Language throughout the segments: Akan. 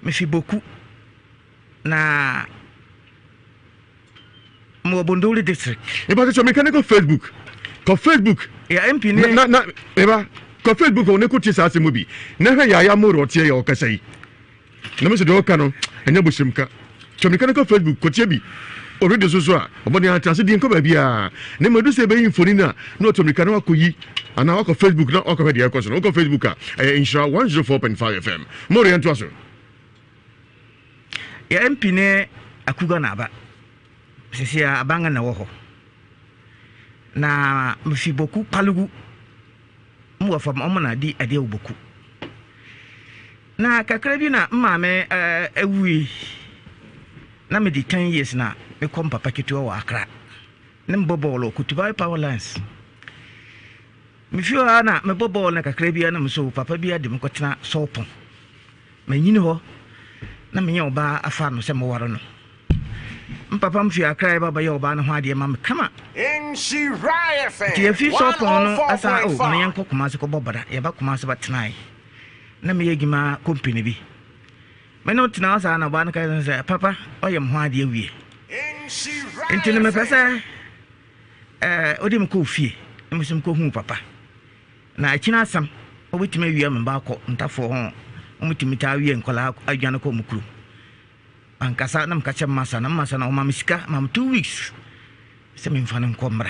me fi boku na mo Bondoli district e ba so mechanical Facebook ko Facebook ya MP ne na e ba ko Facebook o ne ko ti sa asemu bi na hwe ya mo ro tie ya o kasa yi na me se de o ka no enya bushimka so mechanical Facebook ko tie bi already so a obodi atase di nko ba bia ne madu se be infoni na no to mechanical akoyi ana wako Facebook na wako hwe de ko so no ko Facebook a Nhyira 104.5 FM mo re ento aso ya MP ne akuga na aba sisi abanga na wo ho na mfi boku palugu mu wafa mo na di ade boku na kakra bi na mmame ewui na me di 10 years na me kom papa ketu wa Accra ne mbobolo kutubai power lines me fio na me bobolo na kakra bi na me so papa bi ade mkotena sopon manyini ho na me nya oba afa no se mo waro no Papa mfi Accra baba ya oba no ho ade ma kama Nhyira FM ti afi sopon no asa o me yanko Kumasi ko bobada ya ba Kumasi ba tenai na me yegima company bi me no tena asa na ba na kai say papa oyem ho ade awie enti me pesa odi me ko fie me sim ko hu papa na akina asam obetime awie me ba ko ntafo ho omutimi ta awie nkola adwane ko mukuru ankasa na mkache masa na o mamisika mam 2 weeks se me mfa nko mra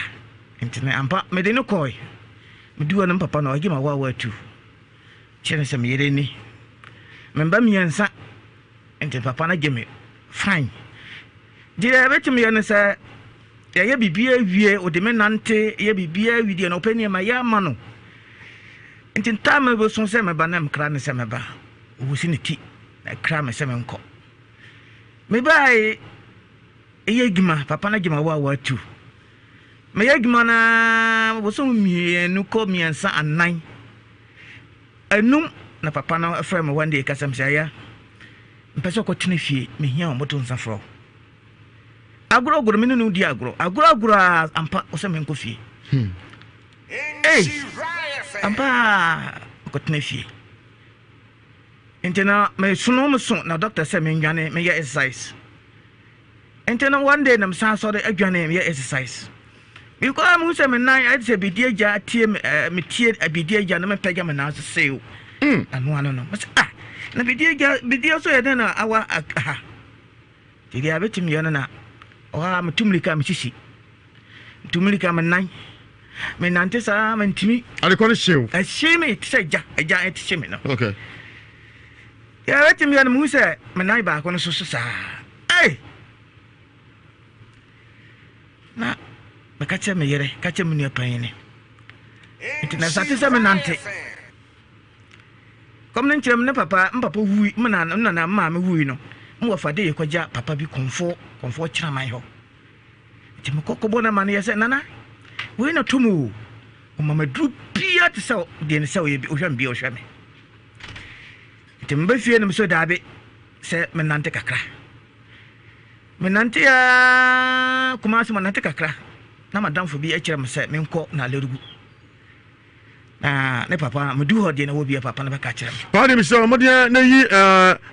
ntine ampa me de no koy me duwa na papa na ogima wa tu chene se me yere ni me mba miensa ntine papa na geme fine dire betimi ye ne se ye bibia wie o de me nante ye bibia wi na opani ma ya ma no ntine ta me bo so se me ba na mkra ne se me ba wo si ne ti na kra me se me nko me bai yegima papa na gima wa tu me yegima na wo so mienu ko miensa anan enum na papa na afra me one day kasam sia mpese ko tene fie me hia o moto nsafro agro me no di agro ampa o se me nko fie ampa ko tene fie Entena me suno mo so na doctor say me ndwane me ye exercise. Entena one day nam san so de adwane me ye exercise. Because am say me nan I say bidie ja tie me tie bidie ja na me pega me na so say o. Anu no. Na bidie so ye na awa ha. Tigi abetimi ye na o ha me tumlika me sisi. Tumlika me nan. Me nante sa me ntimi. Ale ko ne shew. A sheme say ja et sheme no. Okay. Ya wetin mi anu se me nai ba ko no so sa na me ka che me yere ka che me nu pan ni na sa te se me nante kom ne nkyerem ne papa hui me na ma me hui no mo fa de yekoja papa bi konfo kira man ho ti me kokko na ma ne yese nana we na tumu o mama dru bia te se de ne se o ye bi o hwam bi o hwame timbe fie no so dabe se menante kakra menante ya Kumasi menante kakra na madam fo bi akira me se menko na lerugu ne papa me du hode na wo bi papa na be ka kira pa de mi so mo de na yi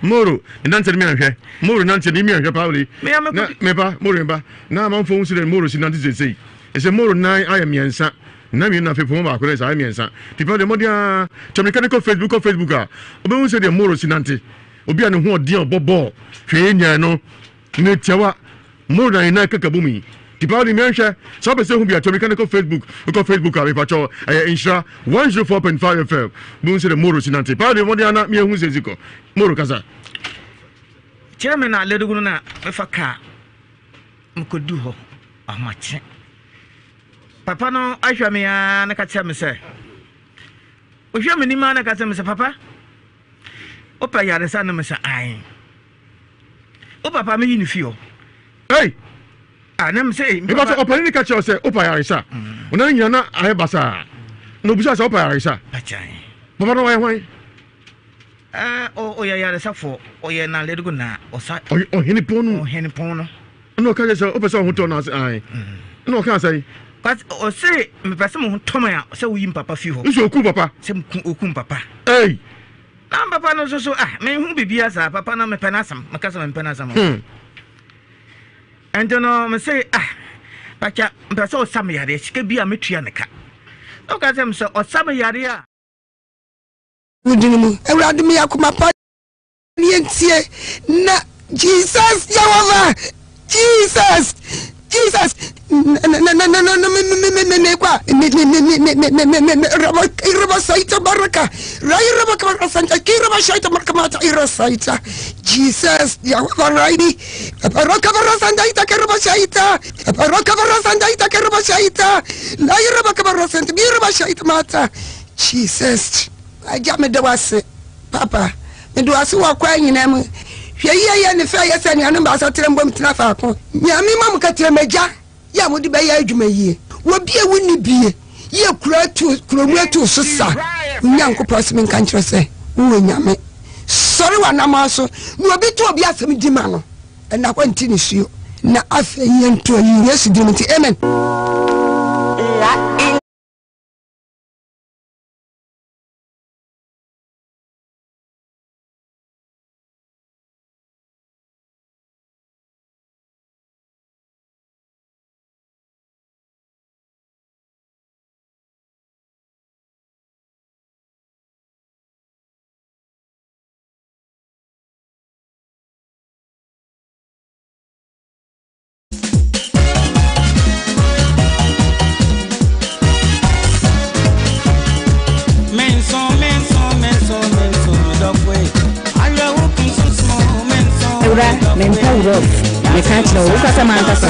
moro nante mi anhwe moro nante mi anhwe pauli me ba moro ba na man fo nsi de moro si nante sei ese moro nan ayemiensa na mi na fefu ma akore sa miensa tipo de modia to mechanical Facebook a obe hu se de moro sinante obi ane ho odi obobo hwe nya no ne tiawa moro na kakabumi tipo de menhwe so be se hu bia to mechanical Facebook a be pacho Nhyira 104.5 FM bu se de moro sinante pa de modia na mi hu se ziko moro kaza chairman na ledugu na me faka mkodu ho amache papa no ahwa me ya na ka tia me se o hwa me ni ma na ka tia me se papa o pa ya resa na me se ai o papa me yini fio na me se me ba o pa ni ka tia o se o pa ya resa ona nya na ahe basa no busa se o pa ya resa achai papa no wa hwan o ya resa fo o ye na ledugo na o sa o heni ponu no ka se o pa se o hoto na se ai no ka say but o say me pese mo toma ya say wo yim papa fi ho nso oku papa say oku papa na papa no so me hu bibia sa papa no me penasam makasa me penasam and no me say pacha mpesa o sam yare sika bia metua ne ka o ka sem so o sam yare a udinimu ewrade me yakoma pa nientie na Jesus Jehovah Jesus me kwa roba saita baraka rai roba kama santa kiraba shaita markamata ira saita Jesus Jehovah raini baraka barasanda ita kiraba shaita baraka barasanda ita kiraba shaita lai roba kama santa kiraba shaita mata Jesus aja me dawase papa me dawase wa kwa nyina mu hweye ne fa yesa ne anu ba so trembom tena fa ko nyame mam ka tremaja ya mudi be ya adwuma yie wo bie woni bie ye kura tu so sa nyanko prosmin kan kire se wo nyame sori wa na ma so no obi to obi asem di ma no na kwanti ni suo na afa yento yi Yesu di mti amen me can't know what I'm going to say.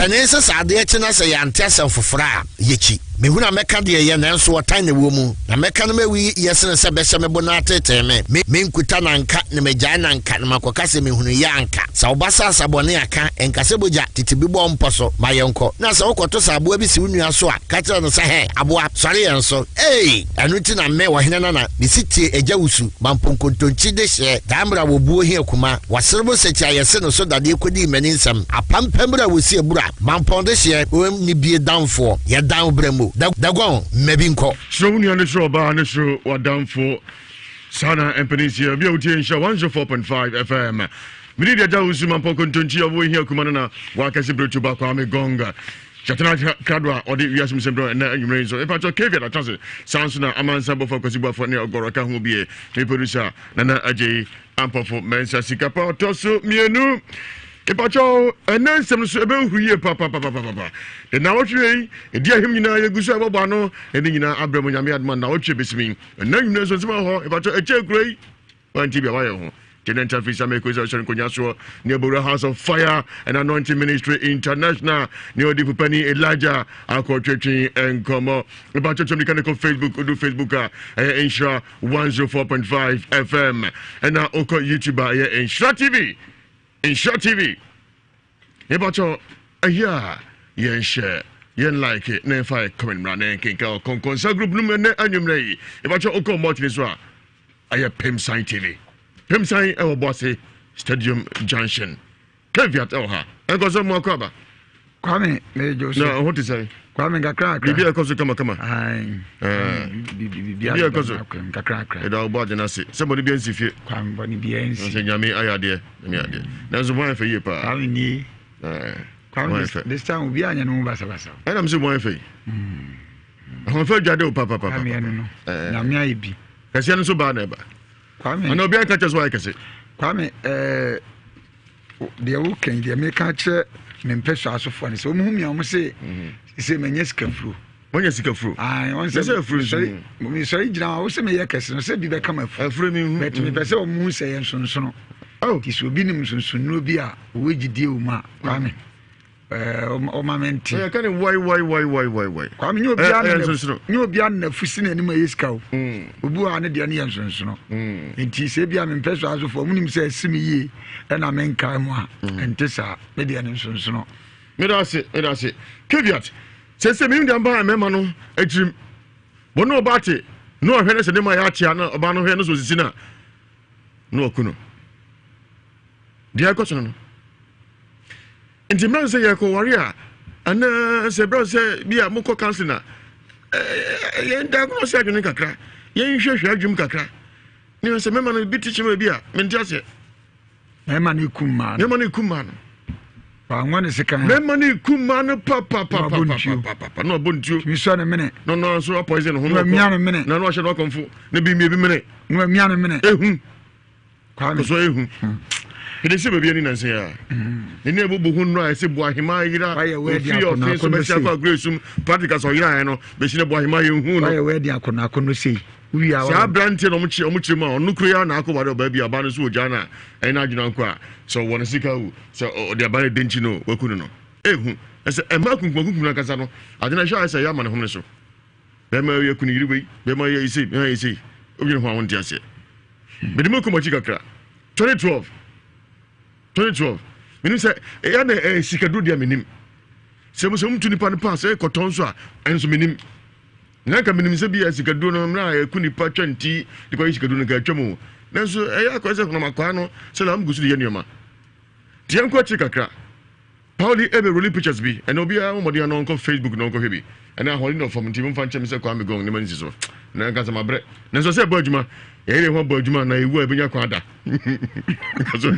Nessa Sadia China say Antessa for Fra, Yichi. Me huna meka de ye nanso watan ne wo mu na meka no mawi yesene se behye me bonate teme me nkuta na nka ne megya na nka ne makoka se me hunu ya nka sa obasa sabone aka enkase boja titibi bo mposo mayenko na sa wokoto sabo bi si unua so a ka tire no se he aboa sori yenso anuti na me wo hene na bi sitie eja wusu mamponkontonchi de hye damra wo buo hi akuma waserbo secha yese no so dade kodi mani nsam apampambra wo si ebura mamponde hye o ni bie danfo ye dan bremu Dagon, Mebinko. So, when you're the show, Barnes, or down for Sana and Peninsula, Beauty and Show 104.5 FM. We need a Dawsman Pocontunchi over here, Kumana, Wakasi Tobacco, Gonga. Chatana Cadra, or the Ewiase Mu Nsem and you raise. So, if I talk Kevin, I tell you, Sansuna, Aman Sabo for Kosiba for Neo Goraka, who be a producer, Nana Ajay, Ampo for Mensa Sikapa, Tosu, Mienu. Epacho ensem so ebe huye papa e na wotwe e dia him nyina ye gusu ababa no e nyina abramo nyame adman na wotwe besimi na nyina so sima ho epacho eche kurei wanti bia waye ho Tenenta Fisa Mekoza Konyaso near Bora House of Fire and Anointing Ministry International near the Pupani Elijah Akko Church and Como about church mechanical Facebook do Facebook Nhyira 104.5 FM and now Oko YouTuber Nhyira TV about your yen share yen like it ne fa comment bra na kenka konkonsa group no me anyumre about your Oko multi so Pimsign TV Pimsign e bossy Stadium Junction caveat ha en go so mo kwaba Kwame me Joseph no what to say Kwame gakra bibi e koso kama ai bibi e koso gakra e da obo de na se somebody bi nsifie Kwame boni bi ensi se nyame ayade me ade na so wan fa ye pa Kwame ni Kwame this time we anya no basa and am so wan fa ho fa jade o papa Kwame no na me ayi bi kasi no so ba na ba Kwame ana obi aka cheso kase Kwame de wo kan de me ka che me mpeso asofo ne so mu mi am se menye sikafru When you see a fruit, I want to say a fruit. Me sorry, now, I was saying, yes, no, said, be back come a fruit, but me, person, moon say, and so. ti so bi nim sunsunno bi a wo gidie wo ma kwame o mamenti ya kan why kwame nyo bia na fusi na nim ayeska wo obu a ne de ne yensunsuno enti se bia me mpeso aso fo munim se asimi yi na menka mu a enti sa me de ne sunsuno me da se caveat se me ndan ba me ma no ajirim bono obate no hwene se de ma ya tia na oba no hwene so sisi na no okuno dia ko so no nti man say yako warrior ana se bro say bia moko councilor ye nda ko say adwene kakra ye hwehwe adwum kakra ni se mema no bi teach me bia me ntia se mema ni kuma no pa ngwane se kan mema ni kuma no papa no bontuo mi so na mene no so poison ho no mia no mene na no hye no konfo na bi mene no mia no mene ehun kwa so ehun Ele se bebia ni nanse ya. Ene ebubu hu no ese bo ahima yira. Ofi ofi so be sia kwa gresum practical so yira no be sine bo ahima ye hu no. Why we dey akona no sei. Wi ya. Sa brante no omuchi ma onu kru ya na akọ wade oba bia ba no so oja na ena adwuna nko a so won sika wu so de aba denchi no wakunu no. Ehu ese ema kunkunkunku na kasa no. Adena sha ese ya ma ne hom ne so. Be ma ye kunu yiri we be ma ye ise obi ho awon ti ase. Be de mo ko machi kakra 2012 menim say ya na sikadu dia menim se mo mtu nipa ne pass e koton so a enso menim na ka menim se bia sikadu no na e ku nipa twanti de ko sikadu no ga twam nanso ya ko se kono makwa no se la mgusu de yenioma tie nko chi kakra Pauli ebe really pictures bi and obi a mo de no nko Facebook no nko hwebi and a holding of from team fan chem se kwa me gong ne manzi so na ka sama bre nanso se ba adwuma ya ile ho ba adwuma na ewu ebenya kwa ada kaso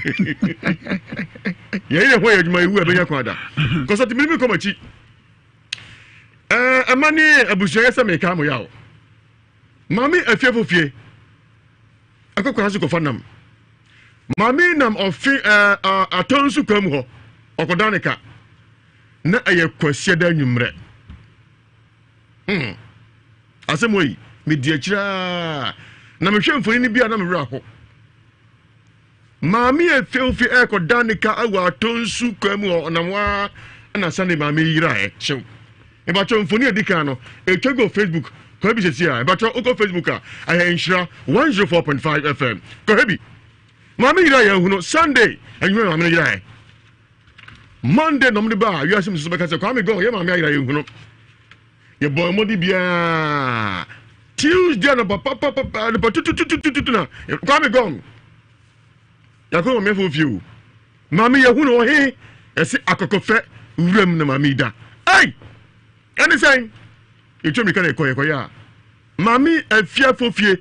ya ile ho ya adwuma ewu ebenya kwa ada kaso ti mi ko machi amani abusu ya se me ka mo yawo mami afiefo fie akokora se ko fanam mami nam ofi atonsu kam ho okodanika na aye kwasie da nwumre asemoyi me diachira na me hwe mfoni ni bia na me wura ho maami efeofi ekodanika awa tonsu kam ho onamwa na sane maami yira chew e ba cho mfoni edika no e twego Facebook ko bi sesi a e ba cho oko Facebook a aye Nhyira 104.5 FM ko hebi maami yira ya hu no Sunday anyu maami yira Monday no mdiba Ewiase Mu Nsem be ka se kwa me go ye maami yira ya hu no ye boy modi bia Tuesday no papa no tutu na kwa me go ya ko me fo fiu maami ya hu no he ese akokofe wurem na maami da ai ene sen etwemi ka na ekoye ya maami afia fofie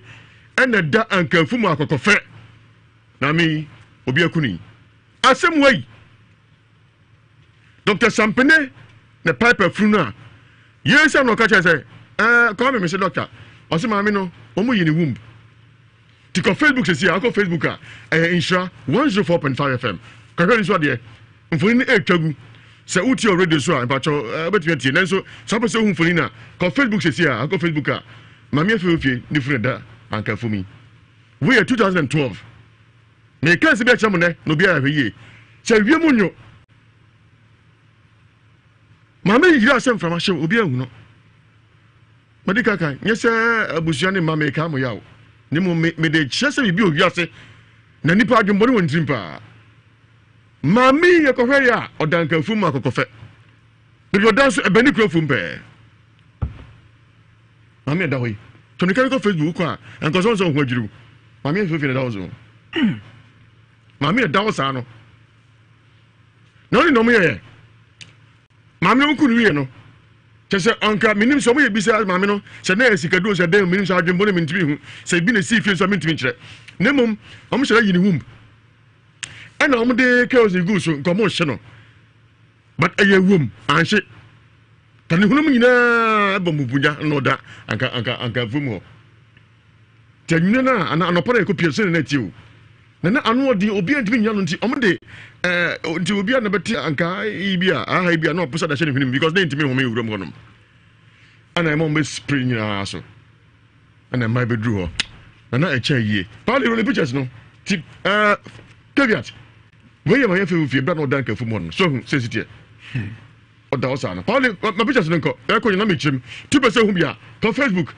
ene da ankafu mu akokofe na mi obi akuni asem wai Dr. Sampene ne pipe fruna yesa no ka che come me say doctor o se maami no o mu yini womb ti ko Facebook se ko Facebook a Nhyira 104.5 FM ka hwani so de mfoni etwagu se uti already so a pacho betuati nanso so pe se hu mfoni na ko Facebook se ko Facebook a maami afefie ni freda anka for me we 2012 me kan se be chamo ne no bia hweye se wiemu nyo mama yira asem from ashe obi ahu no medika kan nyese abusuan ne mama ka mo yawo ne mo me de chese bibi Ewiase na nipa adwumbore won trimpa mami ye ko hwe ya odanka fum akokofe bi odanso ebani krofum pe mami da hoyi to me kan ko Facebook ko a enko so ho adwuru mami fe fe da ozo mami da osa no no ni no mo ye mami no kunu ye no chese anka minim so mo ye bisa mami no se na esikadu se dem minim so adwembo ne mintimi hu se bi na si fie so mintimi kire nemom omo shere yini wumb ena omo de chaos gu so nko mo hye no but aye wum anhye tani hunum nyina ba mubunya no da anka vum ho tanyuna na anopara ko pie se na tiwo na anu odi obi antimi nya no nti omo de nti obi na beti anka ibia aha ibia no posa da hye ne hwnim because na ntimi ho me wuram honom ana mo be spring na so ana mai bedru ho na echa yie pali roll pictures no tip caveat we ye ma ye fe bra no dan ka fu mo no so hu sensitive oda osana Pauli ma pictures nko e ko nyina me chim 2% hu bia ko Facebook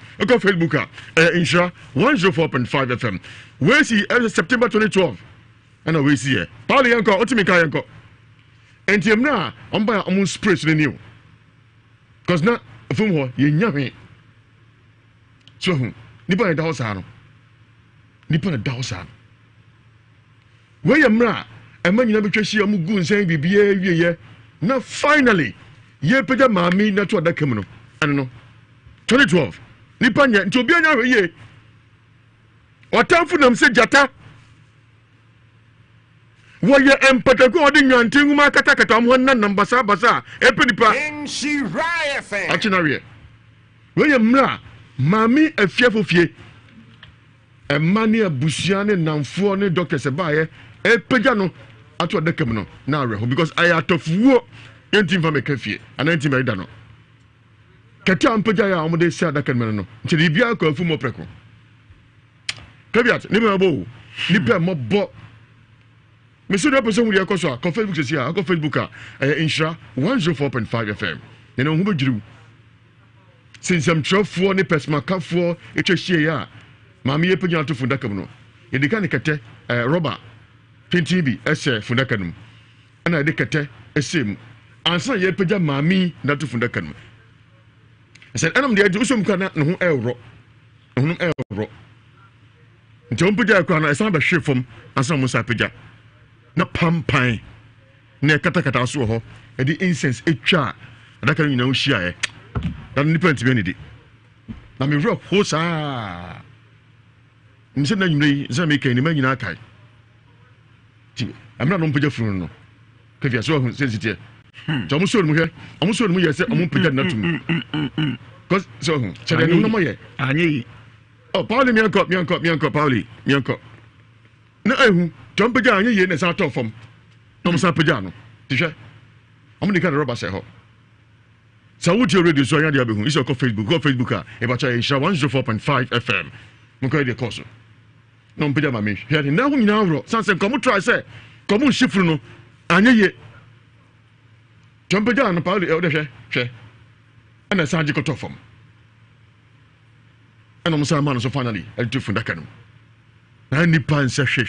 Nhyira 104.5 FM we see September 2012 and we see here Pauli yanko otimi ka yanko entiam na omba omun spray so new cause na fum ho ye nyame so hu nipa da osana nipa da osana we ye mra ema nyina betwa hia mu gu nsan bibia wieye na finally ye pega mami na to adaka mu no ano no 2012 nipa nya nti obi anya ye otamfu nam se jata wo ye empatako odi nyanti nguma katakata mo na nambasa basa epedipa Nhyira FM achinawe we ye mra mami afiafofie emani abusia ne namfo ne doctor se baaye epega no ato adaka mu no na areho because I atofuo enti mfa mekafie ana enti merida no kata ampagya ya omode sia adaka mu no nti bia ko afu mo preko kabiat ni me abo ni pe mo bo mesu na person wuri akoso ko Facebook se sia ko Facebook Nhyira 104.5 FM ne no hu begiru sinsam trofo ne pesmakafo etwehie ya maami epagya to fundaka mu no edika ne kete roba 20 bi ese fundaka num ana de kete esem ansa ye pagya maami na to fundaka num ese enam de adu usum kana no ho ewro no ewro nti pagya kwa na esa ba hwefom ansa mo sa pagya na pampan na katakata so ho e di incense etwa adaka nyina ho hia e dan nipa ntime ni di na me wro ho sa nse na nyimre za me kan ni ma nyina kai I'm not on page from no. If you saw sensitive. Jamuso mu he. Amuso mu yese amu page na tum. Cause so chere no mo ye. Anyi. Oh Pauli mi anko Pauli. Mi anko. Na ehu, jom page anyi ye na sa to fam. No mo sa page no. Ti hwe. Amu ni ka rubber say ho. Sa wo ti radio so anya dia be hu. Isi ko Facebook e ba cha Nhyira 104.5 FM. Mo ko e de course. No mpija mami hwede na hu nyina wro sanse komu try say komu shifru no anyeye jompija no Pauli e de hwe ana sanji ko tofom ana musa man so finally e to fundaka no na ni pansa hwe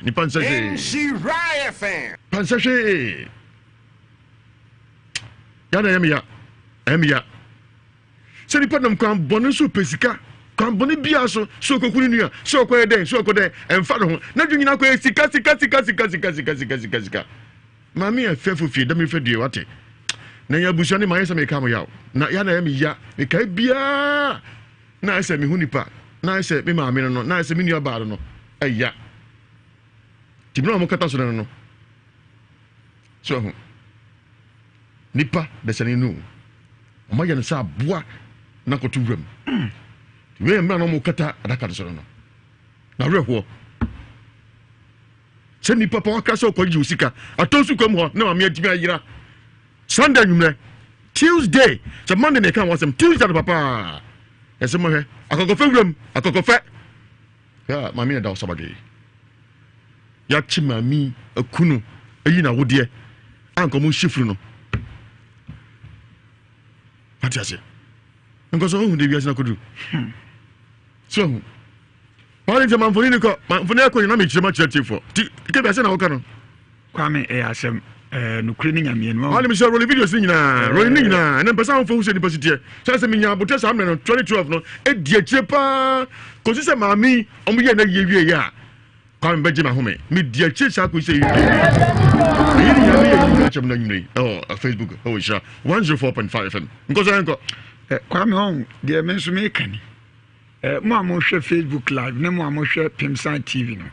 ni pansa Nhyira FM pansa hwe yana yemia se ni padam kan bonu so pesika kan boni bia so kokuni nua so ko den emfa no ho na dwunyina ko sika mami afefu fie da me fedie wate na ya busu ne mayesa me kam yawo na ya na ya me ya me kai bia na ese me hunipa na ese me maami no na ese me nua baado no aya tibno mo kata so no so ho nipa de sene nu o ma ya na sa boa na ko tuwram we mra no mo kata adaka so no na reho se nipa pa waka so ko ji usika atonsu kom ho na ma me adimi ayira Sunday nyumre Tuesday so Monday ne kan wasem Tuesday papa ese mo he akokofe wram akokofe ya mami na da osabage ya chi mami akunu ayi na wode anko mo shifru no atiase nko so hu de biase na kodu so wale je manfoni ni ko manfoni ko ni na me chirema chirechifo ti ke biase na wo ka no kwame asem nukuri ni nyame no wale mi share roll videos ni nyina na pesa won fo hu se ni positie so se mi nya bote sa me no 2012 no e die chepa ko se mami omo ye na ye wie ya kwame beje ma home mi die checha ko se yi ya chem na nyimre Facebook Nhyira 104.5 FM nko so nko kwame on de men so me kani mo amohwe Facebook live ne mo amohwe Pimsan TV no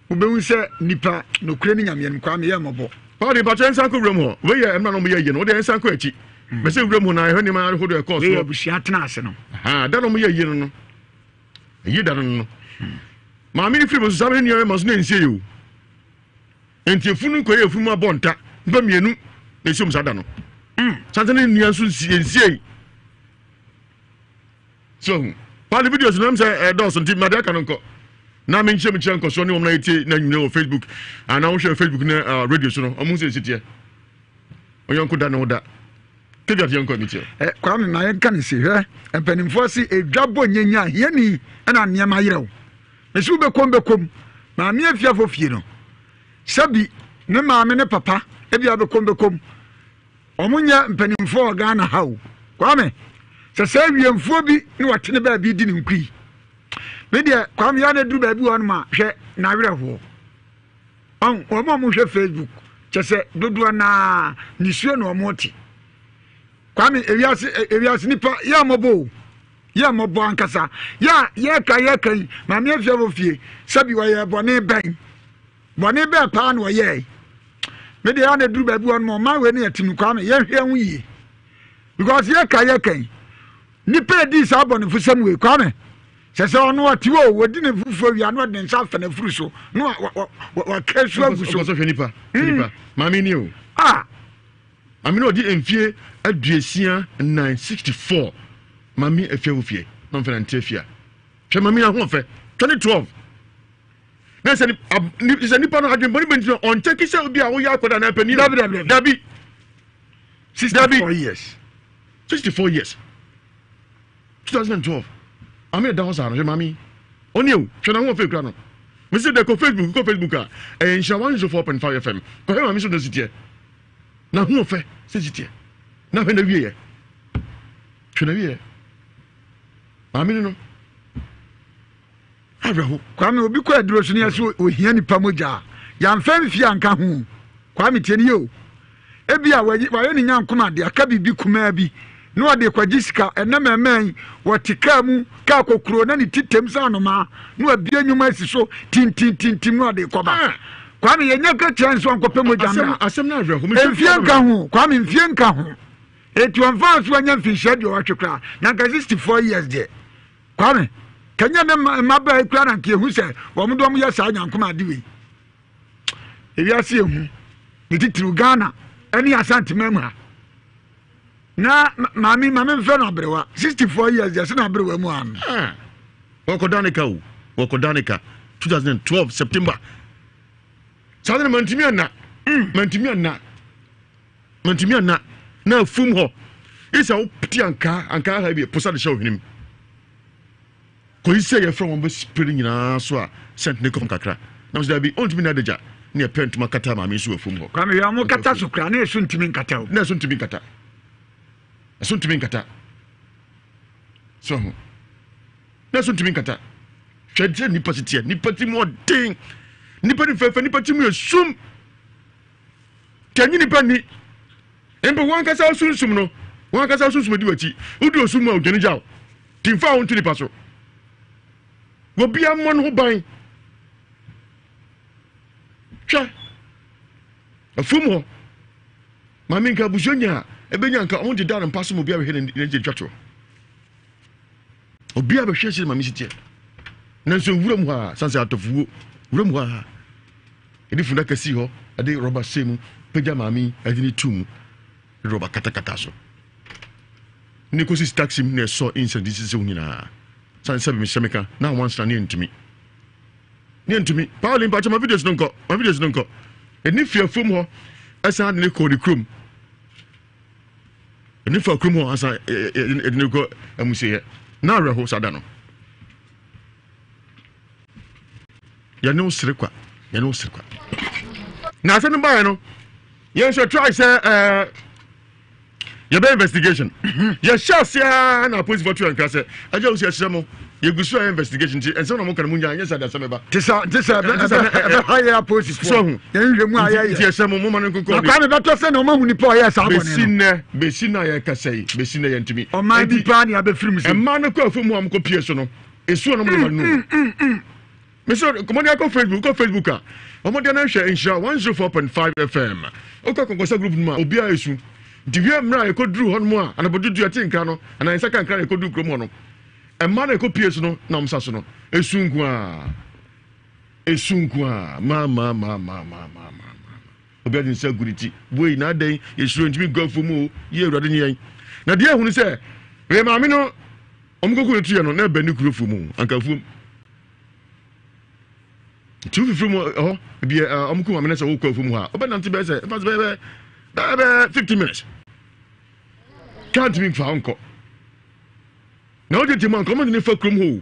ubewu se nipa nokure ni nyame no kwame ye mobo Pauli ba chen sanko wrem ho we ye emna no mo ye no de sanko achi be se wrem ho na he ni ma ho do e course we abusia tena ase no da no mo ye no yi da no ma mi fi bo so sabe ni e ma so na nsie yo enti efunu ko ye efunu abonta ba mienu na esiom sada no santene nua so nsie so Pauli videos no am say dos nti ma de ka no nko na me nche nko so ne wo na yeti na nyina wo Facebook ana wo hwe Facebook na radio so no omo se sitie oyonko da no da kebi ati yonko mitie kwa me na yenka ne se hwe empanimfo si edwabo nyenya hiani na niam ayrew me su bekom ma me afiafo fie no sabi ne maame ne papa ebia bekom omunya mpanimfo Ghana hawo kwa me se wiemfo bi ne watene ba bi di ne nkui me de kwa me ya na duru ba bi won ma hwe na werehwo omo mo hwe Facebook chese dodo na nisuo no omoti kwa me ewiase nipa ya mobo ankasa ya kai ma me afiafo fie sabi wa ye bone ben pa na ye me de ya na duru ba bi won ma we ne yatimi kwa me ye hwe hu yi because ya kai nipa di sa bone fusam we kwa me sese ono ati wo wodi ne fufu wi anu de nsa fa na furu so no wa kesu aguso so nipa mami ni o amini odi emfie aduesia 964 mami efie wo fie no mfa na ntefia hwe mami na ho fe 2012 na se nipa no adwen boni benti on check se obi a wo ya akoda na pani dabi 64 years 2012 Ami da hosa no mami oni o hwe na ho fe kura no me se de ko Facebook a Nhyira 104.5 FM ko he mami so do sitie na ho fe se sitie na hwe na wie mami no abraho kwa me obi ko aduro so ne yaso ohia nipa moja ya mfam fi anka ho kwa me tie ne yo ebia wa ye ne nyankoma de aka bibi kuma bi no ade kwajisika enamemman watika mu ka kokuro na ni titem sanoma no abie nyuma asiso tintintintim no ade koba kwa me yenya ka chance onkope mojamna asem na ahwe mfie nka ho kwa me mfie nka ho etu anfa so anya mfihye de watwekra na ka 64 years de kwa me kanya na maba ekura na nke hu se wo mdo mo ya sa nyankoma de we ewiase ehu ni titiru Ghana eni asante memu ha na mami mfe na abrewa 64 years ya na abrewa mu an wakodanika 2012 September sadene mantimi na na fum ho isa opti anka ha bi posa de show hnim ko ise ye from on be spirit nyina so a sent ne kom kakra na so bi ontimi na deja ne pentuma kata mami so fum ho kwa me ya mo kata so kra na eso ntimi nkata na eso ntimi nkata asuntimi nkata so na asuntimi nkata hwede nipa sitie nipa ti mo den nipa ni fefe nipa ti mo esum kanyi nipa ni embe wan kasa osunsum no wan kasa osunsum di wachi udi osum ma odwene jaw timfa won tuni paso wo bia mo no ban twa afum ho mami nka bujonya ebenya nka on de dan mpaso mo bia we hene ne je twato obi aba hwese mami sitie nanso wuram ha sanse atofuo wuram ha edi funda kasi ho ade roba semu peja mami adini tum roba kata so ni ko sis taxi ne so insa disi se unyina sanse be semeka na wansa ne ntumi Pauline pa ma videos nko eni fiafum ho asa ne ko di krom eni fa krom ho asa eni ko amusiye na reho sada no ya no sire kwa na asa no ba no ye so try say ye be investigation ye sure say na police for try and say aja usi asemo ye gusu investigation ti enso no mo kan munya anya sada sameba tisa higher police so ye nhwemu aya ye asemo mo man nko kwa me beto se na mo hu ni po ye sa abone besina ye kasai besina ye ntimi o man bi pa ni abefirim se e man ko afumu am ko pie so no esu no mo no me so komodi ko Facebook a omodi na hwe Nhyira 104.5 FM o ko konkosa group no ma obi a esu diwie mra e ko duru hon mo a anabodudu atinka no ana nsa kan kra e ko duru kromo no e man e ko pie so no na msa so no esunku a ma obi a din sa guriti boy na den yesuro ntimi gofo mu ye urade ni yen na de ehunu se we maami no omgoku etu ye no na ba ni kurofo mu anka fum 2 from be omku ma menesa wo kwa from ha obenante be say pass be 50 minutes can't be for uncle na o de man come ni fa krom ho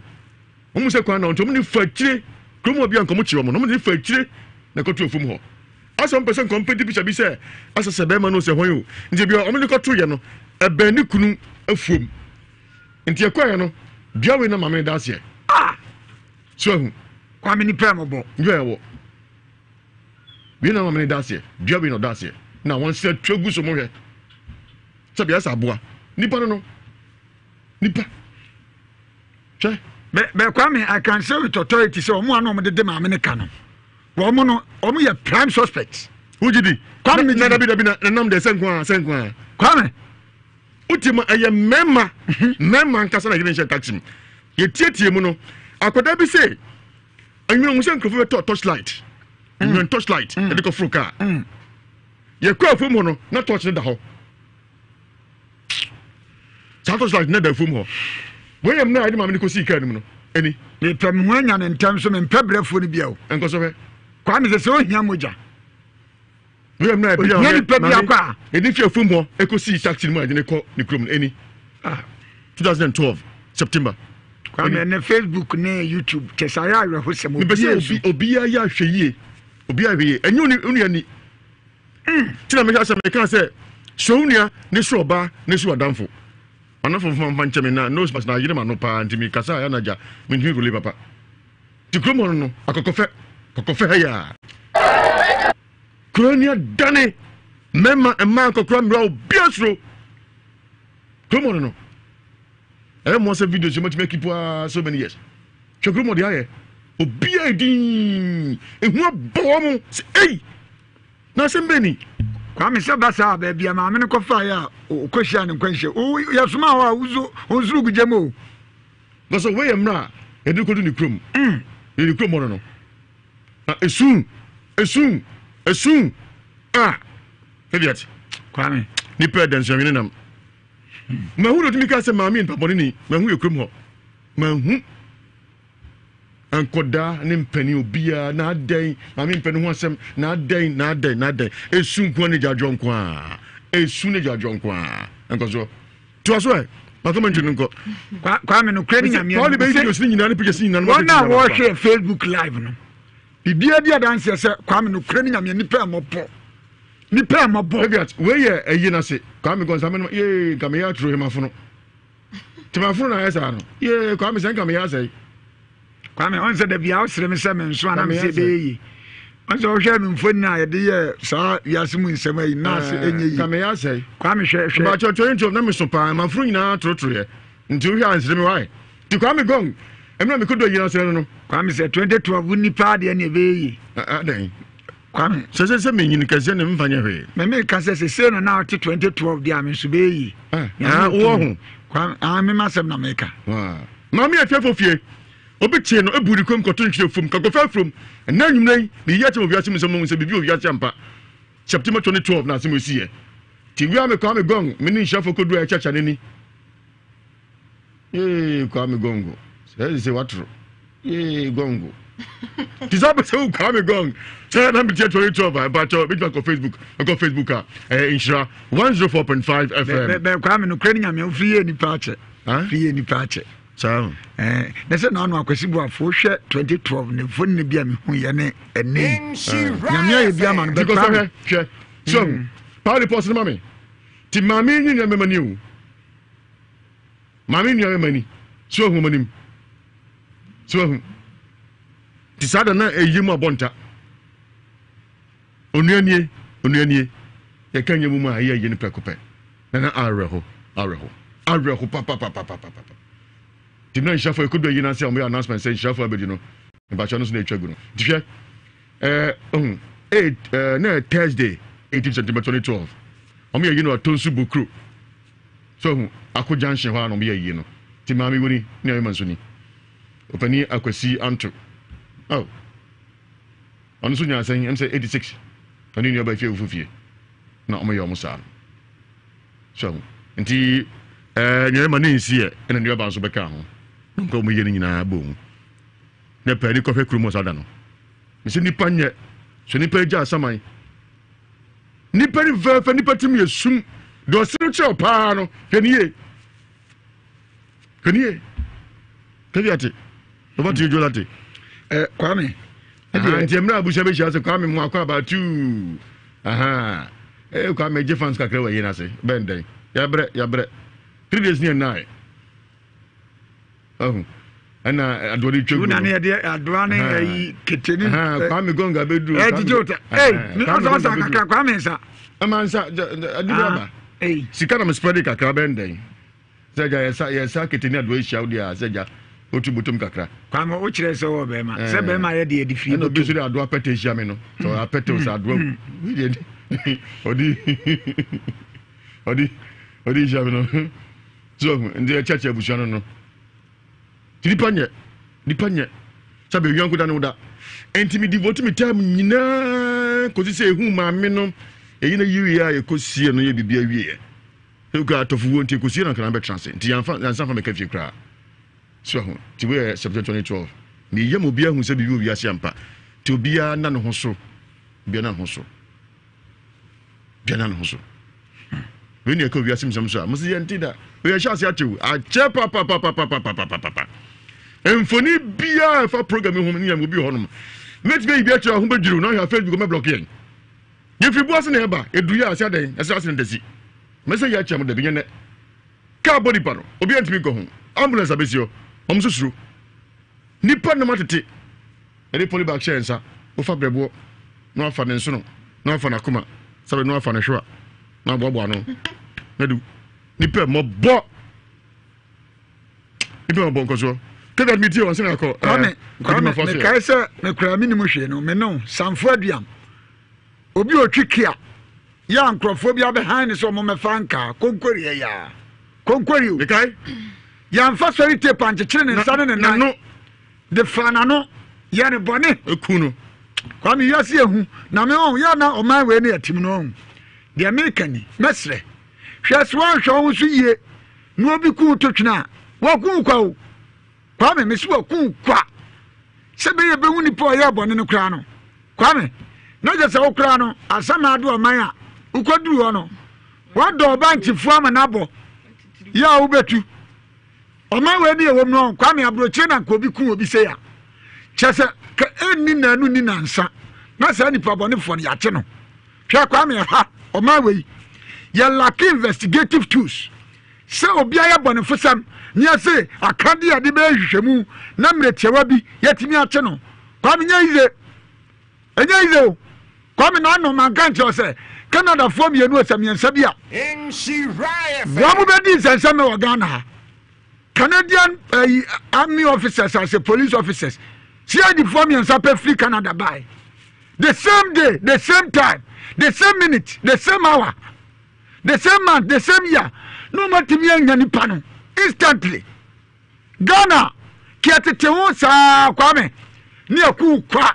o mu se kwa na o ni fa kire krom obi an komo chi o mo no ni fa kire na ko to from ho aso person compete picture bi say asa se be ma no se hon yo nje bi o mo ni ko to ye no e ben ni kunu afuom nti e kwa ye no bia we na ma me da se so Kwame ni pɛ mɔbɔ. Yeah, wo. Bi na mama ni dasie. Bia bi no dasie. Na won se twegu so mo hwɛ. Se bia sa boa. Nipa no. Nipa. Che. Be Kwame, I can say with authority say omo anu omo de ma me ne ka no. Wo mo no, omo ye prime suspects. Who did it? Kwame na dabi na nam de senkwa. Kwame. Utima aye memma. Memma nkasa na gine nche taxi. Ye tietie mu no. Akoda bi say and you must go for torchlight. And you torchlight, and the Kofruka. You call from one, not touching the hole. Santos like never from her. William, no, I didn't go see Cadman. Any? They come when and terms of Pebble for the Bio. And goes away. Kwame is so Yamuja. William, no, I and if you're from her, I could see taxi money in the court, the criminal any. 2012, September. Kwame na Facebook na YouTube kesaya ahwe sem obi ya hweye obi ahwe enyu unu ani tina me hasa me kan say shownia ne shoba ne sho adamfo anafo fam nche na no spas na yire ma no pa ntimi kasa ya naja me nhu rule papa ti kromo no akokofe ya kronia dane mema emma kokra mra obiasro kromo no most videos you make people so many years. Chokrumo de aye. Obi din. Ehua bomo. Hey. Na sembeni. Kwame se basa ba bia ma me ko fa ya o kwehia ne kwanhye. O yasuma wa uzuru gujemo. Go so we emra. Edu kodu ni krom. Ni krom no. Esun. Ah. Idiot. Kwame. Ni pedens yamine nam. Mahu do tumika se maami npa boni ni mahu ekrum ho mahu ankoda ne mpani obia na adan maami mpani ho asem na adan esu nko ne jadwo nko a esu ne jadwo nko a enkoso to aso e ma comment nko kwa me no kredi nyame all the videos ni nyina ne pictures ni nyina no na wo share Facebook live no bibia dia dance se kwa me no kredi nyame ni pa mopo ni pa mabo we ye eyi na se kwa me gonsa me ye ka me ya tro hema fono te ma fono na ya sa no ye kwa me sen ka me ya sai kwa me on se da bia osre me se me nso ana me se be yi on se o hwe me mfoni na ye de ye sa Ewiase Mu Nsem ayi na se enye yi ka me ya sai kwa me hwe ba cho cho na me so pa ma fono nyina tro ye nti o hwe ansre me wai ti kwa me gong emna me kodo yi na se no kwa me se 2012 ni pa de na be yi adan Kwame se me nyini kase ne mfanya hwe me kase se no na 2012 dia me so be yi wo ho Kwame me masem na meka ma me afefo fie obi tie no eburi kom koto nhwe fom ka kofa from na nwumnai ne yete Ewiase Mu Nsem no se bibi Ewiase ampa September 2012 na se mo sie ti wi ame Kwame gong me ni nhafo kodu a chacha neni Kwame gongo se watro gongo Tizaba se u Kwame gong say na me 2012 but bit back on Facebook Nhyira 104.5 FM be Kwame no kreni nyame free ni paache free ni paache so na se na no akwasibu afo hwe 2012 ne fon ne bia me hu ye ne ene nyame ye bia ma no be Kwame hwe so pa report na mami ti mami nyi nyame mani o mami nyame mani so hu manim so hu ti sada na eyimu abonta onuanie ye kanya mu ma ye ni prekope na areho papa ti na nhafo ekodo yi na se omo announcement say nhafo abedi no ba cha no so na etwagu no ti hwe na Thursday 18 September 2012 omo ye yi no Tonsu Bukru so Ako Junction ho anom ye yi no ti mami woni ni ayi mansoni opani akwasi anto on so nya say 86 ani ni aba fie ofufie na omo ye omo sa so nti nyere ma nsi e na ni aba so beka ho nko omo ye ni nyina bo na pa ni kofe krumo sa da no se nipa nyɛ so nipa gya asaman nipa ni fa nipa tim yɛ sum do ɔsere kyerɛ paa no kanie kaviate obati jolate Kwame ntiemra abusha be shase Kwame mu akwa about you Kwame je fans kakra wa yina se benden ya bre 3 days ni na ana adori twegu una ne de adwane yi keteni Kwame gonga bedu dijota ni asa kakra Kwame nsa amansa adibaba sika na me spread kakra benden seja yesa keteni adori shaudi a seja otu butum kakra Kwame o kire se wo be ma se be ma ye de edifi no be so de ado apete hia me no so apete o sa ado odi hia me no so ndi church abusia no Nipanye sabe yanko da no da entimi devote me time nyina ko se ehu ma me no eyi na yiwi ya ekosie no ye bibia wie e ko atofu wonti ekosie na kana be transit nti yansa fa me ka fie kra so ho ti we September 2012 me yam obi ahu se bibi obi ase ampa ti obi a na no ho so bia na ho so we ne ka obi ase msam so a mo se yenti da we ya shase atewu a che pa Enfoni bia fa program hu ni am obi ho no met be bia tira hu beduru na ya Facebook me block yen ye fi boase na eba eduya ase adan ase ndesi me se ya cham da bi nyene ka body paro obi antimi ko hu ambulance abesio omsusuru nipa na matete eri polybag shensa o fa brebo no afa ne nso no afa na kuma sabe no afa na hwa na bobo ano nadu nipa mo bo nkoso kada miti on sena ko me kai se me kura minimu hwe no me no samfo aduam obi otwikia ya nkrofo bia be han ne so mo me fanka konkori ya konkori o kai ya mfa sori te panche kire ne nsa ne nan de fana no ya ne bone ekunu kwa mi yasi ehu na me on ya na o man we ne yatim no on de americani mesre hweswo hwo so yie no obi ku totwena wo ku kwa o Kwame mesiwa ku kwa sebe ye be huni po ya bone no kra no Kwame no je se wo kra no asama ado oman a ukoduru ho no wa do banki fu ama na bo ya wo betu oman we ni e wom no Kwame abroche na ko bi ku obi se ya chese ka enni na anu ni nansa na sa ni pa bone fo no ya che no hwa Kwame ha oman we ya lack investigative tools se obi aya bone fo sam nya se akade ade be hwehwemu na mretewa bi yetimi ache no Kwame nya ize o Kwame na no man kan che se Canada fo mi enu osamiensa bia Nhyira wa mu be di sense me wa Ghana Canadian army officers as police officers CID fo mi ensa pe free Canada by the same day the same time the same minute the same hour the same month the same year no matimi anya nipa no instantly Ghana kiatete wo sa Kwame ni aku kwa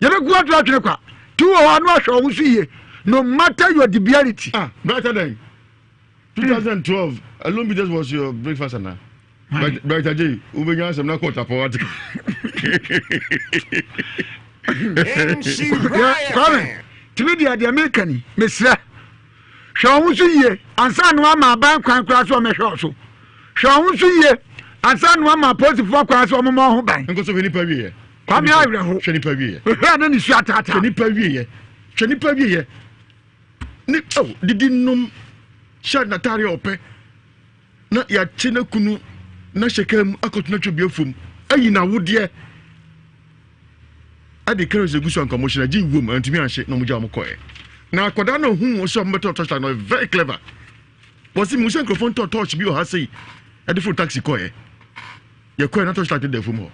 yebe ku atu atwene kwa tu wo anu ahwo wo suye no matter your debility better than 2012 alone be just was your breakfast na better J ubenya sem na quarter for what Kwame timi dia de American mesra hwon so ye ansa no ama ban kwan kra so me hwo so hwon so ye ansa no ama posifo kwan so mo ho ban nko so ni pa wie Kwame awre ho hwe ni pa wie hwe na ni su atata ni pa wie ni didi num sha na tare ope na ya chene kunu na shekam akotuna twobia fom ayi na wode ade kare ze gusu anka moshina ji wom antimi anhye na mo ja mo koe na akoda na hu so mbeto touch no very clever but si musen microphone touch bi o ha sei ade full taxi koe ye koe na touch like the fom ho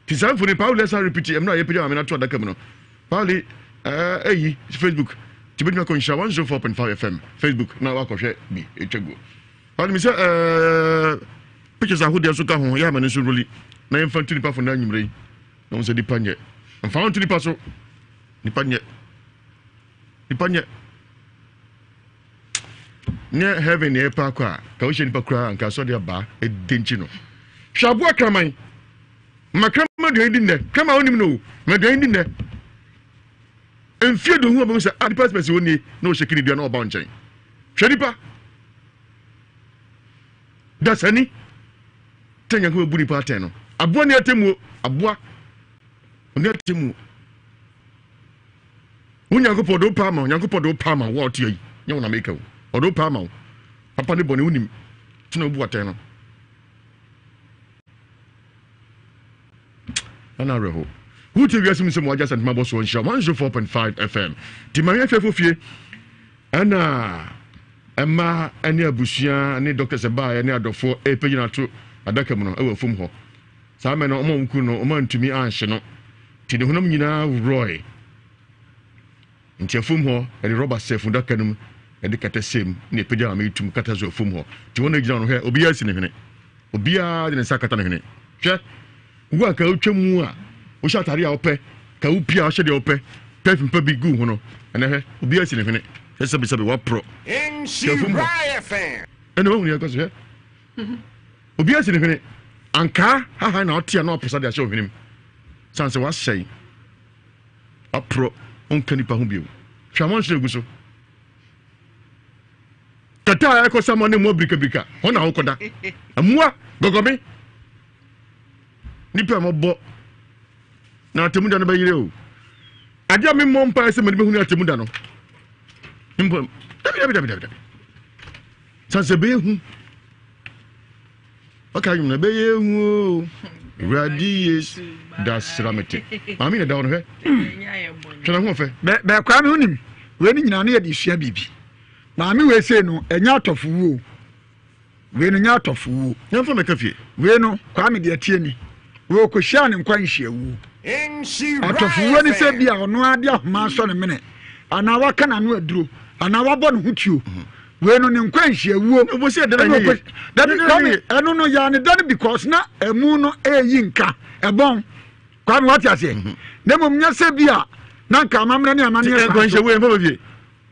ti san for the Paul let's repeat em na ye pedi amena to adaka mu no Paul eyi Facebook ti bi ko Nhyira 104.5 FM Facebook na wa ko hwe bi etwego Paul mi say pictures ahode so ka ho ya ma ne so roli na infantry pa for na nyumre na mo se di panye infantry pa so di panye ne heaven e pa kwa ka o she ni pa kra anka so de ba e denchi no hwabo akraman makrama aduane di nnɛ kama wonim no ma aduane di nnɛ mfie do hu abɛhu sɛ ade passport wɔ nie na ɔhyɛ kiri dua na ɔba nkyɛn hwɛ nipa dasani tanya ko bu nipa atɛn no aboa ne atemu aboa oni atemu Unyankopɔn do pa ma Nyankopɔn do pa ma wo ɔte yi nyɛ wo na make wo ɔdo pa ma wo papa ne bɔne wonim tena bu atɛn no ana reho who te Ewiase Mu Nsem waja sant ma boso nsha 104.5 FM ti ma yɛfɛ fofie ana ɛma ɛne abusua ne Dr. Sebaa ne adɔfo epegyina to adaka mu no ɛwɔ fom hɔ saa mɛ no ɔma nku no ɔma ntumi anhye no ti ne honam nyinaa roy nti fom hɔ ɛde rɔba sɛfo daka no mu ɛde kata sem ne epegya ma yitum kata zo fom hɔ ti wɔn gyina no hɛ obiara si ne hwene obiara de ne nsa kata ne hwene hwɛ wo aka otwamu a wo sha tare a opɛ ka wo pia wo hye de opɛ perfume pa bi gu ho no ɛna hɛ obiara si ne hwene sɛbi wa pro Nhyira FM ɛna wo hunu yakɔso hɛ obiara si ne hwene anka ha na ɔte na ɔposa de ahyɛ hwenem sanse wa hyɛ apro onka nipa ho bio hwamon hyɛ gu so kata ayɛ kɔsa ma ne mo brika ho na wo kɔda amoa gogobe nipa mo bɔ na atemuda no bayire o adia me mo mpa ese me be hunu atemuda no mpo dabi sanse be hu okay you na be hu radius dasramete mami na dawo no he tena ho fe be kwa me hunim we ni nyina no ye de hia bibi mami we se no enya atofo wo we no nya atofo wo nyamfa me kafie we no kwa me de atie ni we ko hia ne nkwan hia wo atofo wo ni se bia ono ade ahoma so ne mene ana waka na no aduro ana wabɔ ne ho tuo we no ne nkwan hia wo obo se de na ye dabi eno no ya ne done because na emu no eyi nka ebon kwa me what you say na mom nya se bia na nka amamre ne amane ya nkwan hia wo en baba bie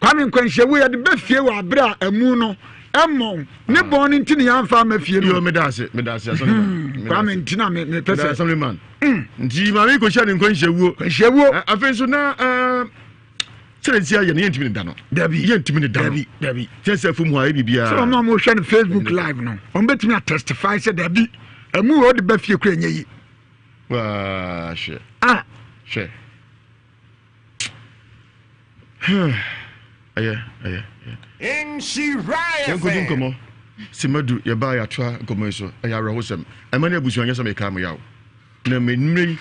kwa me nkwan hia wo ya de befie wa abra emu no emo ne bon ne ntini ya mfa mafie no yo me da se asɔne kwa me ntina me pese asɔne man nti ma me ko hia ne nkwan hia wo afen so na Selensia ye ne ntimi da no dabi ye ntimi da no dabi sense fum ho ayi bibia so no mo hwe no Facebook live no on betimi a testify say dabi amu wo de ba fie kura nyi wa she she aya Nhyira FM komo simadu ye ba ya toa komo so aya rahosem amane abusu anya so me ka mo yawo na menmre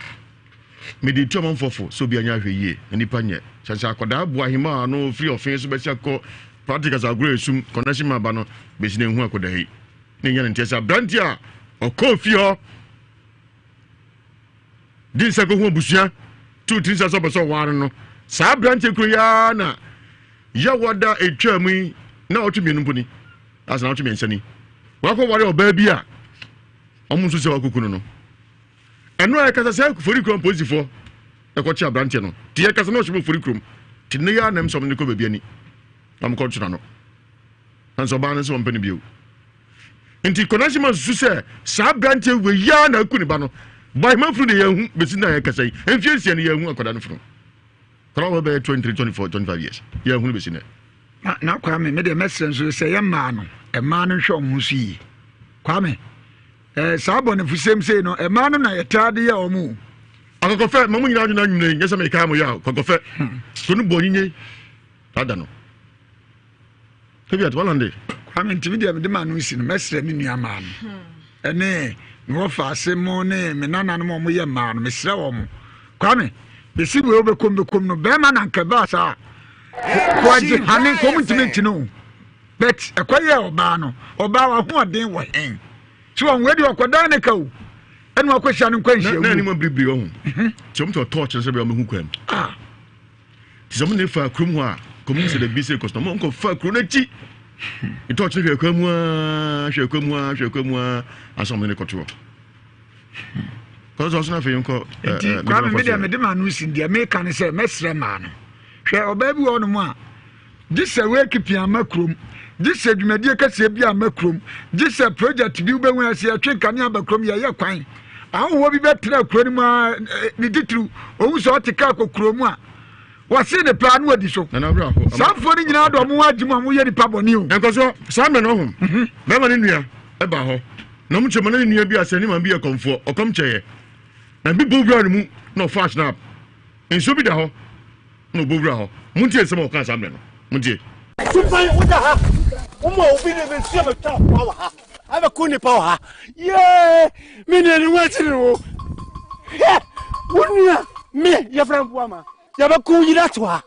me di tuamon fofo so bia nya hwe yie nipa nye chancha akoda abo ahima no free offense so be sia ko practicals agro esum connection maba no be sine hu akoda hi ne nya ntesa brantia okofi ho din se ko hu abusia 2-3 so be so war no sa brantia kro ya na ya wada etwamu na otumi no mponi asa na otumi nsani wako ware oba bia omunso se wakokunu no eno ya kasa se fori krom posifo e ko chi abrante no ti ya kasa no hwe fori krom ti ne ya nam som ne ko bebia ni am ko tuna no anso ba ne so mpani bio nti konashi ma su se sa abrante we ya na ku ni ba no bai man fru de ya hu besi na ya kasa yi enfie sie ne ya hu akoda no fru kora wo be 23 24 25 years ya hu besi na kwa me de message so se ya ma no e ma no hwe omu su yi kwa me sabo ne fusem sei no e ma no na yetade ya omu akokofe mamu nyina aduna nyune nyesa me ka mo ya akokofe so no bonye tada no tebi at walande kwa me ntimi de ma no si no mesre me nua ma no ene no fa ase mo ne me nana no mo ye ma no mesre wo mo kwa me besi we obekom no be ma na nka ba sa kwa ji hanen ko mo ntimi ntino bet ekwaye oba no oba wa ho den wo hen so on wedi okoda ne kawo enu akohia no kwanhia na ni mo bribri ho chom to torch se be o mehu kwam ti zomo ne fa krum ho a komu se de bise customer nko fa kru na chi I torch ne kwam a asom ne koto ko zo so na fe nko kwa me de ma no sin dia me kan se mesre ma no hwe oba bi wo no mu a dise we kipia makrom dise dwumadie kase bia makrom dise project bi ube hu ase atwe kane abakrom ye kwan wo bi betra kuro ni ma ni titru owu so te ka kokuro mu a wase ne plan no adi so na bra ko samfo ni nyina do mo agima mo ye ni paboni o enkoso samme no hom be ma ni nua e ba ho na mu chema na nua bi asani ma bi e komfo okom cheye na bi bobra ni mu no fast snap enso bi da ho no bobra ho mu tie sema o kan samme no mu tie Supai uda ha. Umo ubi ne be sia be ta power ha. Ave kuni power ha. Yeah! Me ne ni wati no. He! Wunia me ya fran buama. Ya ba ku yira to ha.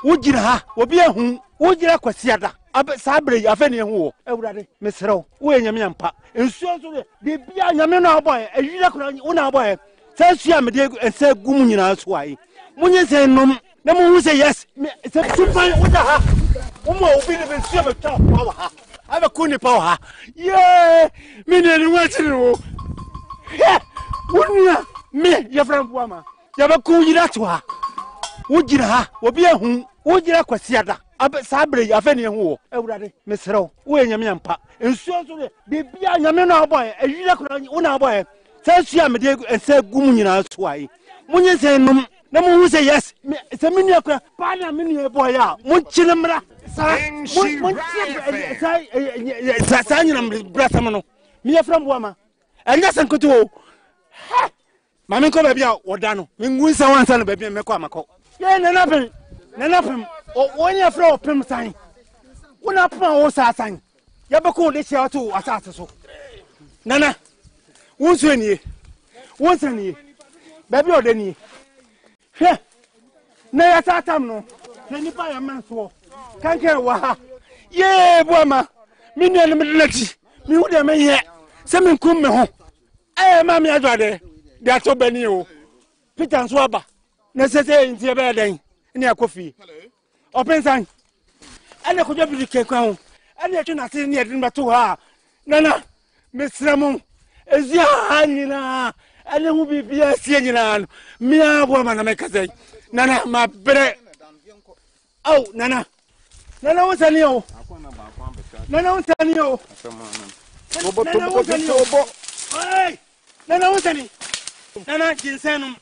Wujira ha, obi ehun. Wujira kwasi ada. Abe sabre ya fe ne hu. Ewurade, mesrew. Wo enyame ampa. Ensuo so de bia nyame no aboy. Eyira kura wo na aboy. Sa sua me de ense gum nyina so ai. Munye se nom. Na mu say yes. Se supai uda ha. Umo ubi ne be sia be ta power ha. Ave kuni power ha. Yeah! Me ne ni wati no. He! Wunia me ya fran buama. Ya ba ku yira to ha. Wujira ha, obi ehun. Wujira kwasi ada. Abe sabre ya fe ne hu. Ewurade, mesrew. Wo enyame ampa. Ensuo so de bia nyame no aboy. Eyira kura wo na aboy. Sa sua me de ense gum nyina so ai. Munye se nom. Na mu say yes. Se me nua kura. Pa na me nua boy a. Mu chilemra. Sa nyina brasa no. Me ya from boama. Enya sankoto o. Ha! Mama ko ba bia oda no. Me ngunsa wansa no ba bia me ko amako. Ye nana pem. O wonya fra opem san. Wona pa wo sa san. Ya ba ko de chia to asase so. Nana. Wonso anie. Wonsanie. Ba bia oda nie. He! Na ya tatam no. Na nipa ya manso. Kanke wa ha. Ye boama. Me nua no me lati. Me hu de me ye. Se me nkum me ho. Ma me adwade. De ato bani o. Peter nso aba. Na sese ntie be den. Ni akofi. Opensan. Ane ko jobi ke kwa ho. Ane etu na se ni edin bato ha. Nana. Mesramu. Ezia anyina. Ane hu bibia sie nyina no. Me abo ma na me kase. Nana ma bre. Au nana. Nana wosani o. Nana wosani o. Obo. Hey! Nana wosani. Nana jinsenum.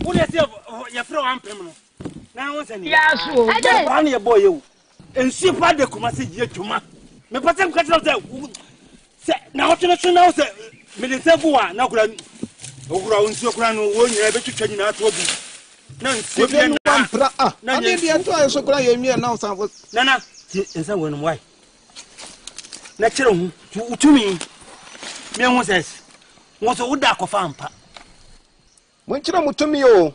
Ule se ya fro ampem no. Nana wosani. Ya so. Ade brand ye boy you. Ensu pa de kuma se ye twuma. Me patem ka tell se na hotono so na se me de se buwa na kura okura onsu okura no wo nyina be twetwa nyina ato obi. Na nsu bi na ampra ah. Na de bi ato aso kura ye mi na osan Nana ensa wonu wai. Na kire hu utumi. Me hu ses. Wo so uda kofa ampa. Mo nkire mutumi o.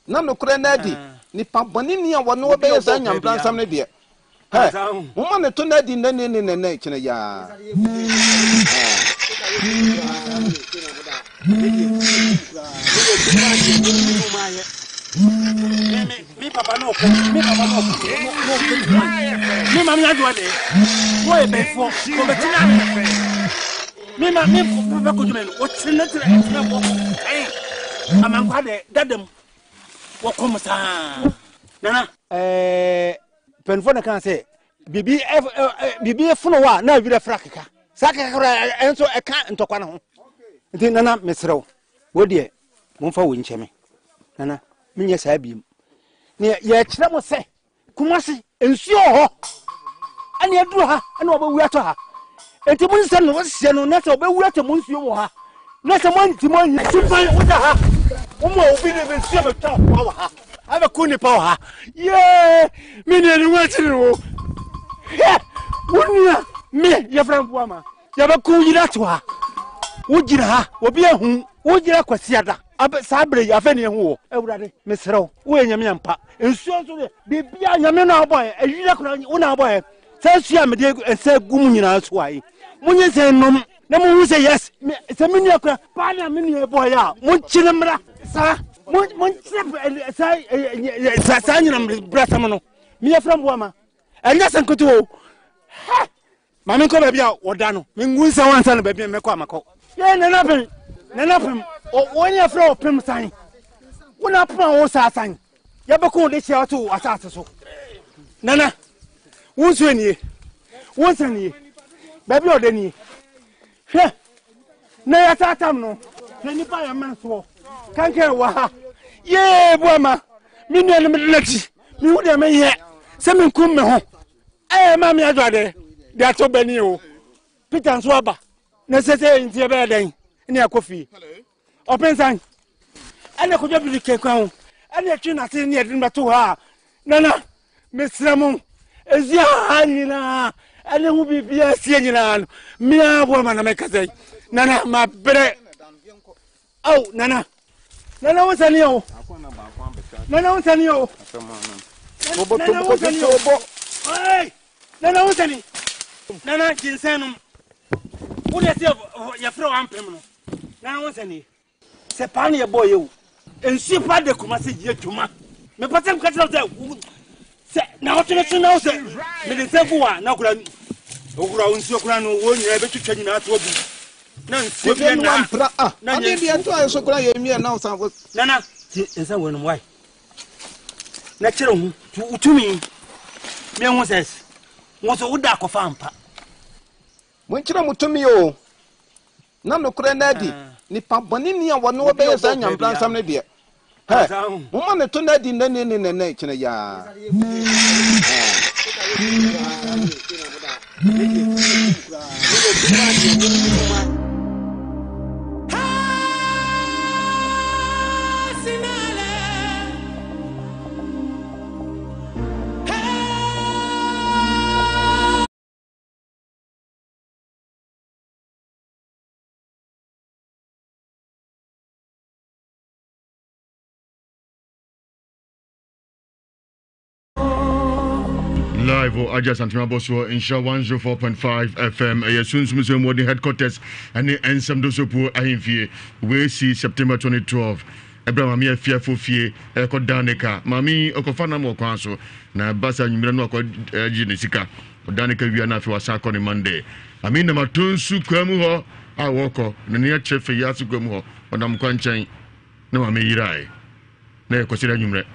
Na nokure na di. Ni pa boni ni a wono be yesa nyampran sam ne de. Ha. Mo ma ne to na di ne kire ya. Mi papa no ko. Mi mama na do de. Wo e be fo. Ko be tina. Mi papa ko jume. O tina tina bo. Amankwa de dadam. Wo kom sa. Nana. Penfo na kan say bibi funo wa na wi da frakeka. Saka kra enso e ka ntokwa na ho. Nti nana mesrew. Wo de mo fa wo ncheme. Nana minye sa biem. Ne ya kire mo se kumasi ensuo ho. Ani aduru ha, ani obawu ato ha. Enti mun se no wosie no na se obawu ato mun nsuo wo ha. Na se mon ti mon supai uda ha. Umo obi ne be nsuo be ta power ha. Ave kuni power ha. Yeah! Me ne ni wati no. He! Wunia me ya fran buama. Ya ba ku yira to ha. Wujira ha, obi ehun. Wujira kwasi ada. Abe sabre ya fe ne hu. Ewurade, mesrew. Wo enyame ampa. Ensuo so de bia nyame no aboy. Eyira kura wo na aboy. Sa sua me de ense gum nyina so ai. Munye se nom. Na mu say yes. Se me nua kura. Pa na me nua boy a. Mu chilemra. Sa mun sa nyina brasa mo no. Me ya from boama. Enya sankoto o. Ha! Mama ko ba bia oda no. Me ngunsa wansa no ba bia me ko amako. Ye nana pem. O wonya fra opem san. Wona pa wo sa san. Ya be ko de chia to asase so. Nana. Wonso anie. Wonsanie. Ba bia oda nie. Hwe. na ya tatam no na nipa ya man so kanke wa ha ye boama mi nua no medlati mi hu de me ye se me nkum me ho ma mi adwade de ato bani o Peter nso aba na sese ntie be den ne akofi opensan ane ko jobi ke kwa ane twi na se ne edin beto ha nana mesramu ezia anyina ane hu bibia sie nyina mi aboama na me kasai nana ma bre au nana wosani o nana wosani o nana wosani nana jinsenum wode se ya fro ampem no nana wosani se pa ne boy o ensi pa de kuma se je dwuma me patem ka tell se na wotene tuna o se me de se buwa na kura unsi okura no wo nyira be twetwa nyina to obu na nsi bi na pra na ndi ento ayo kura ye mi na o sanfo nana ensa wonu wai na kire hu utumi me hu ses wo so uda ko fa ampa mo kire mutumi o na no kura na di ni pa boni ni a wono be yesa nyamplan sam ne de mo ma ne to na di ne kire ya Live or Aja Santima Boswo in Nhyira 104.5 FM. Sunsun Modern Headquarters and the Nsem Dosopo Ahimfie. We see September 2012. Abraham Mia Fearful Fie, Eko Danica, Mami Okofana Mo Council, na Basa Nimrano Genesika, Danica Viana for Sako on Monday. I mean, the Matunsu Kwamuho, I walk up, the near chef Yasu Kwamuho, Madame Quanchain, no Amirai. Ne consider Numre.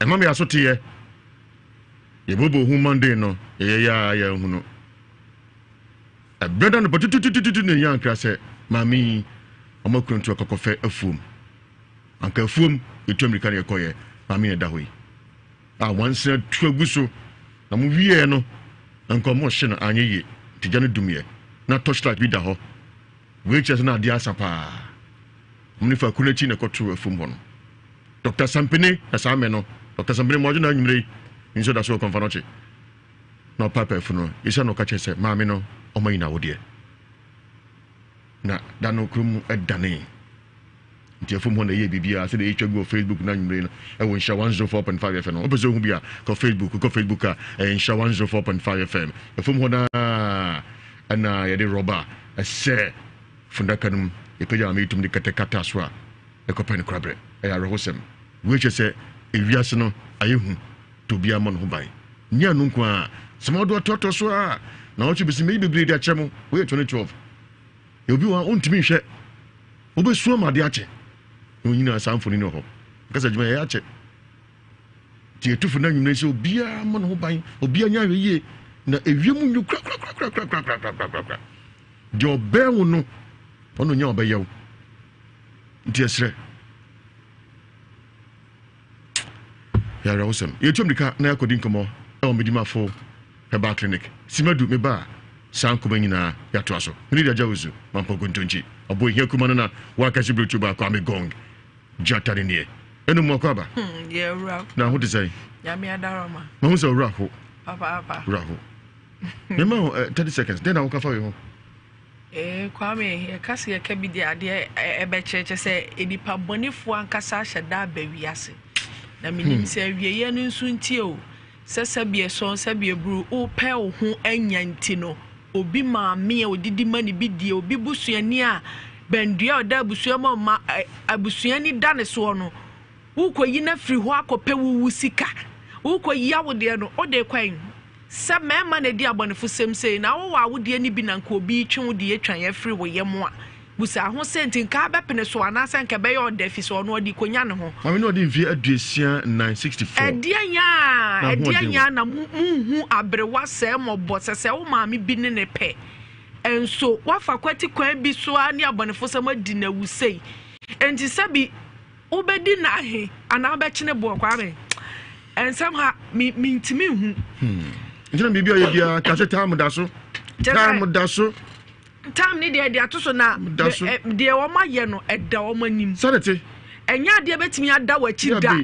And Mammy Asotia. Ye bobo hu Monday no ya hu no a brother no potutututu ne yankra se mami omakuntu akokofe afum anka afum etomrika ne koye mami ne dahoyi a wanse tuaguso na mu wie no anka mo hye no anyeye tija no dumye na torchlight bi da ho we chese na dia asapa mnifa kunachi ne kotu afum ho no Dr. Sampene asame no Dr. Sampene mo na nyimre inso da so konfanoche no papa funo isa no kache se maami no omo ina wodie na da no krum edane ntia fom ho na ye bibia se de etwa go Facebook na nwumre no e wo Nhyira 104.5 FM no obezo hu bia ko Facebook a Nhyira 104.5 FM e fom ho na ana ye de roba e se funda kanum e peja ma itum de katakata so a e ko pen krabre e ya rohosem we che se ewiase no ayehu to be a man who buy. Nya nunkwa, small do toto so na ochi bisi me bebre de achemu, we 2012. You be one untimi hwe. Obe suo ma de ache. No nyina samfoni no ho. Kasa djuma ya ache. Ti etufu na nyumna se obi a man who buy, obi anya hweye na ewiemu nyu kra. Jo be wo no. Ono nya obeyew. Nti esre. Yara awesome. You told me na yakodin komo e o medima fo heba clinic. Simadu me ba san kuma nyina ya to aso. Ni da jawuzu mampo gontonchi. Obo ihe kuma na waka si bluetooth ba kwa me gong. Jatari nie. Enu mo kwa ba? Yeah, ra. Na ho de say? Ya me adaroma. Ma ho say ra ho. Papa. Ra ho. Me ma 30 seconds. Then I will cover you. Kwame, e kasi e kabi de ade e be cheche se edipa bonifo ankasa hyeda ba wiase. Na minim se wieye no nso ntie o se sabie so sabie bru o pe o ho anyanti no obi maame odidi mani bi die obi busuani a bendua oda busuama ma abusuani dane so no ukoyi na firi ho akope wuwu sika ukoyi awode no ode kwan se mema na di abonefo semsei na wo awode ni bi na nka obi twen de atwan ya firi wo yemo a busa ho senti nka bepene so anasa nka be yo de fi so no odi konya ne ho mami no di mfi aduasia 964 edianya na hu abrewa se mo bosese wo maami bi ne pe enso wafa kwati kwan bi so ani abonefo sama di na wusei enti sabi obedi na he ana obekine bo kwa me ensam ha mintimi hu njina bibia ye bia ka se time da so time ni de atoso na de wo ma ye no eda wo manim sanete enya de betimi ada wachi da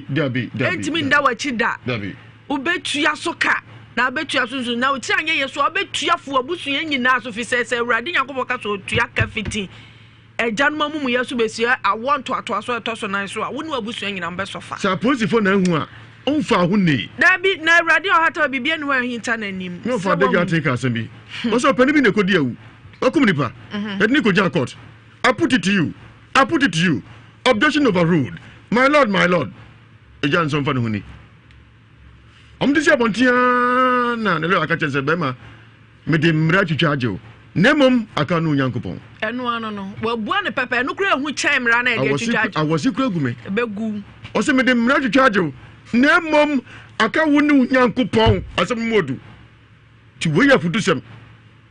entimi nda wachi da ubetua so ka na betua so na uti anye yeso obetua fo abusu nyina so fi sese urade yakobo ka so tua ka fiti ejanuma mumu yeso besia awon to aso etoso nan so a wonu abusu nyina mbe sofa sa posifo na hu a onfa ho ni dabi na urade o hata bibia ne ho hinta na nim no for the guy take asembi also pani bi ne kodi awu okum nipa edni ko ja court I put it to you objection overruled my lord ejan so mfa ne ho ni omdisi abontia na ne le akache se bema me de mra twitwaje nemom aka no nyankopon eno ano no wabua ne pepe no kura hu chai mra na e de twitwaje awosi kura gume begu o se me de mra twitwaje nemom aka wo ne nyankopon asem modu ti we ya futusem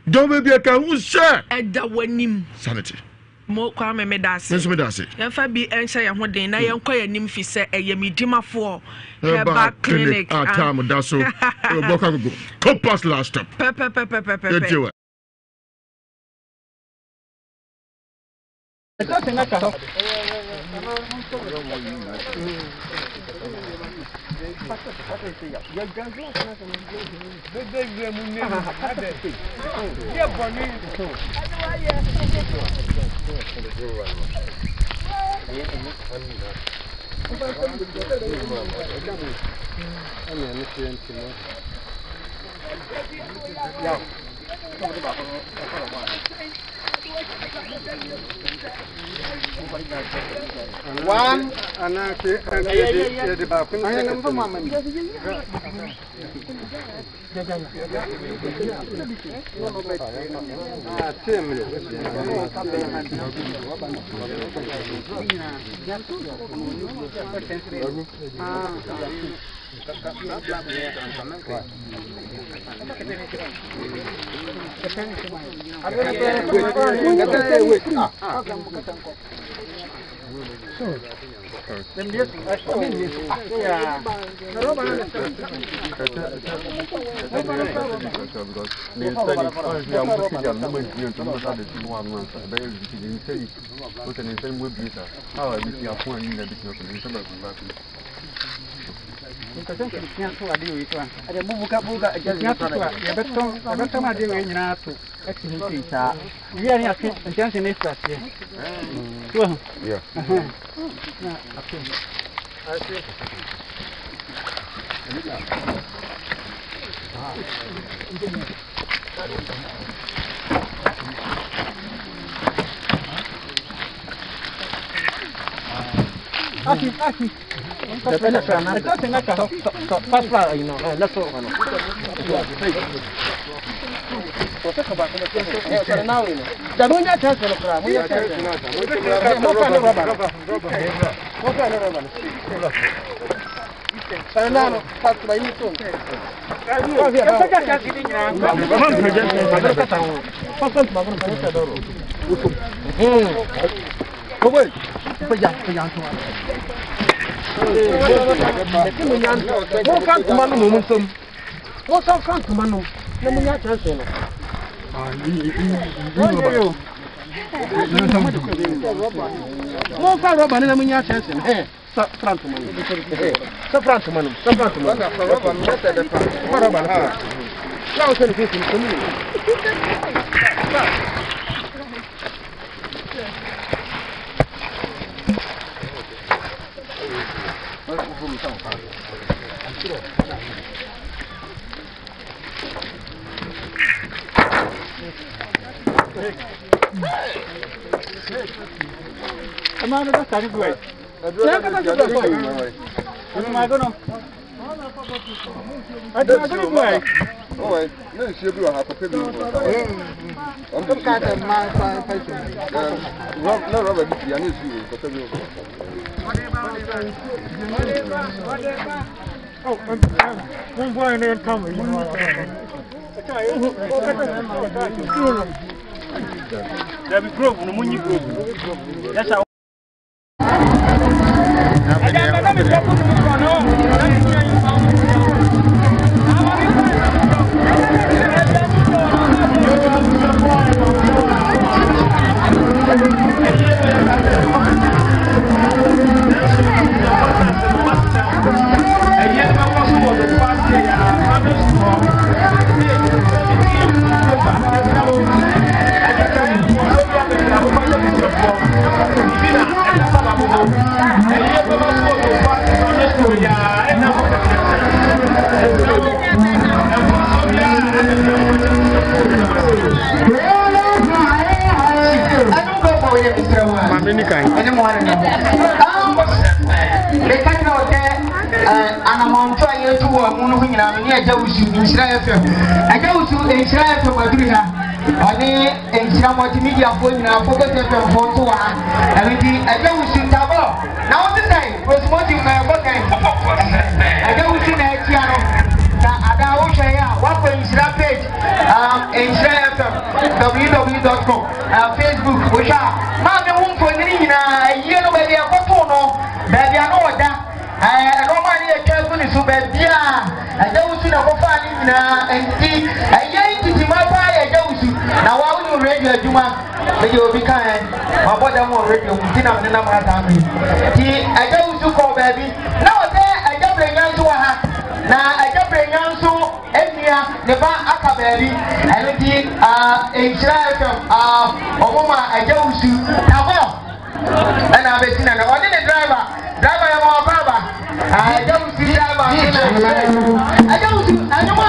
don be bia ka hu se eda wanim sanity mo kwa me dase nso me dase ya fa bi enhye ya ho den na ye nkwa ya nim fi se eyamidimafo Heba clinic atam daso boka go compass last stop pe One and the back. I am the mama. There be grove, no money grove. That's how. Nhyira multimedia phone na focus FM phone to wa everything eje usu tabo na what say promoting na bokan eje usu na etia no na ada wo hwe ya wa ko Nhyira page Nhyira FM www.com Facebook wo sha ma me wo phone ni nyina yie no ba dia koto no ba dia no oda no ma ni e twa ku ni so ba dia eje usu na ko fa ni nyina enti eje titi ma ba eje usu na wa unu radio adwuma me dey obi kan ma boda mo radio mtina me na mara ta mi ti aja usu ko baby na o te aja brenyanso wa ha na aja brenyanso enia ne ba aka baby eno ti Nhyira FM omoma aja usu na go ana be tina na oni ne driver ya mo baba aja usu driver aja usu anyuma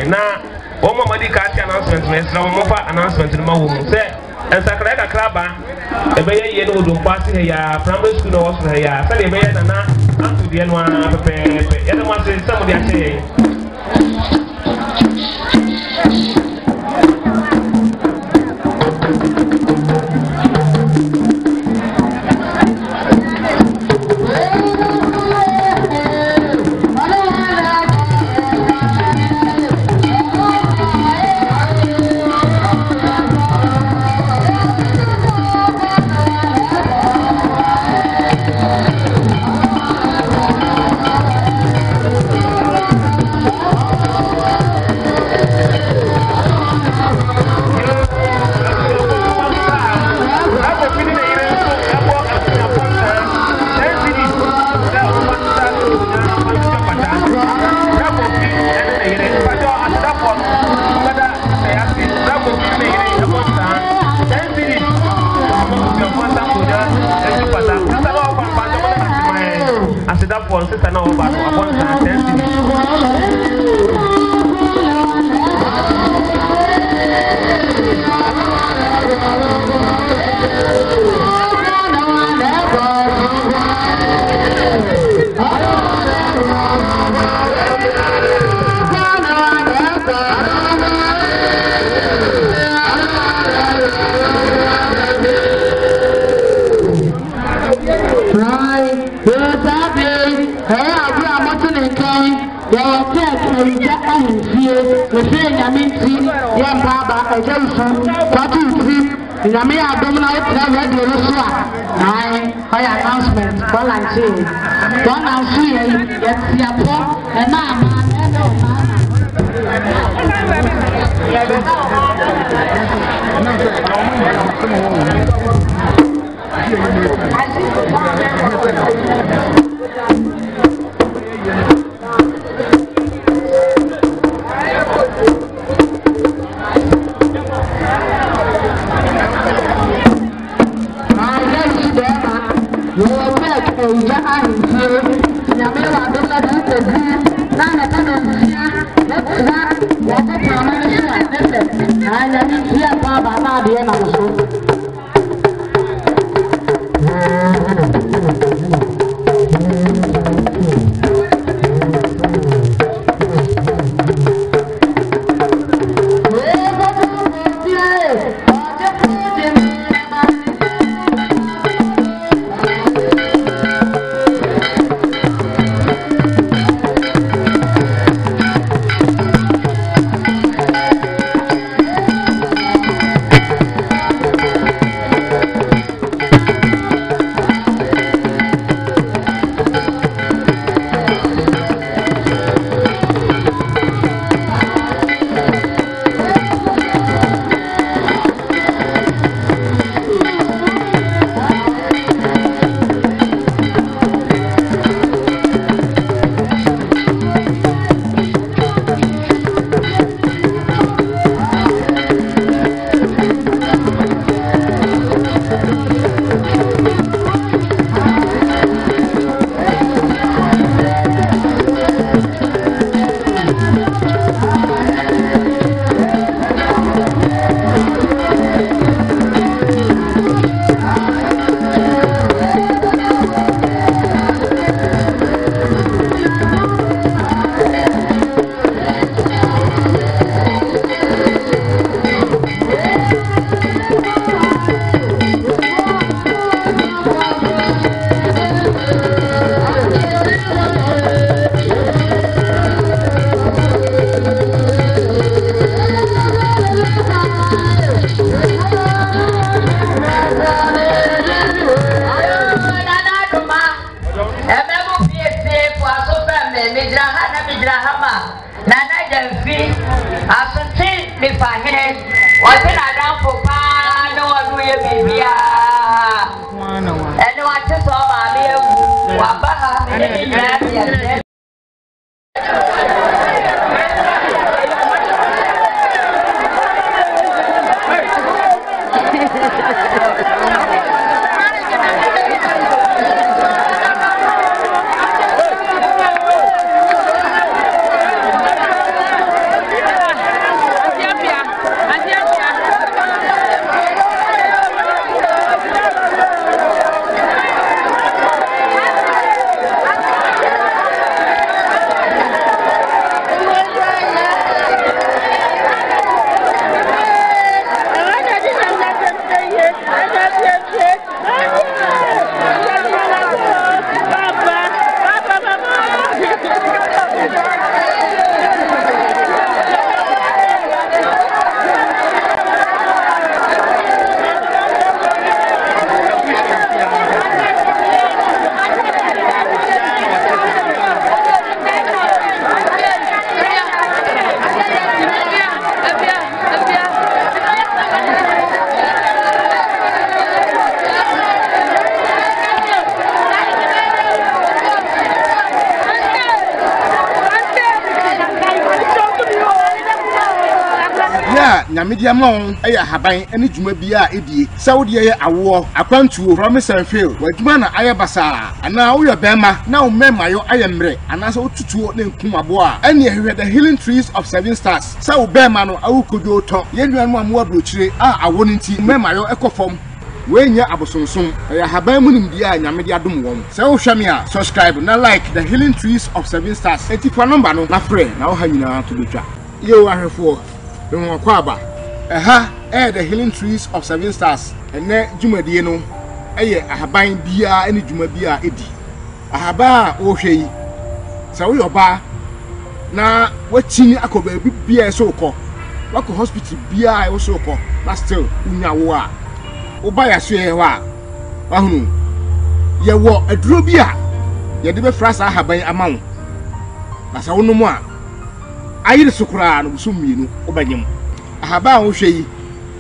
na womo madi ka ati announcement me sra womo fa announcement no ma wo mu se ensakra ka kraba e be ye no do mpasi he ya primary school no was he ya se de be ye na antu de no a pepe ye no ma se some de ache phone sister na oba no abon sa sense Yami abdominal travel the Russia. I announcement. Call and see. Don't answer yet. Siapo and nyamedia ma on eya haban ene dwuma bia edie sawde ye awo akwantuo promise and fail wadwuma na ayabasa ana wo yobema na wo memayo ayemre ana so tutuo ne nkumabo a ene ehwe the healing trees of 7 stars sa wo bema no awukodo to yenwan mu amu abrochire a awo nti memayo ekofom wenya abosonsom eya haban mu nimdia nyamedia dum wom se wo hwame a subscribe na like the healing trees of 7 stars etifa number no na frɛ na wo ha nyina to betwa yo ahwefo no kwaba the healing trees of 7 stars ene dwumadie no eye ahaban bia ene dwuma bia edi ahaba wo hwei sa wo yoba na wachini akoba bia so kɔ wako hospital bia wo so kɔ na still unya wo a wo ba ya so ye wa ahunu ye wo aduro bia ye de be frasa ahaban amawo na sa wo no mu a ayire sukura no so mienu obanyem ahaba wo hwei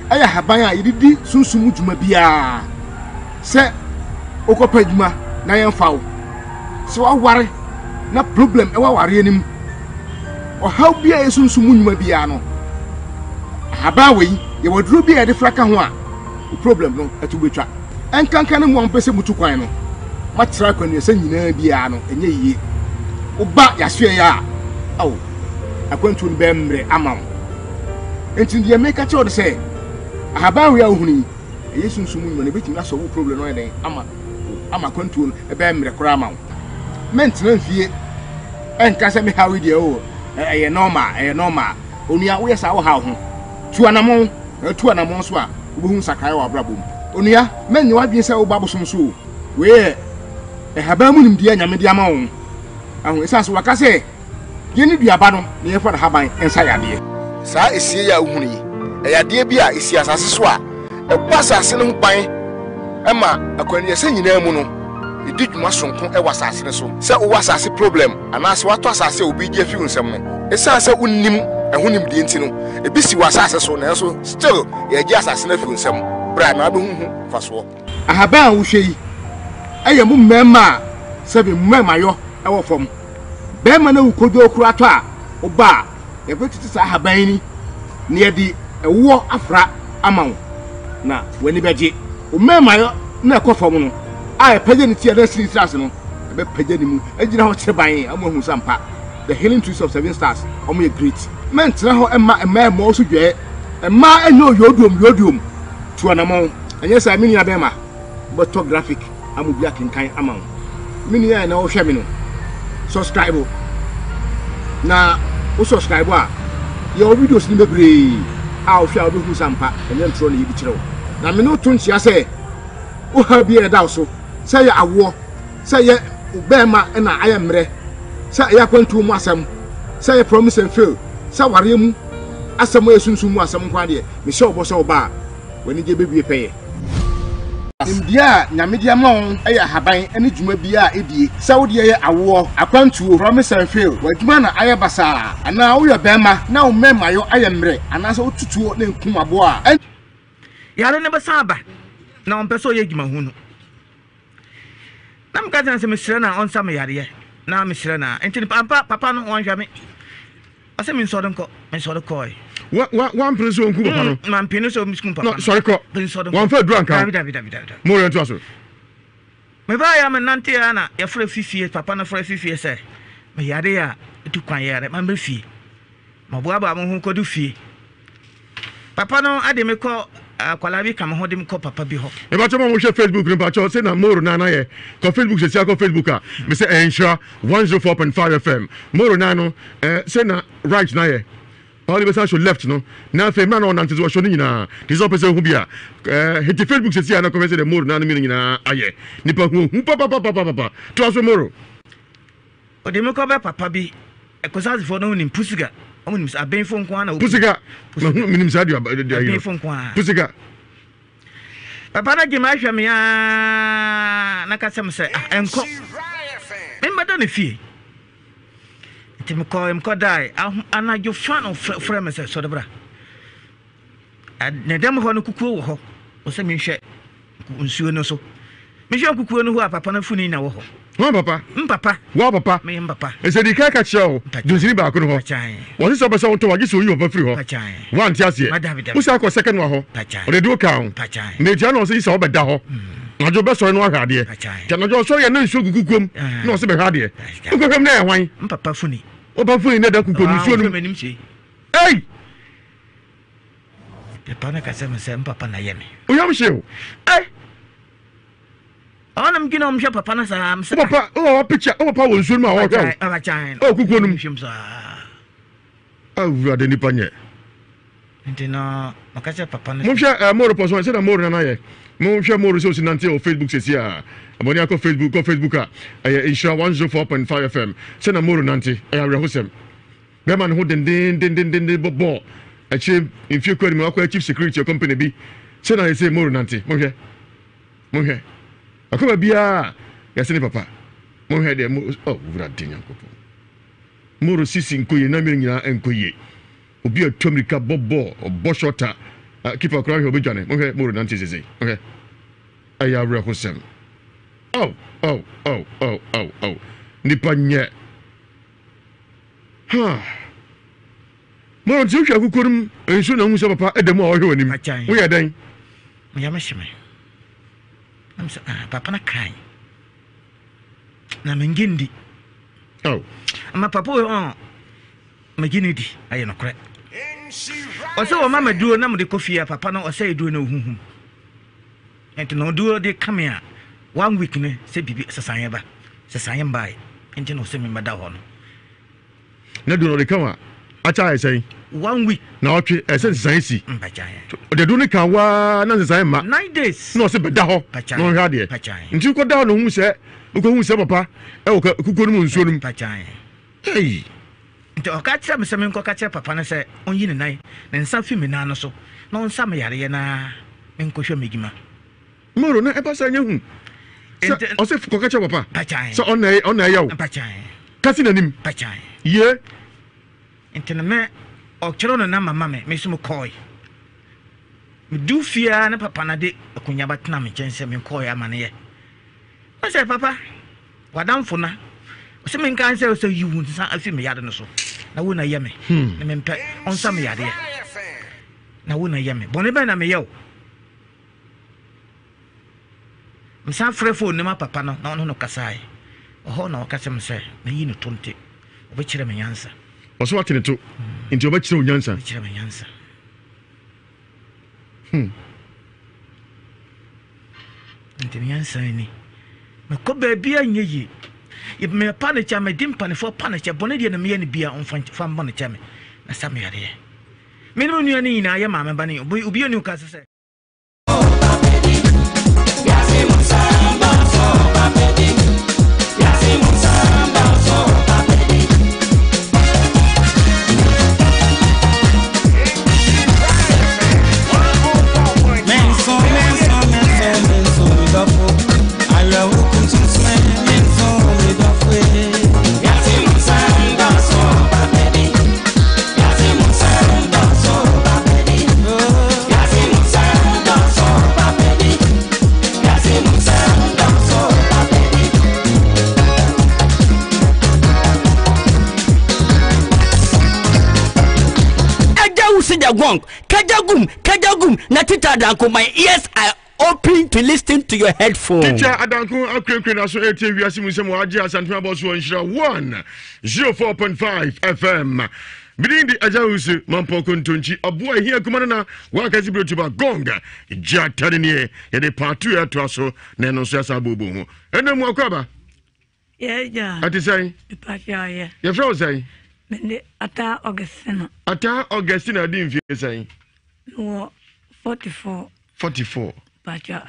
aya haban a yididi sunsumu dwuma bia se okopa dwuma na yemfawo se waware na problem e waware anim o haw bia yesunsumu dwuma bia no ahaba wei ye waduro bia de fraka ho a problem no atubetwa enkankan mu ampese mutu kwan no matra kwan ye nyina bia no enye yiye oba yasue ya aw akwantu no bemre amawo enti die make a choice say ahaba we ahuni yesunsumu no betimi aso wo problem no eden ama kwantu no bemre kora amawo mentena fie enka se me hawe die o eye normal onua wo yesa wo ha ho tuanamon so a obohu sakai wa brabom onua menye wadwen se wo babosom so we ahaba mu nimdia nyamede ama wo ahu esase wakase yeni duaba no ne yefa da haban ensa yade saa esie ya ohuni eyade bia esi asase so a ebasa ase no ban ema akwani ese nyina mu no edi dwuma sonko e wasase ne so se wo wasase problem anase wato asase obi gye fi nsem no esase unnim ehunim die nti no ebisi wasase so na so still ye gye asase na fi nsem bra na do huhu faso ahaba wo hwei ayemu mmema sebe mmema yo e wo fom bema na ukodo kura to a oba e betiti sa haban ni ne yedi ewo afra amawo na wani beje o mema yo na ekofom no a e page ni ti ada siri no e be page ni mu agina ho cheban amohu sampa the healing trees of 7 stars omo ye great men tena ho ema mo so dwe ema enyo yodum tuanamon enye sa mini abema photographic amubia kinkan amawo mini ya na wo hwe me no subscribe na o subscribe a your videos ni bebre a o hwa obehu sampa enye ntro na yidi kirewo na me no to nchia se o ha bi e da so se ya awo se ye obema na ayemre se ya kwantu mu asem se ya promise and fail se ware mu asem esunsun mu asem kwa de me se obo se oba wani je bebie peye India nyamedia ma on eya haban ene dwuma bia edie sawde ye awo akwantuo promise and fail wadwuma na ayabasa ana wo yobema na wo memayo ayemre ana so tutuo ne nkumabo a yare ne basaba na on peso ye dwuma hunu na mka tan se mesire na on sam yare na mesire na enti papa no on hwame ase min so denko men so de koy one prince on kuba no man pino so miskum papa no sorry ko one fa dranka David more into aso me ba ya men nante ya na ya fra fifie papa na fra fifie se me yare ya etu kwan yare man be fie ma bo aba mo hu ko du fie papa no ade me ko akwala bi kam ho dem ko papa bi ho e ba choma mo hwe Facebook ni ba cho se na moro na na ye ko Facebook se sia ko Facebook a me se Nhyira 104.5 FM moro na no se na right na ye all the best left no na fe mra no nante zo hwo nyina dizo pese hu bia hit Facebook se sia na ko se de moro na no mi nyina aye nipa hu papa to aso moro o dem ko be papa bi e ko sa fo no ni pusiga omo ni aben fo nko ana pusiga minim sa dia aben fo nko ana pusiga papa na gima hwame ya na ka sem se enko memba da ne fie tim ko dai ana jo fan of frame se so debra ne dem ho no kukuo wo ho o se mi hwe nsuo no so mi hwe kukuo no ho a papa na funi na wo ho Wa papa. Papa. Wa papa. Me papa. E se di ka ka cheo. Dunsini ba ko no ho. Wo se ba se wo to wa gi so yi papa free ho. Wa nti ase. Wo se akọ second wa ho. O de do ka ho. Me dia no se yi se wo be da ho. Na jo be so no ha de. Ja na jo so ye na nsu gugukom. Na o se be ha de. Ko hwem na e hwan. Papa funi. O ba funi na da kuko nsu no. Hey! Papa na ka se me se papa na ye me. O yam shew. Eh! Onam gina msha papa na sa amsa. Papa, o picture, o papa won so ma wo hwe. O kuko num. Awurade nipa nye. Ntina, makacha papa na. Mo hwe moro poso se na moro na ye. Mo hwe moro so sinante o Facebook sesi a. Aboni akọ Facebook a. Nhyira 104.5 FM. Se na moro nante. Ayare hosem. Be man ho den bobo. Achi mfie kwari me akọ chief security company bi. Se na say moro nante. Mo hwe. Akoma bia yasene papa mo hede mo wura dinya kopo moro sisi nkoye na mere nyina enkoye obi atwamrika bobo oboshota keeper kra hwe obedwane mo hwe moro nante sese okay aya wura hosem nipa nye ha moro ti hwe akukorum enso na hu se papa edem a ohwe wanim wo ye den mo yamashime papa na kai na mengindi ama papa magini di aye no kre o se o mama duo na mo de kofia papa na o se duo na ohuhum enti no duo de kamea 1 week ne se bibi sesan ba enti no se me mada ho no na duo de kama acha ai sai 1 week na otwe essence science mpachaye de do ne kan wa na science ma 9 days no se beda ho no hwa de nti ko da no hu se ko hu se papa e wo kuko no nsuo no mpachaye hey nti o ka tira me se me ko ka tira papa na se onyi ne nan ne nsa fi me na no so na onsa me yare ye na me nko hwe megima moro na e ba sa nya hu o se ko ka tira papa mpachaye so on na yawo mpachaye kasi nanim mpachaye ye nti me o chero no na mama me so mo koi me du fia na papa na de akunya batena me chense me koi amane ye o se papa wadamfo na o se me kan se o se yiwu nsa afi me yade no so na wo na ye me na me mpe onsa me yade na wo na ye me bone be na me ye o msa frefo ne ma papa no na no kasai o ho na o kase me se me yi no tonte o be kire me yansa oso watene to nti obekire onyansa nti nyansa ni meko baabia nyeyi ye me pane cha me dimpa ne fo pane cha bone de na me ye ne bia on fa mbone cha me na sa me yare me no nua ni na ye ma me bane obi oni ka se Kajagum na tita danko, my ears are open to listen to your headphones. Teacher adanko akrenkren so Ewiase Mu Nsem waji asantuma boss wo Nhyira 104.5 FM. Bidin di Ewiase Mampoko Ntonchi aboa hia kuma na wakasi brotuba gonga jatane ne ye de patu ya to so na no so asa bobo ho enemu akwaba yeah ati sai patia yeah ye fro sai mende ata Augustina di mfie sai no 44 patia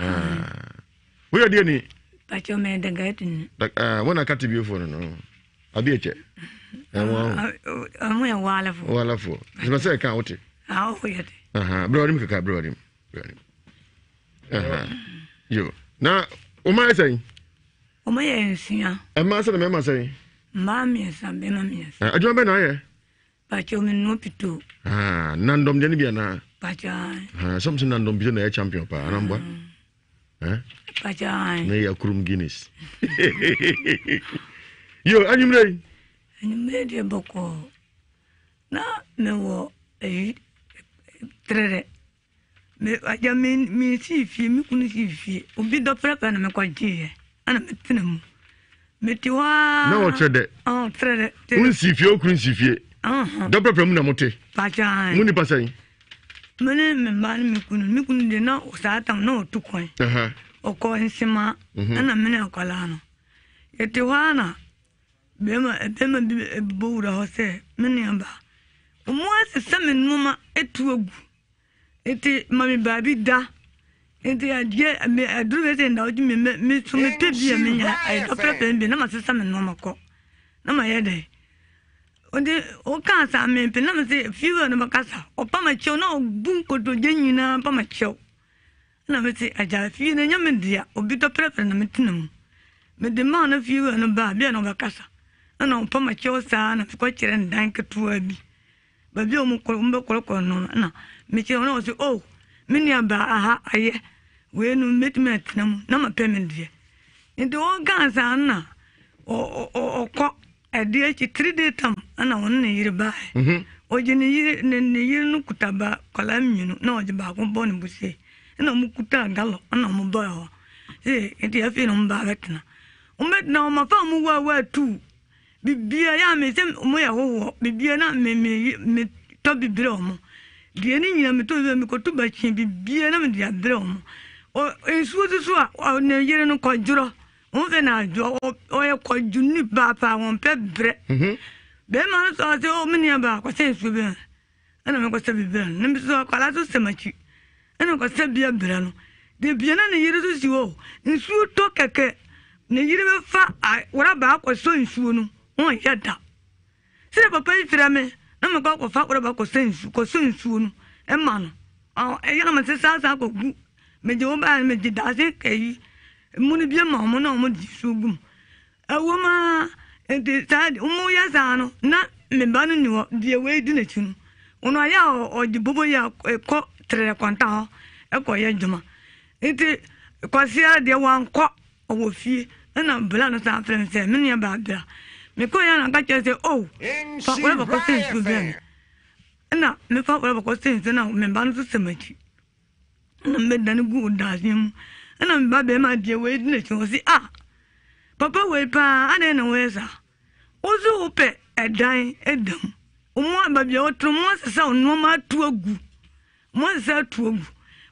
we are ni patia me de gatin when I cut you for no abi eche amu ya wala fo se say kan wote yete bro rim kaka bro rim yo na o ma sai o ma ye nsia e ma se na me ma sai mami sa be mami sa adwo be na ye patia me no pito nandom de ni bia na patia something nandom bi na ye champion pa anamba Pajai. Na ya kurum Guinness. Yo, animre. Animre de boko. Na me wo trere. Me aja me si fi mi kunu si fi. Obi do prepare na me kwaji. Ana me tinamu. Me tiwa. Na wo trede. Oh, trede. Kun si fi o kun si fi. Do prepare mu na mote. Pajai. Mu ni pasai. Mene me mbani mi kunu de na osatan na otukwan. Oko nsima ana mene akwala no. Yeti wana bema bowura ho se mene amba. Omo asesa me numa etu ogu. Eti mami babi da. Eti adie me aduru bese nda oji me so me pebi me nya ai do pepe bi na masesa me numa ko. Na ma yede. Onde o kansa me pe na me se fiwa na makasa. Opa ma chio na ogun kodo jenyina pa ma chio. Na me se aja fi na nya me dia obi to prefer na me tinam. Me de ma na fiwa na ba bia na makasa. Na opa ma chio sa na ko kire ndan ketu abi. Ba bia mo ko mbe ko no na me chio na o se oh me ni aba aha aye. We no meet tinam na ma pe me dia. Inde o kansa na o ko adi chi 3 day tam ana won ne yiri ba o je ne yiri no kutaba kola minu na o je ba ko bon busi na mu kuta galo ana mu ba ho enti afi no mba betna o metna o ma fa mu wa tu bibia ya me se mo ya ho bibia na me to bibira o mo die ni nyina me to me ko tu ba chi bibia na me dia bira o mo o ensu so a ne yiri no ko juro on fait na jo o e ko juni ba pa won pe bre be ma so se o mini ba ko se su be ana me ko se bi bre na mi so ko la so se machi ana ko se bi bre no de bi na ne yire so si o nsu to keke ne yire be fa wora ba ko so nsu no on ya da se papa ifira me na me ko fa wora ba ko se nsu ko so nsu no e ma no e ya ma se sa ko gu me je o ba me je da se kai muni bia ma mo na mo di sugum awoma enti sad umu ya zano na me banu ni wo die we di na chinu ono ya o di bobo ya ko tre kwanta ho e ko ye juma enti kwasia de wan ko owo fie na bla no sa frem se me ne ba bla me ko ya na ka che se oh fa ko ba ko se su bia na me fa ko ba ko se na me banu se machi na me dan gu da sim ana mba be ma die we na chi osi papa we pa ana na we sa ozu upe edan edam omo ababia otro mo sesa ono ma tu agu mo sesa tu agu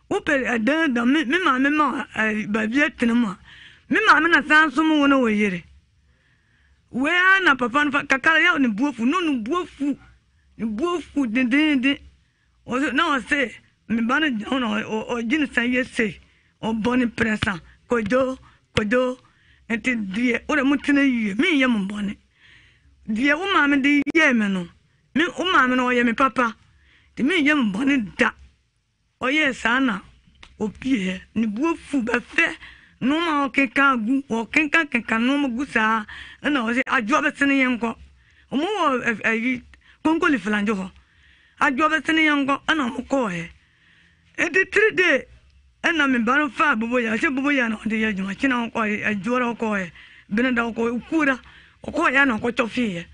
upe edan da me ma babia tenema me ma na sanso mo wona we yere we ana papa na kakala ya ni buofu no buofu de ozo na o se me bana ona o jin san yese o boni presa kojo enti die ora mutene yie mi ye mo boni die o ma me de ye me no mi o ma me no ye me papa de mi ye mo boni da o ye sana o pie ni buofu ba fe no ma o keka gu o keka no mo gu sa na o se ajo ba tene ye nko o mo ayi konko li flanjo ho ajo ba tene ye nko ana mo ko he enti 3 day na me baro fa bobo ya se bobo ya no de ya juma china ko ajora ko e bena da ko kura ko ya no ko chofi e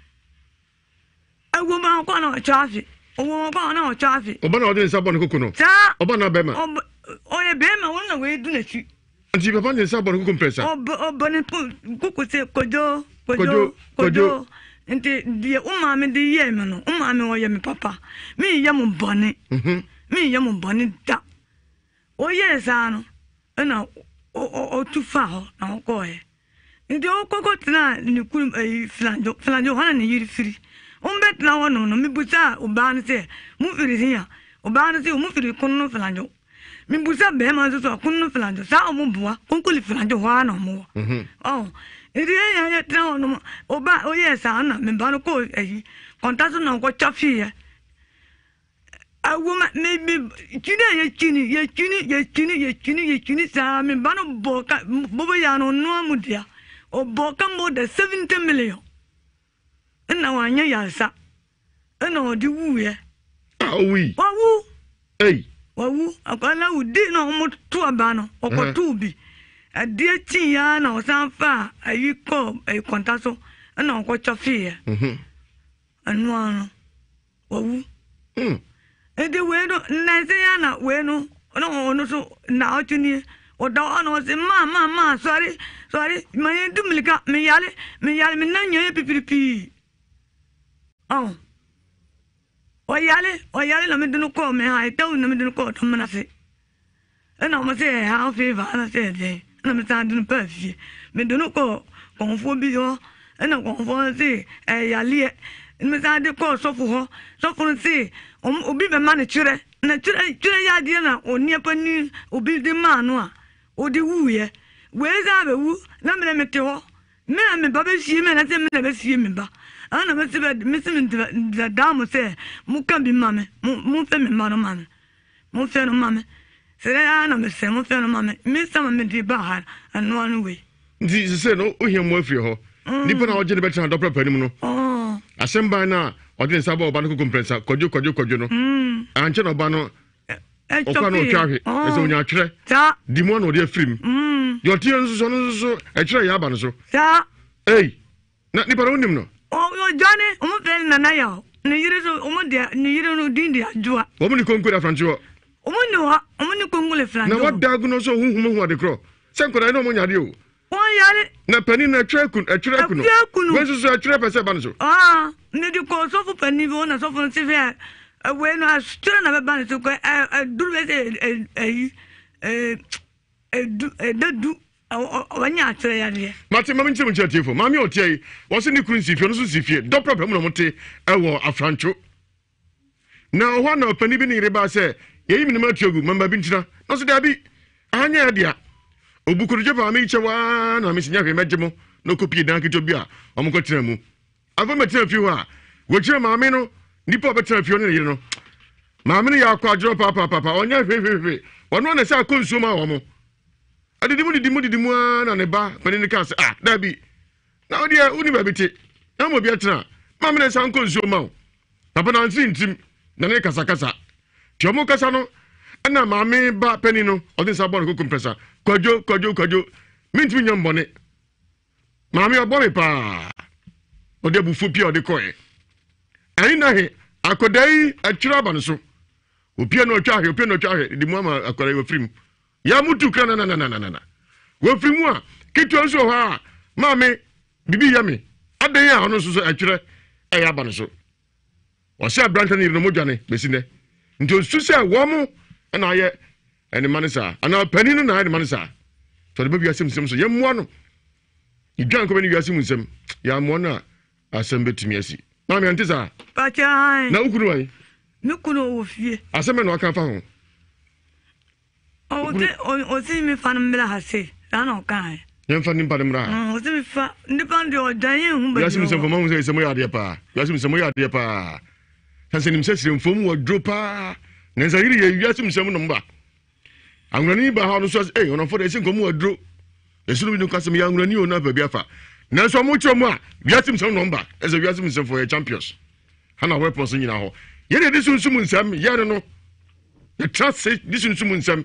awu ma ko no chofi owo ko no chofi oba na odin sabon kuku no oba na bema o ye bema wona we du na chi anti papa ni sabon kuku pesa oba ni kuku se kojo ente die umma me de ye me no umma me o ye me papa mi ye mo bone mi ye mo bone da o yes ano na o tu fa ho na ko e ndi o koko tna ni kurum flanjo hana ni yiri firi o mbet na wono no mi busa o ba ni se mu firi hiya o ba ni se mu firi kunu flanjo mi busa be ma so kunu flanjo sa o mu bua konkoli flanjo ho na mo oh ndi ya tna wono o ba o yes ana mi ba no ko e kontaso na ko chafi ye awuma maybe chini sa me bano boka bobo ya no no amudia o boka more than 70 million na wanya ya sa na odi wu ye oui wu hey wawu akwala udi na omoto aba no okoto bi ade ti ya na osanfa ayiko konta so na okocho fi anu anu wawu ede we no na se ya na we no no so na otuni oda no se ma sorry me dumlika me yale me nanya pipipi oyale na me dunu ko me ha ita na me dunu ko to mana se na mo se ha fe va na se de na me sa dunu pa fi me dunu ko konfo bi yo na konfo se yale me sa de ko sofu ho sofu se obi be ma ne chire na chire ya de na oni pani obi de ma no a odi wuye we za be wu na me te ho me ba be sie me na se me na be sie me ba ana me se da damo se mu kan bi mame mu fe me ma no mame mu fe no mame se ana me se mu fe no mame me sama me di ba ha anu anu we ndi se no o hia mo afiri ho nipa na oje ne betra do proper nim no asemba na odi nsa ba oba no compressor kodjo no anche no ba no okwa no twahwe eso onya twere di mo no de afrim yo tie nso so etwere ya ba no so na nipa no nim no Johnny, I'm na ya. Nhyira no din dia adwoa. Omuni konkura francho. Omuni kongule francho. Na wadagu no so huhumu de kro. Senkora no mo nyade o. Yale. Na pani na atwere kuno. Wenso so atwere pese ba no so. Ne di ko so fu pani bi ona so fu nti fe. We no astura na be ba no so ko duru be dadu wanya atwere ya de. Mate mama nchire mchire tiefo. Mami otie wo se ni kru nsifie no so sifie. Do problem no mote ewo afrancho. Na ho na pani bi ni reba se yeyi mi ma tuagu mamba bi ntina. No so da bi anya ya dia. Obukuru je pa mi chewa na mi sinya hwe mejemo no kopie dan kito bi a omko tira mu. Ava metira fi ho a wo kire mami no nipa obetira fi ho ne yire no. Mami no ya kwa adro papa onya hwe. Wono na se akonsuo ma wo mo. Adidimu na ne ba pani ne ka se da bi na odi uni ba beti na mo bi atena mama ne san konsuo ma papa na ntim na ne kasa ti omo kasa no na mama ba pani no odi sa bon ko compressor kwajo mintim nyam bone mama obo me pa odi abufu pia odi koe ayi na he akodai atwira ba no so opia no twahwe di mu ama akodai wo frim ya mutu kana na wo frimu a kitwa so ha mame bibi ya me adan ya ono so atwere eya ba no so wo se abranta ni no modwane besine nto su se wo mu na aye ene manisa ana pani no na ene manisa so de bibi asem so ye mu ano idwan ko be ni wiase mu nsem ya mu na asem betimi asi mame antisa pacha na ukuru wai mikuno wo fie asem na aka fa ho o mi fa mbra hase ana kan yen fa nimpa mbra o mi fa ndipa ndi o dan yen hu ba yasim se foma hu se mo ya de pa san se nim se sire fom wo dro pa na za yiri ye yasim se mo no mba anwani ba ha no so ono for de se nkom wo dro esuru bi no kasem ya anwani o na ba bi afa na so mo chom a yasim se no mba eze yasim se for champions hana weapons nyina ho ye de disunsumu nsam ye no the trust disunsumu nsam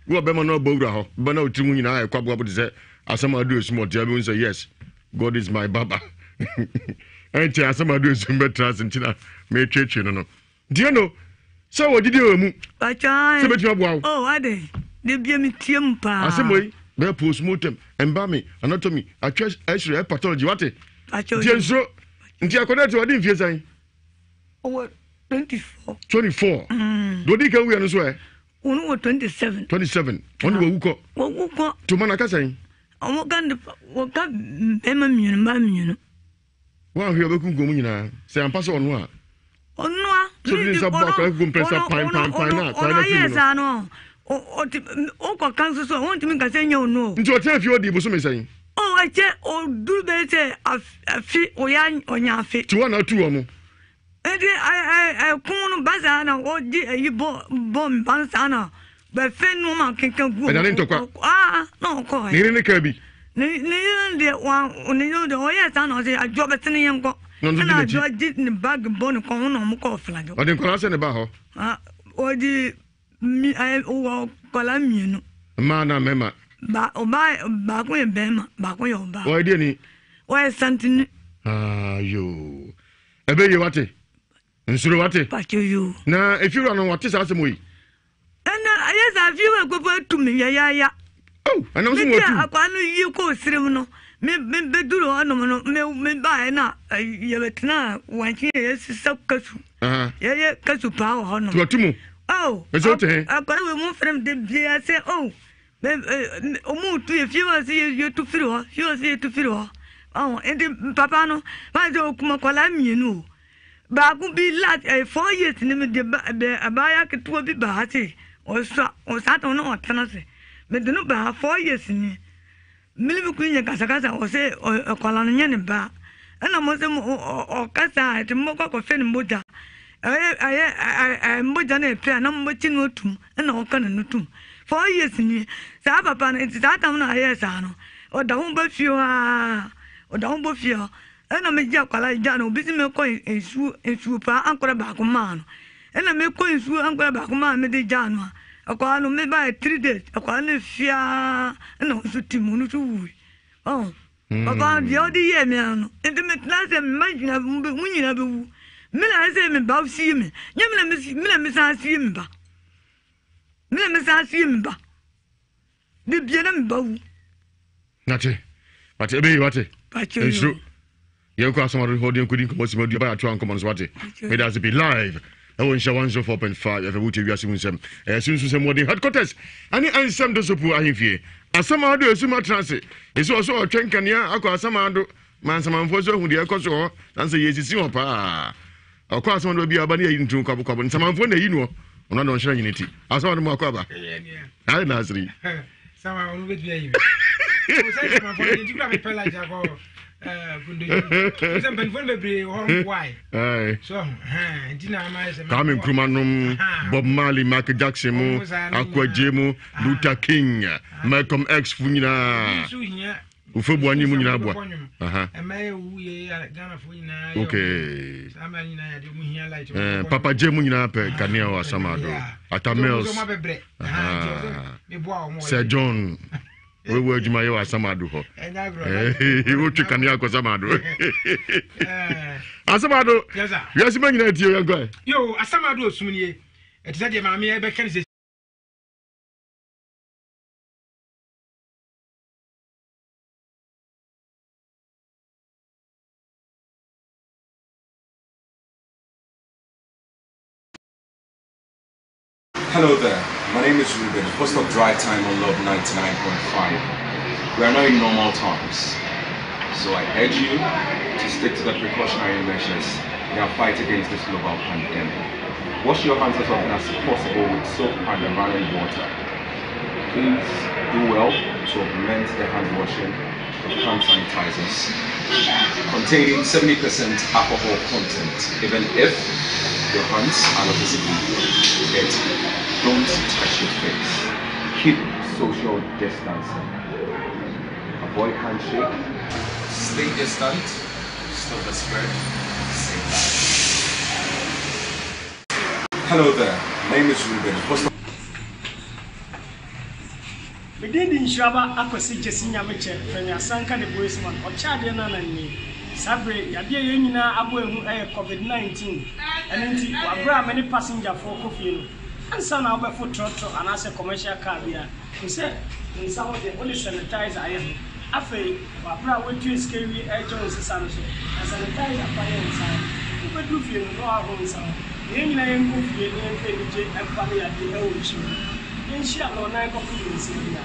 wo be ma no bawura ho be na otimu nyina e kwabo de se asama do small dia be say yes God is my baba enti asama do small trust ntina me cheche no dia no so wo didi o mu pacha se betima boawo ade de bia mi tiem pa asemoi be postmortem embalming anatomy x-ray pathology wate dia nso nti akoda te wadi mfie san 24 do di ka wi no so Unu 27. Onu wuko. Wuko. Tumana kasan. Omo kan woka ema miunu ba miunu. Wa hwe obeku gomu nyina. Se ampa so onu a. Onu a. So din sa ba ka compressor pan na. Ona yes ano. O ko kan so won timi ka se nya onu. Nti o te fi odi bu so me san. O ache o duru be se afi onya afi. Ti wa na tu omo. Kunu bazana oji yibo bom bansana be fenu ma kenkan gu no ko ni kabi ni de wa ni de oya sana se ajo betini yenko na ajo di ni bag bon ko no mo ko flago o de ko ase ne ba ho oji kola mienu mana mema ba ko e bema ba ko yo ba o de ni o e santini yo ebe ye wate nsuro wate pa yo na efiru no wate sa asemo yi ana ayesa fiwa ko fa tumi ya oh ana so mo tu akwa no yi ko sirim no me beduro ano no me ba na ye betna wanchi ye sisakasu ye kasu pa ho no tuatumu oh ezote akwa we mo frem de bia say oh omu tu ye fiwa si ye tu firo fiwa si ye tu firo oh ende papa no ba je okuma kola mienu ba ku bi la 4 years ni me de abaya ketuo bi ba ati o sa to no otanase me de no ba 4 years ni milibi kunya kasakasa o se kola no nyane ba ana mo se o kasa ti mo ko fe ni moja moja na pe na mo chi no tum ana o kana no tum 4 years ni sa papa na ti sa tam na ye sa no o da ho ba fio ana me ja kola ja no bi me ko esu pa ankora ba ko ma no ana me ko esu ankora ba ko ma me de ja no akwa no me ba 3 days akwa ne fia na so timu no so wu oh papa dia odi ye me no ente me class me magina munyina be wu me na se me ba si me nya me sa si me ba me sa si me ba de bien na me ba wu nate but ebe wate pacho ye ko asoma ro hodin kudi ko sima di ba atwa nkomo so wate me da be live I want 104.5 every week Ewiase Mu Nsem. Since we say more headquarters. Ani ansem do sopu ahimfie. Asama do esuma transe. Eso so otwenkania akọ asama do mansamanfo so hu de ekoso ho. Nan say yesisi ho pa. Akọ asama do bia ba ne yi ntun kwabo nsamanfo na yi no. Ono no nhira nyiniti. Asama do mu akọ ba. Ai na asri. Sama onu betu yi. O say nsamanfo ni di kwa me pela jago. Coming Krumanum, Bob Marley, Michael Jackson, Aqua Jemu, Luther King, Malcolm X Funina, Ufobuani Munabwa. Okay. Papa Jemunina, Kania or Samado, Atamels, Sir John. We were Jumayo Asamadu. He would take an Yako Samadu. Asamado, yes, sir. Yes, man, you're going. Yo, Asamadu, Suni, it's that your mammy ever can say. Hello there, my name is Ruben, host of Dry Time on Love 99.5. We are not in normal times, so I urge you to stick to the precautionary measures in our fight against this global pandemic. Wash your hands as often as possible with soap and running water. Please do well to augment the hand washing with hand sanitizers containing 70% alcohol content, even if your hands are not visibly dirty. Don't touch your face. Keep social distancing. Avoid handshake. Stay distant. Stop the spread. Stay back. Hello there. My name is Ruben. We did in Shraba Aquasi Jessinia Mitchell, Premier Sanka the Boysman, or Chadiana and me. Sabre, Yadia Yunina, Abu COVID-19, and into Abra many passenger for coffee. And son of for trotro and as a commercial car here. He said, in some of the only sanitizer I am. After Abra went to scary Jones Sancho, and sanitize a fire inside. You could do feel no home sound. The England could be and family at the ocean. In Shallow, 9 coffees in here.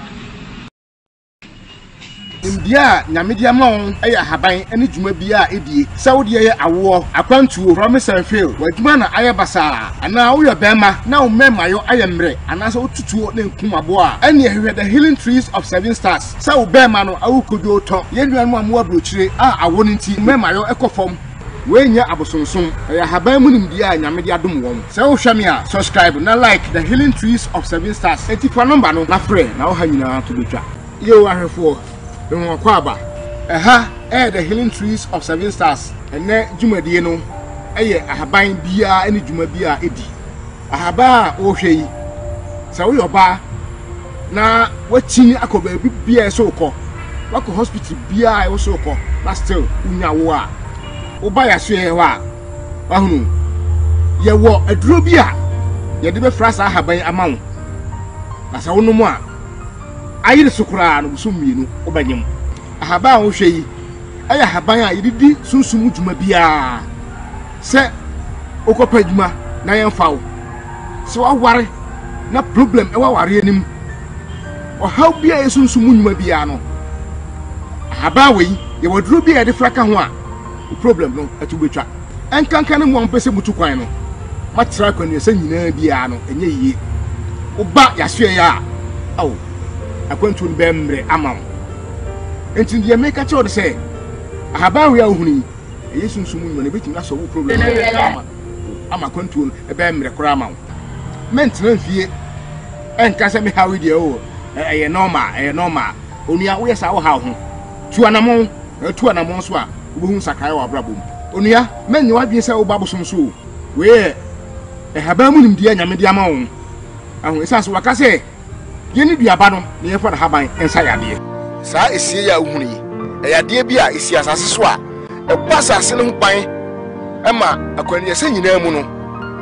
India nyamedia ma eya haban ene djuma bia edie saudi ye awo akwantuo promise and fail wadjuma na ayabasa ana wo ye bema na wo mema yo ayemre ana so tutuo na nkumabo a ene ehwe the healing trees of 7 stars sa wo bema no awukodo to ye nuan mu amu abrochire a awo nti mema yo ekofom we nya abosonson eya haban mu nimdia nyamedia dum won se wo hwame a subscribe na like the healing trees of 7 stars etifa number no na frɛ na wo ha nyina to betwa yo ahwefo Kwaba, the healing trees of 7 stars, and ne Jumadie no, a habain bia, any Jumabia edi. A haba, okay, sa wo yoba na wachini akoba bibia so ko wako hospital bia e wo so ko na still unya wo a wo ba ya so ye wa ahunu ye wo aduro bia ye de be frasa haban amawo na sa wono mu a ayire sukura no so mienu wo banyem ahaba wo hwe yi aya haban a yididi sunsumu djuma bia se okopa djuma na yemfa wo se wa ware na problem e wa ware anim o how bia yesunsumu djuma bia no ahaba we ye waduro bia de fraka ho a problem no atubetwa enkankan no mo mpese mutu kwan no matra kwan ye se nyina bia no enye yiye oba yahwe ya aw akwantu no bemre amaw enti de make a choice say ahaba we ahuni yesunsumu djuma ne betimi aso wo problem ama kwantu no bemre kora amaw mentra fie enkasa me hawe de o eye normal onua wo yesa wo ha ho tuanamon so a wo hu sakai wa brabom onua menye wadwe se wo babosom so we haba mu nim de nyame de ama wo ahu esase waka se ye ni duaba no ne ye fa haban ensa yade saa esie ya uhunu yi eyade bia esi asase so a e asase no ban ema akwani se nyina mu no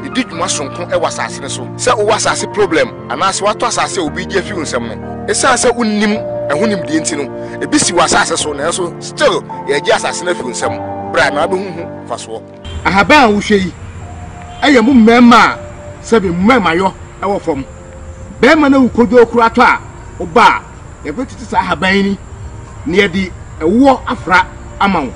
edi dwuma sonko e wasase ne so se wo wasase problem anase wato asase obi gye fi unsem no esase unnim ehunim die ntino ebisi wasase so na so still ye gye asase na fi unsem bra na be huhu faso ahaba wo hwe yi ayemu mmema sebe mmema yo e wo fom be ma na ukodo okura to a oba ye betiti sa ahaban ni ne ye di ewo afra amawo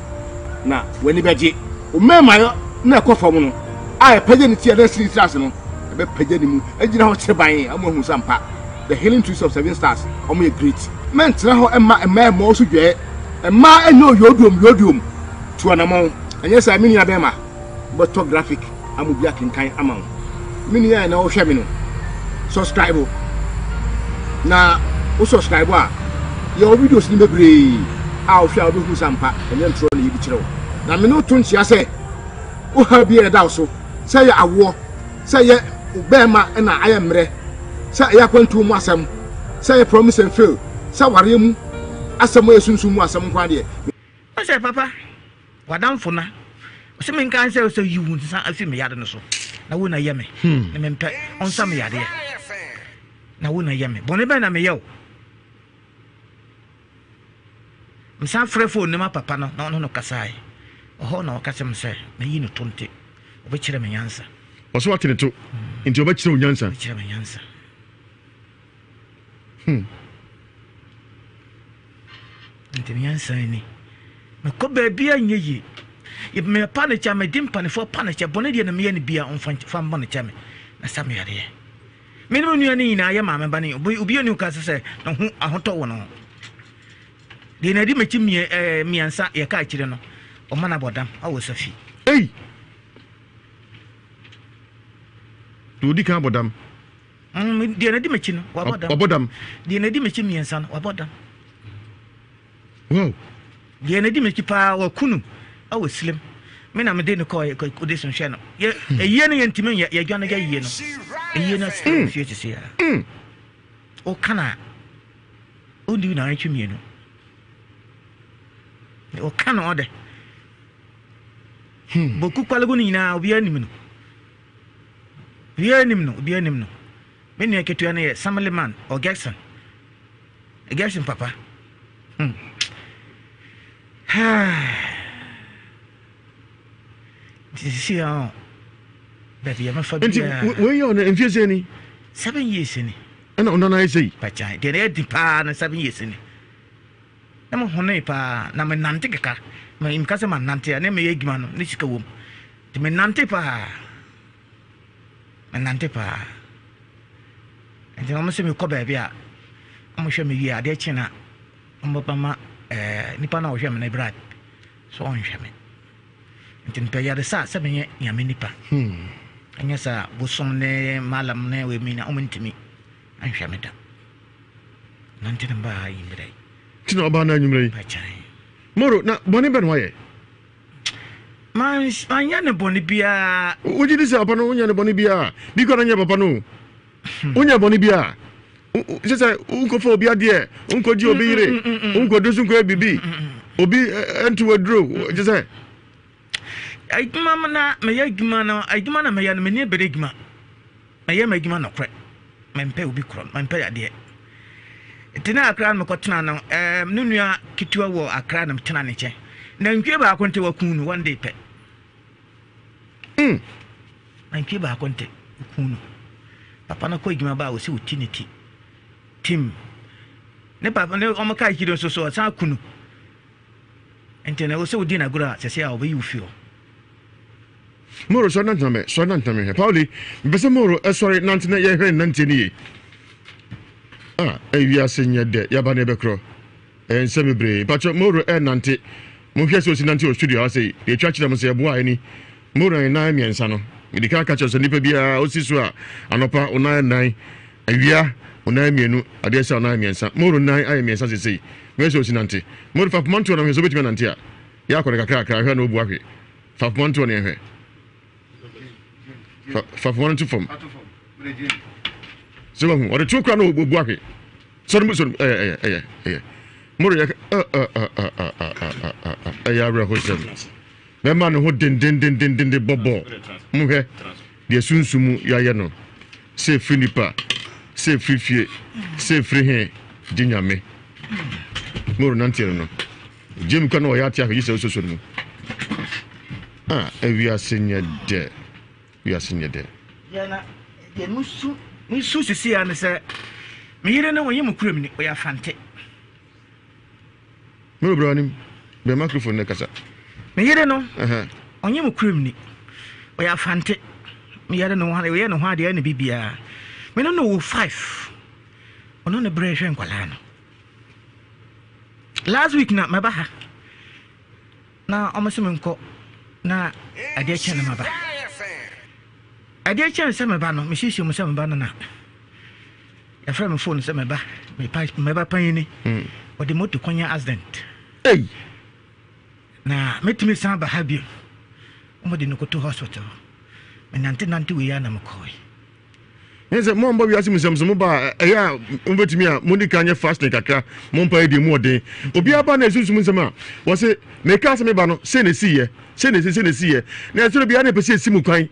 na wani beje o mmema yo na ekofom no a page ni tie da street stars no e be page ni mu agina ho cheban amohu sampa the healing trees of 7 stars omo ye great mentra ho emma mo so dwe emma enyo yodum tuanamon enye sa mini abema photographic amubia kinkan amon mini ya na o hwe me no subscribe na o subscribe a your videos ni bebre a o hwe a do sampa enye ntro na yidi kirewo na me no to ntia se o ha bi e da so say ya awo say ya ubema na ayemre say ya kwantu mu asem say promise and fail say ware mu asem esunsun mu asem kwa de o say papa wadamfo na o say men kan say o say yiwu nsa afi me yade no so na wo na yeme na me mpe on sam yade na wo na yeme bone be na me yew msa frefo ne ma papa no na no kasai oho na wakasem say na yi no tonte obekire me nyansa oso watene to nti obekire wo nyansa obekire me nyansa nti nyansa ni me ko ba bia nyeyi ye me pa na cha me dim pa ne fo pa na cha bone de na me ye ne bia on fa mbo na cha me na sa me yade me no nua ni na ye ma me ba ni obi oni ka se na hu ahoto wo no de na di me chi miansa ye ka kire no o mana bodam awo safi ei do di kan bodam de na di me chi no wa bodam obodam de na di me chi miansa no wa bodam wow de na di me chi pa wa kunu awo slim me na me de no ko de so hwe no ye eye no ye ntimi ye dwane ga ye no eye na fie ti se ya o kana o ndi na antwi mienu o kana ode boku kwalego ni na obi anim no obi anim no me ne ketua na ye Samle man o Gerson papa Disi ya baby ya mafabia we yo na enfiese ni 7 years ni ana ona na yesi pacha de na di pa na 7 years ni na mo hono pa na me nante keka ma imkase man nante na me yegima no ni sika wom de me nante pa enti no mo se me ko ba bia mo hwe me wi ade china mo pa ma nipa na wo hwe me na brad so on hwe me enti npa ya de sa se me ya me nipa anya sa bosom ne malam ne we mi na o ntimi an hwe me da nante namba yimre tino ba na nyumre moro na boni ben waye man ya ne boni bia oji dise papa no nya ne boni bia bi ko na nya papa no Unya boni bia. Je say unko fo obi ade unko ji obi ire unko dosu unko bibi obi ento wadro je say aigma na me yagma na aigma na me ya na me ne beregma me ya magma na kre me mpe obi kro me mpe ade tina akra me kotena no nunua kituwa wo akra na mtena ne che na nkwe ba akonte wakunu one day pe na nkwe ba akonte wakunu papa na ko igma ba wo si utinity tim ne papa ne omaka kido so sa kunu ente na wo se udina gura se ya obi ufio Moro so nantame he Pauli bese moro sorry nantene ye hwe nantene Ewiase nyede ya ba ne bekro nsem bre pacho moro nante mo hwe so si nante o studio ha sei ye twa kire mo se ebo ani moro na miensa no medika ka cho so nipa bia o si so a anopa ona nan awia ona mienu ade se ona miensa moro nan aye miensa se sei me so si nante moro fa monto na me so betimi nante a ya ko de kakra hwe na obu ahwe fa monto ne hwe fa one to form so or the two crown obu ahwe so moro ya ya bra hosem me man ho den bobo mu hwe de sunsumu ya ye no se finipa se fifie se frihe dinyame moro nantiere no jim kana o ya tia hwe se so mu Ewiase nyede yana ye musu sisi ya ne se me yire na wonye mukuram ni o ya fante me bro anim be microphone ne kasa me yire no onye mukuram ni o ya fante me yire no ha ye no ha de na bibia me no 5 ono ne bre hwe nkwala no last week na mabaha na omaseme nko na ade chene mabaha ade chene se meba no me sisi mo se meba no na ya fra me phone se meba me ba panini o de moto konya accident na metimi san ba habio o mo de no to hospital me nante we ya na mkoi Yes, mo mba Ewiase Mu Nsem ba ya mbetimi a mo di kanye fasting kakra mo mpa edi mu ode obi aba na esusu mu nsem a wo se me ka se me ba no se ne siye na esoro bia na pese esi mu kwan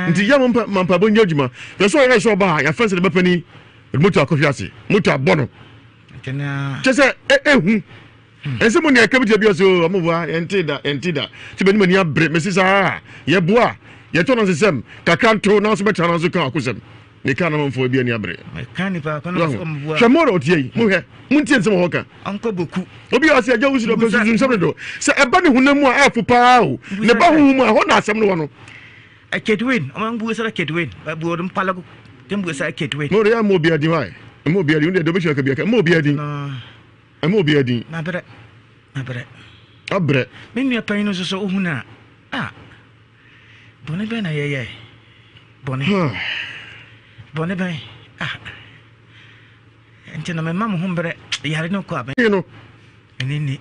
nti ya mo mpa bo nyadwuma ya so ba ya fanse de bapani moto akofiase moto abono tena chese ehu ense mo ne akabiti bia so amwa entida ti beni mani abre mesisa ye boa ye to no sesem kakanto na so betana so kan akusem ne kan na mfo bia ni abre kan ni pa kono so mboa chamoro otie mu he muntie nsem ho ka anko boku obi ase aja wusi do ko nsem do se eba ne hunamu a afu pa o ne ba hu mu a ho na asem no wono a kedwin o man buwe sa kedwin ba buwo dum palago dem buwe sa kedwin mo ya mo bia di wai mo bia di unde do be shaka bia ka mo bia di mo bia di na abre minni apaino so ohuna bone ben ayeye bone ben enti na me mam humbre yare no ko aben no enini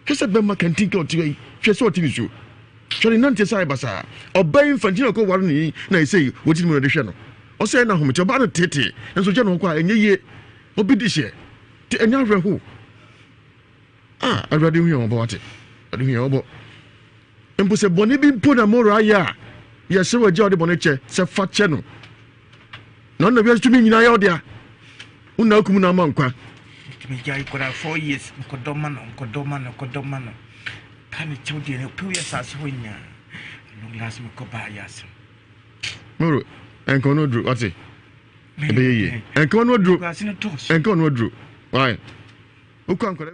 kese be ma kantin ka otiwe hwe so otini so chori nante sai basa obayin fantino ko waru ni na isei wotini mo de hwe no o se na homeche ba no tete enso je no ko a enye obi di hye ti enya hwehu already hu yon bo ate ade hu yon bo empo se boni bi mpo na moro aya ye se waje ode boni che se fa che no no na bi tumi nyina ya ode a una akumu na mankwa tumi jai ko 4 years nkodoma no pani chudi ne pu ya sasu wonya no last me ko ba yas moro enko no dru ate ebe ye enko no dru why ukwan ko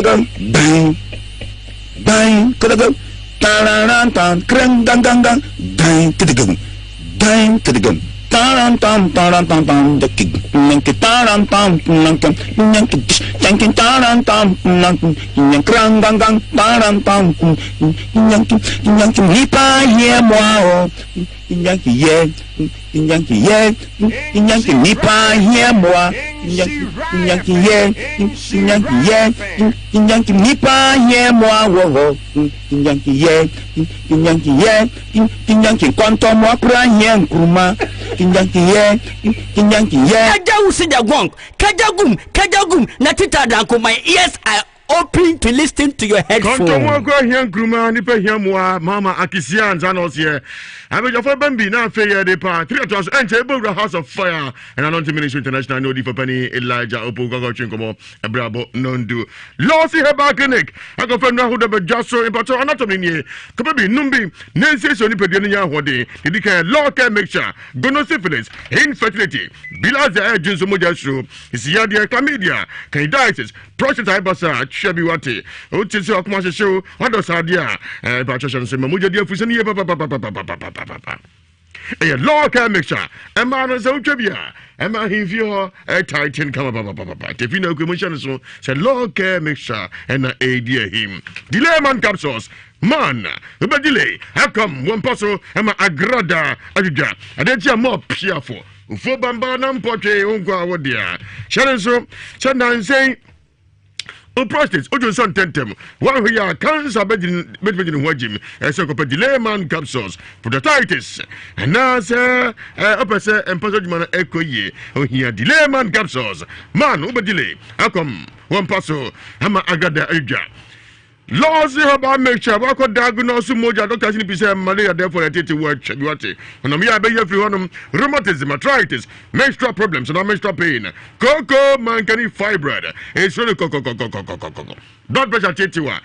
bang bang kadagam taran tan krang dang dang dang bang kadagam taran tam taran tam tam the kick nyanki taran tam nyanki nyanki taran tam nyanki krang gang gang taran tam nyanki nipa ye mo nyanki ye nyanki nipa ye mo nyanki nipa ye mo wo nyanki kwanto mo kura ye nkruma kaja usida gwong kajagum na tita danko my ears are open to listen to your headphone. Kontomo go here nkruma nipa here mo mama akisia nza no se abejofo bambi na fe ye de pa 3 to us enche ebo house of fire and anointing ministry international no di for penny Elijah opo gogo chinkomo ebrabo nondu losi heba clinic agofa no hodo be jaso imparto anatomy ni ko be numbi nense so ni pedie nya hode di kan law care mixture gono syphilis infertility bilaza ejunso moja show isia de chlamydia candidiasis prostate hypertension shebi wate o tisi okuma show wado sadia ba choshan se moja dia fusani ye papa a law care mixture and man is Uchabia and my hivio a titan come up. If you know commission so say law care mixture and a dear him. Delay man capsules man but delay how come one puzzle and my agrada ajuja and then you more cheerful. Ufo bamba nam poche unkwa wodia. Shannon so saying o prostate ojo son tentem one we are cancer bedin wajim so ko delay man capsules prostatitis and now say opese emposo man ekoye o here delay man capsules man o delay akom one paso ama agada eja Laws about make sure I could diagnose moja doctors in pisa malaria therefore tete watch biwate ona me abeye free honum rheumatism arthritis menstrual problems and menstrual pain coco mankani fibroid it's really coco blood pressure tete wa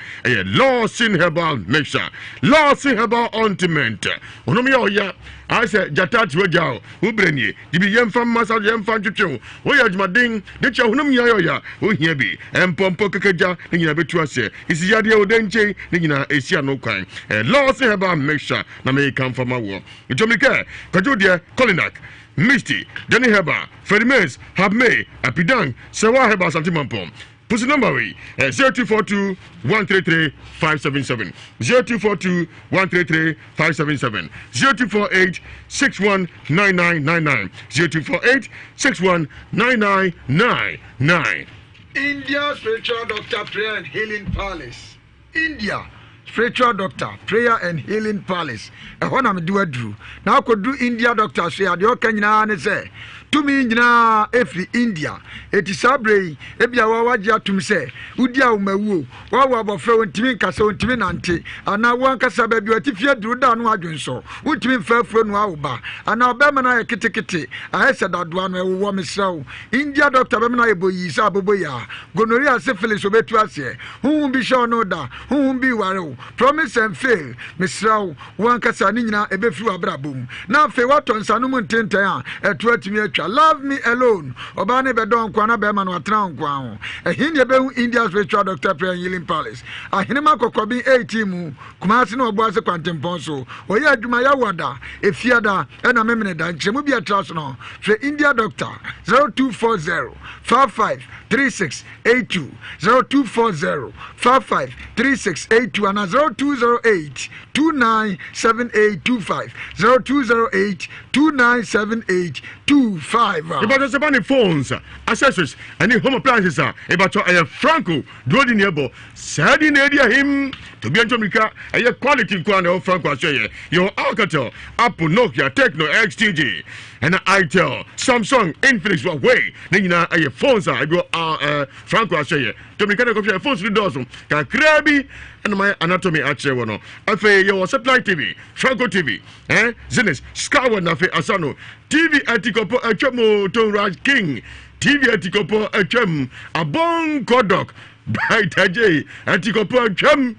laws in herbal mixture laws in herbal ointment ona me oya I said jatat wejao ubrenie dibi yemfa massage yemfa twetwe wo ya adwumaden de che honum ya wo hia bi empompo kekeja ni nyina betu ase isi yade odenche ni nyina esia no kwan laws heba mixture na me kan fama wo itomike kajo de colinac misty jeni heba ferments have me apidang sewa heba santimampom Pussy number 0242 133 577 0242 133 577 0248 619999 0248 619999. India Spiritual Doctor Prayer and Healing Palace. India Spiritual Doctor Prayer and Healing Palace. Ehona me do adru. Na ko do India Doctor so ya de o kanyina ne se tumi nyina efri India eti sabre ebia wa waje atum se udi a umawu wa abofra wontimi nkasa wontimi nante ana wo nkasa ba bi watifie duru da no adwonso wontimi mfafro no awba ana obema na ketekete ahese dadoa no ewo mesrawo India Doctor bema na eboyi sa aboboya gonorrhea syphilis obetu ase hu bi sho no da hu bi ware promise and fail mesrawo wo nkasa ni nyina ebefi abrabom na fe watonsa no muntenten a etu atimi love me alone obane bedon kwana be ma no atra nkwa ho ehinde be India Spiritual Doctor Prayer Healing Palace ahine makokobi 18 mu kumasi no obo ase kwantempon so oya adwuma ya wada efiada na memene da nchemu bia traso no fe India Doctor 0240 553682 0240 553682 and 0208 297825 0208 297825. About the Sabani phones, accessories, and home appliances are about a Franco, Jordan Nebo, Sadin area him to be Antomica, a quality quantity of Franco Australia, your Alcatel, Apple, Nokia, Techno, XTG, and Itel, Samsung, Infinix, Huawei, Nina, a phones are Franco Australia. To me, can I go phones to dozen? Can Krabby and my anatomy at Chewono. I say your supply TV, Franco TV, Zenith, Scarwood Nafe Asano, TV Atikopo Achemo Tonraj King, TV Atikopo Achem, a bon Kodok, Bright Ajay, Atikopo Achem,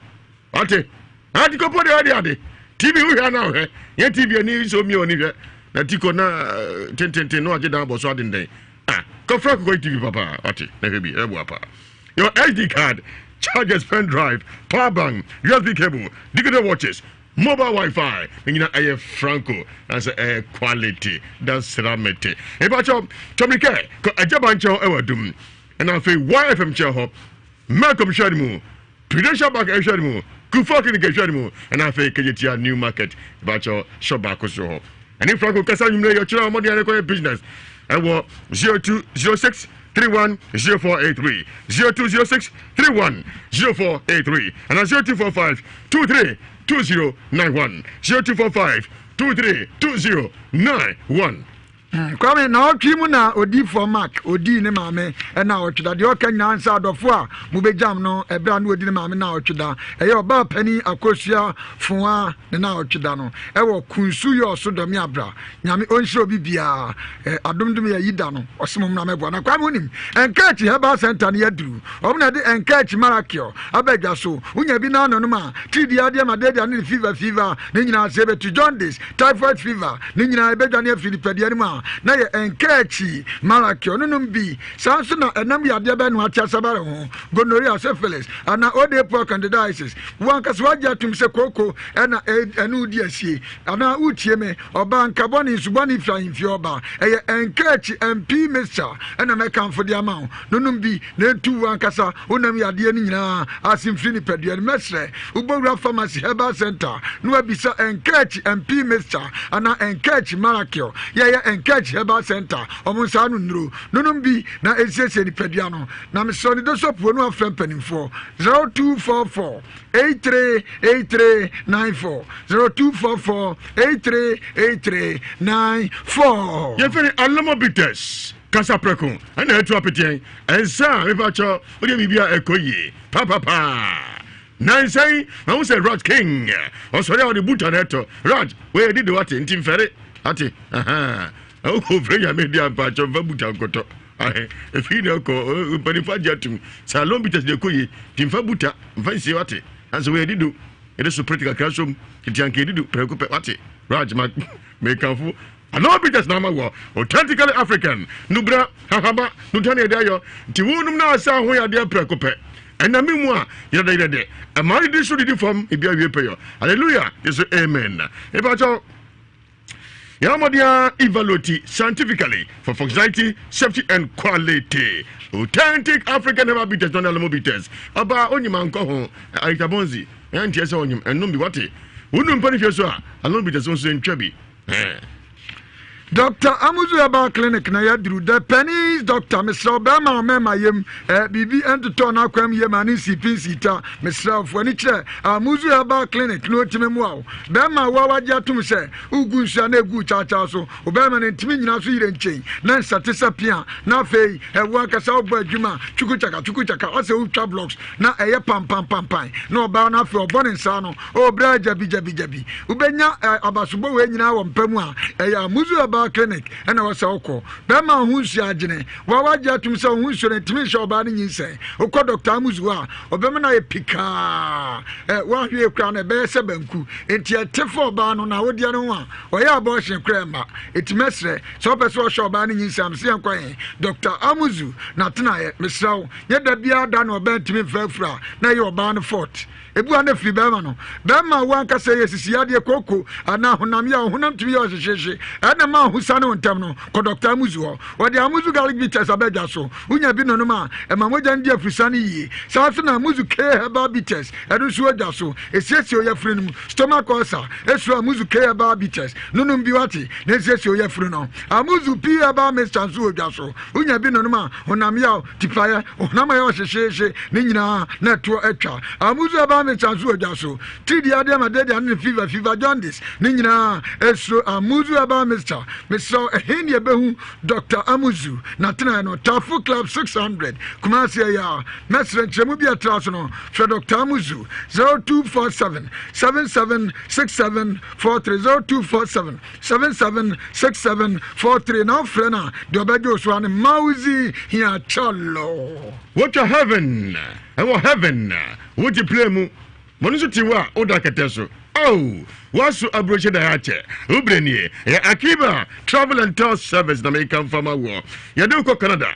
Ate, Atikopo the Adi, TV we are now, yet TV needs so many on it. Natiko na 10 no agenda about Sweden Day. Come Franco TV, Papa, Ate, maybe, Ebuapa. Your SD card, chargers, pen drive, power bank, USB cable, digital watches, mobile Wi-Fi. Nina aye Franco as a quality. That's ramete. Ebacho Tomike ko ajabancho ewadum. And I feel YFM chair Malcolm Shadimu, Prudential Bank Shadimu, Kufokin Shadimu, and I feel Kajetia New Market, Bacho Shobako. And if Franco Casan, your children money and business. I want 0206 31 0483 0206 31 0483 and 0245 23 2091 0245 23 2091. Kwame na otwi mu na odi for mark odi ne maame na otweda de oka nyansa adofo a mu bejam no ebra na odi ne maame na otweda eye oba pani akosua foa ne na otweda no ewo kunsu yo so do mi abra nyame onhire obi bia adomdom ya yida no osemom na mebo na kwame onim enkachi heba center na yaduru omna de enkachi marakio abegya so unya bi na no ma tidi ade ma de ne fever ne nyina se betu jaundice typhoid fever ne nyina ebegya ne afilipede ma na ye enkachi marakio nunum bi sanso na enam yade be no atia sabare ho gonorrhea syphilis ana odepo candidiasis wan kaswaja tum se koko ena enu di asie ana utie me oba nkaboni subani fra infie oba eye enkachi MP mixture ena me kanfo di ama nunum bi na tu wan kasa onam yade ni nyina asimfiri ni pedua mesre ubowura pharmacy herbal center no abisa enkachi MP mixture ana enkachi marakio ye Catch Herbal Center, Omusanu Nuru, Nunum B, na Essence di Pediano, Namsoni Dosop, one of Fempening for 0244 838394 0244 838394. Yefeni Alamobites, Casa Precon, and the Trapetian, and Sam, if I saw, would you be a coye, Papa. Nine say, I was a Raj King, or sorry, on the Butaneto, Raj, where did what in Tim Ferry? Ati, aha. Oh, Freya media patch of Babuta Koto. If you know, Panifajatum, Salon Bitas de Kuyi, Tim Fabuta, Fancy Wati, and so where did do. It is a practical classroom, it yankee do, Preocupe Wati, Raj make a fool. And all Bitas Nama, authentically African, Nubra, Hahaba, Nutania Dayo, Tiwunum Nasa, where they are Preocupe. And the memoir, you're there. A married this should inform if you are payer. Hallelujah, yes, amen. If I talk. Yamadia evaluate scientifically for functionality, safety, and quality. Authentic African never beaters, don't allow beaters. About only man go Aitabonzi, and yes on him, and no be what he wouldn't punish you, sir. Alone beaters also in Chubby. Dr. Amuzu Herbal Clinic na yadru the pennies Dr. Mr. Obama mema yem bibi ento to na kwam yem ani sipin sita Mr. Furniture Amuzu Herbal Clinic no timemu awo bema wa waje atum se ugu nsia na egu chacha so obema ne ntimi nyina so yire nchen na nsatesa pia na fei ewo akasa obo adwuma chukuchaka ase utwa blocks na eye pam na oba na fe obone nsa no obra jabi ubenya abasubo we nyina wo mpamu a Amuzu Herbal Clinic and our Soko. Bema who's yagene, Wawaja to some who's your intimation of Bani say, Oko Dr. Muzua, or Bemana Pika, 1 year crown a bear sebenku, and tia Tifo ban on our Diana, or ya bosh and crema, it's mesre, so persuade shop Bani Sam Siam Quay, Dr. Amuzu, not tonight, Miss Row, yet that be done or bent to me Felfra, now you're bound fort. Ebuane fi bema no bema wanka say yesisia de koko ana honam ya honam tumi ya hwehwehwe ana ma husane ontam no ko Dr. Amuzu ho wo de Amuzu garlic bitters abedwa so unya bi no no ma e ma moja ndi afrisane yi sanso na Amuzu K herbal bitters edu so adwa so esiesi o ya frenu stomach ulcer esu Amuzu K herbal bitters nunum bi wati na esiesi o ya frenu no Amuzu P herbal mixture so adwa so unya bi no no ma honam ya tipaya honam ya hwehwehwe ne nyina na to atwa Amuzu herbal chansu ojaso tidi ade ma de ane fever jaundice ni nyina esro Amuzu Herbal mixture Mr. Ehini ebehu Dr. Amuzu na tena no Tafu Club 600 Kumasi ya mesre nchemu bi atraso no for Dr. Amuzu 0247 776743 0247 776743 na frena de obejo so ane mauzi here cholo what you heaven what you play mu Monisu tiwa oda keteso. Oh, wasu abroche da yache. Ubrenie, ya Akiba Travel and Tour Service na American Farmer War. Ya do ko Canada,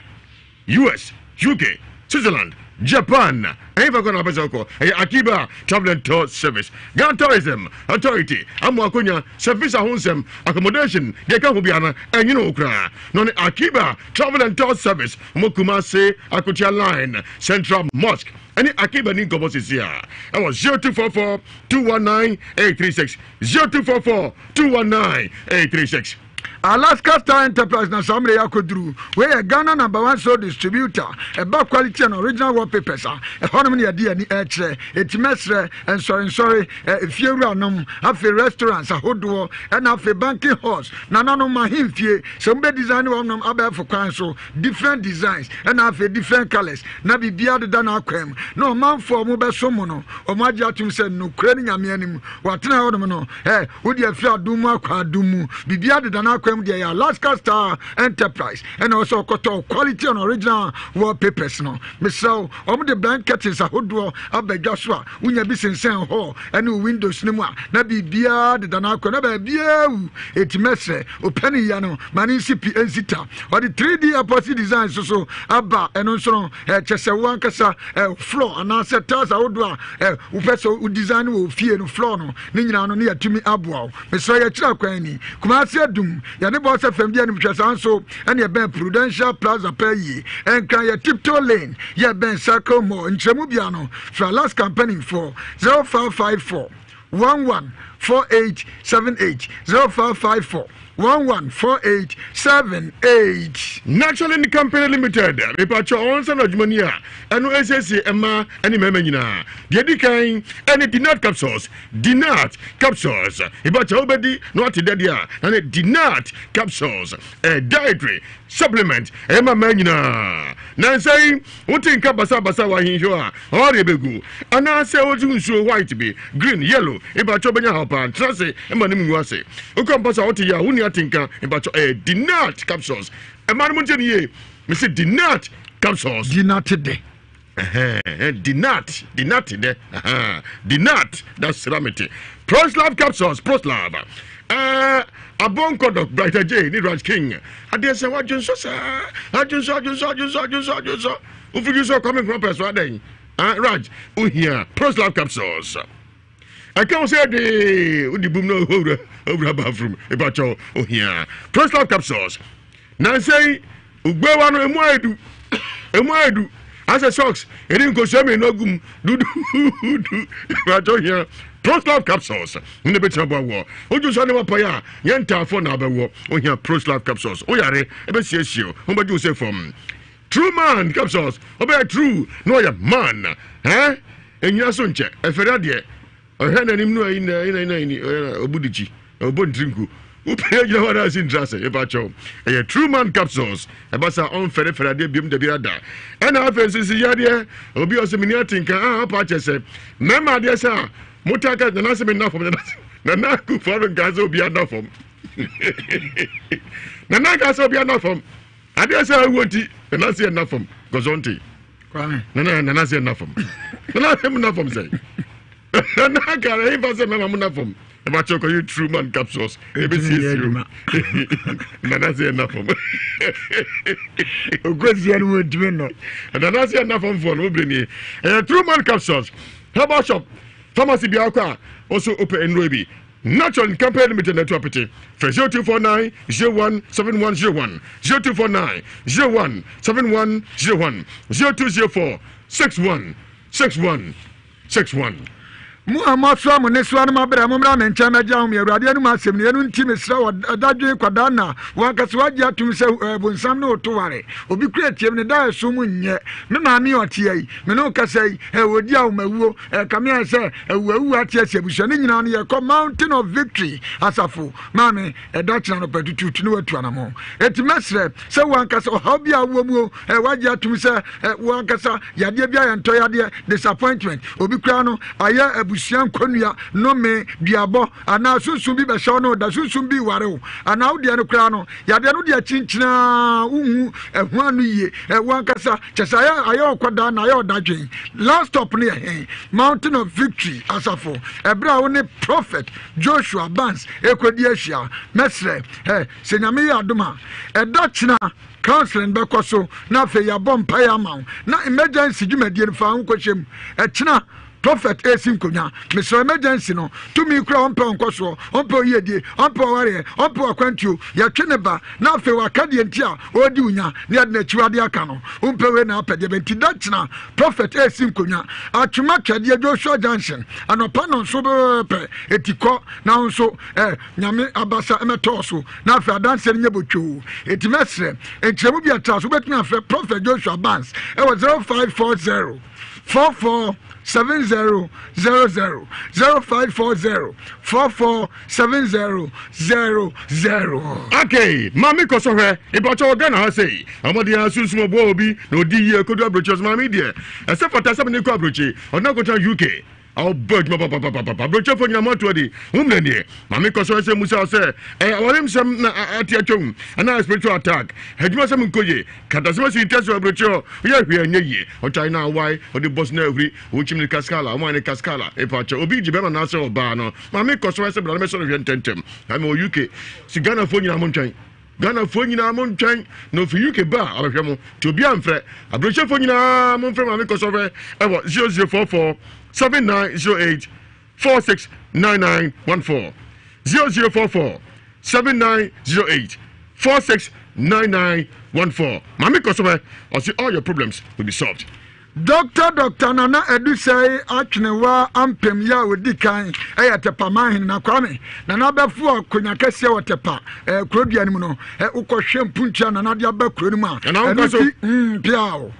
US, UK, Switzerland, Japan. Akiba Travel and Tour Service. Ghana Tourism Authority. Amwakunya Service Ahonsem Accommodation. Deka Hubiana and you know Ukra. Non Akiba Travel and Tour Service. Mokumase Akutia Line Central Mosque. Any Akiba Ninko is here. I was 0244 219 836. 0244 219 836. Alaska Star Enterprise na Samre Yakodru. We a Ghana #1 sole distributor. A back quality and original wallpapers. A honey idea ni etre. Etimesre and sorry. If you run have a restaurants a hodo and have a banking halls. Nanano mahimfie. Some design of them abe for council. Different designs and have a different colors. Na bibia de dana kwem. No man for mobile somono. O maja tum se no kreni nyamianim. Watena hodo no. Odi afia dumu akwa dumu. Bibia de dana kwem the Alaska Star Enterprise and also quality and original wallpapers no. So the blankets is a hoodwo abe Joshua unya bi sensen ho and windows nimwa na bibia de danako na bibia etimese opani ya no mani sipi enzita or the 3D apostle design so aba eno so chese wankasa floor and answer tiles a hoodwo upeso design wo fie no floor no ni nyina no na yatumi aboa me so ya kira kwani kuma se dum ya ne boss FM dia ni mtwesa so and ya ben Prudential Plaza pay and can ya tiptoe lane ya ben Circle Mall nchemu bia no for last company for 0554 114878 0554 114878. Naturally, the company limited. We patch on some Jumania and SSC Emma and Memina. The Edican and Dinat capsules. Dinat capsules. About obedi not dead and a Dinat capsules. A dietary supplement. Emma Menina. Now saying, what in Kabasa Basawa in Joa or Rebegu. And I say what you show white to be green, yellow. About Chobanya Hapa and Tracy Emma Nimuase. Ukampasa Otia. Tinka about Dinat capsules. A man Montanier, Mr. Dinat capsules. Dinat today. Dinat, that's Serenity. Proslav capsules, Proslav. A bon conduct, Brighter J, Niraj King. I dare say what you saw. I just saw. If you saw coming from Persuading. Raj, here, Proslav capsules. I can't say the boom no over bathroom about your here. Proslav capsules. Now say, Ubewano Emwadu. As a socks, it didn't go show me no gum. Do about here. Proslav capsules. In the bit of war. Oh, you saw no paya. Yenta for now, war. Oh, here, Proslav capsules. Oh, yare, ever says you. Who but you say from True Man capsules. Oh, be true. No, ya man. Eh? And Yasunche, a Ferradier. I had an him in Obudichi, Obundrinku. Who paid your orders in Drassa, about you. A True Man capsules, about our own Ferradi Bim de Biada. And our faces, Yadia, Obi Osimiatinka, Patches, Mamma, dear sir, Mutaka, the Nasim enough of the Nanaku foreign guys will be enough of. Nanakas will be enough of. I dare say I want it, and I see enough of Gozonti. Nanasi enough of. Nanasi enough of say. I can't even say Mamma from about you True Man capsules. ABC, Nanasi enough of. Good, you would do no. And Nanasi enough of for Ubrini. True Man capsules. How about shop? Pharmacy Biaka also open in Ruby. Natural Company Limited Net Property for 0249 017101 0249 017101 0204 6161. Muhammad Swam ne swan mabra mumra men chama jam ya radio ma sem ne nu ntimi sra adadwe kwada na wankaswa gya tum se bonsam no to ware obi kreatiem ne da so mu nye me ma mi ote yi me no kasai wodi aw mawuo kamia se awu atia se busha ne nyina no ye ko Mountain of Victory asafo mame edachna no patutu ne watu anamo etimesre se wankasa ohabi awo mu wagya tum se wankasa yade bia ye nto yade disappointment obi kra no aye abusian konua no me diabo ana sunsun bi be hye no da sunsun bi ware wo ana wo de no kra no ya de no de chinchina uhu ehu anu ye wan kasa chesa ayo koda na ayo dadwen last stop ne Mountain of Victory asafo ebra wo ne prophet Joshua Barnes ekodi ahia mesre senyame ya adoma edachina counseling bekoso na fe ya bompa ya mawo na emergency dwumadie fa ho kwhyem echina prophet esim konya Mr. Emergency no to me kura onpe onkoso onpe oyedie onpe ware onpe akwantuo ya tweneba na afi wakade ntia odi unya ne ade na chiwade aka no onpe we na apede benti dachina prophet esim konya atwuma twade Joshua Junction anopa no so be etiko na nso nyame abasa emetoso na afi adanse nye botwo etimesre enchemu bia traso betuna afi prophet Joshua Barnes e was 0540 447000 0540 447000. Okay, mami kosohwe ibacho ogana ha sei amodi asunsumo bo obi na odi ye kodu abrochos mami de ese fata sabe ne ko abrochi ona ko UK I'll beg my papa. Brocha for your motodi. Umlenie. Mammy Kosoe Musa say, I him some at your tomb, and now spiritual attack. Had you some Koye, Catasmas in Tesla Brocho, we are here near ye, or China, why, or the boss Nevri, which in the Cascala, one in Cascala, a patch, or be Jibana Nasa or Bano. Mammy Kosoe, but I'm a sort of your tentum. I'm a UK. Sigana phone your mountain. Ghana phone in our mountain, no for UK bar, or to be unfair. A brocha phone in our mountain from Mammy Kosoe, 0044. 7908 469914 0044 7908 469914. Mami Kosobe, I see all your problems will be solved. Doctor Nana Edu say atwenewa ampem ya wodi kan tepa mahin na kwame na na befu akonya kese wotepa kurodua nimu no ukɔhwe mpuntua na na de aba kuroni mu a piao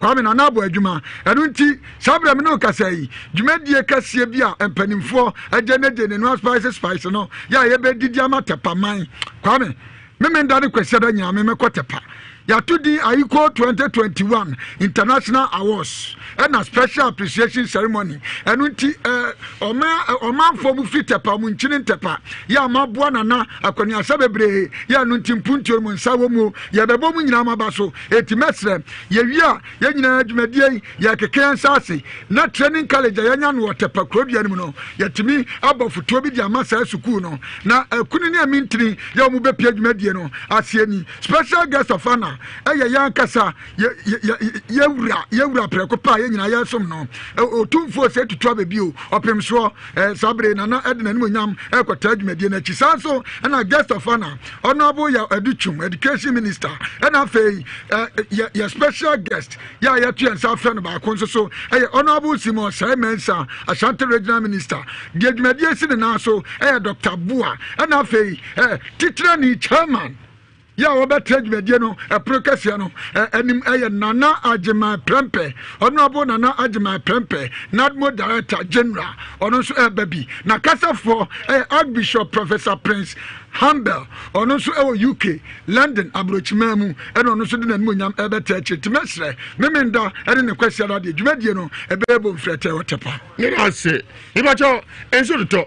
kwame na nabo adwuma enu nti sabra me no kasa yi dwumadie kase bi a empanimfo agye no spice no ya ye be didi amatepa man kwame me ndane kwese da nyame me kotepa ya to di Ayiko 2021 International Awards and a special appreciation ceremony enu nti oma fo bu fitepa mu nchini tepa ya maboa na akoni asabebre ya nu nti mpuntuo mu nsawo mu ya bebo mu nyina mabaso etimesre ye wia ya nyina adwumadie ya keken sase na training college ya nya no wotepa krodua nimu no ya timi abofuto bi di amasa sukuu no na kuni ne amintiri ya mu be pia adwumadie no asieni special guest of honor ya kasa yewura prekopa ye nyina ya som no otumfo se tutu abebio opemso sabre na na edna ni monyam ekota adwumadie na chisanso na guest of honor honorable ya educhum education minister na fei ya special guest ya tu ensa friend ba konso so honorable Simon Saimensa Ashanti regional minister the adwumadie si na so Dr. Bua na fei teacher ni chairman ya obetre dwumadie no prokasi no enim Nana Ajima Prempe honorable Nana Ajima Prempe NADMO director general ono so baby na kasa for Archbishop Professor Prince Humble ono so UK London abrochimamu ono so de nanmonyam ebetre chitimesre memenda ne kwasi ala de dwumadie no ebebo mfrete wotepa ni ase ibacho enso to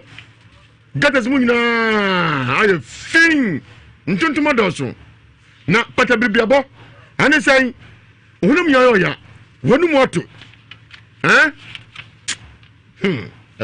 gatas mu nyina aye fin ntuntuma doso na pata bibiabo ane sai hunum yoya wonu moto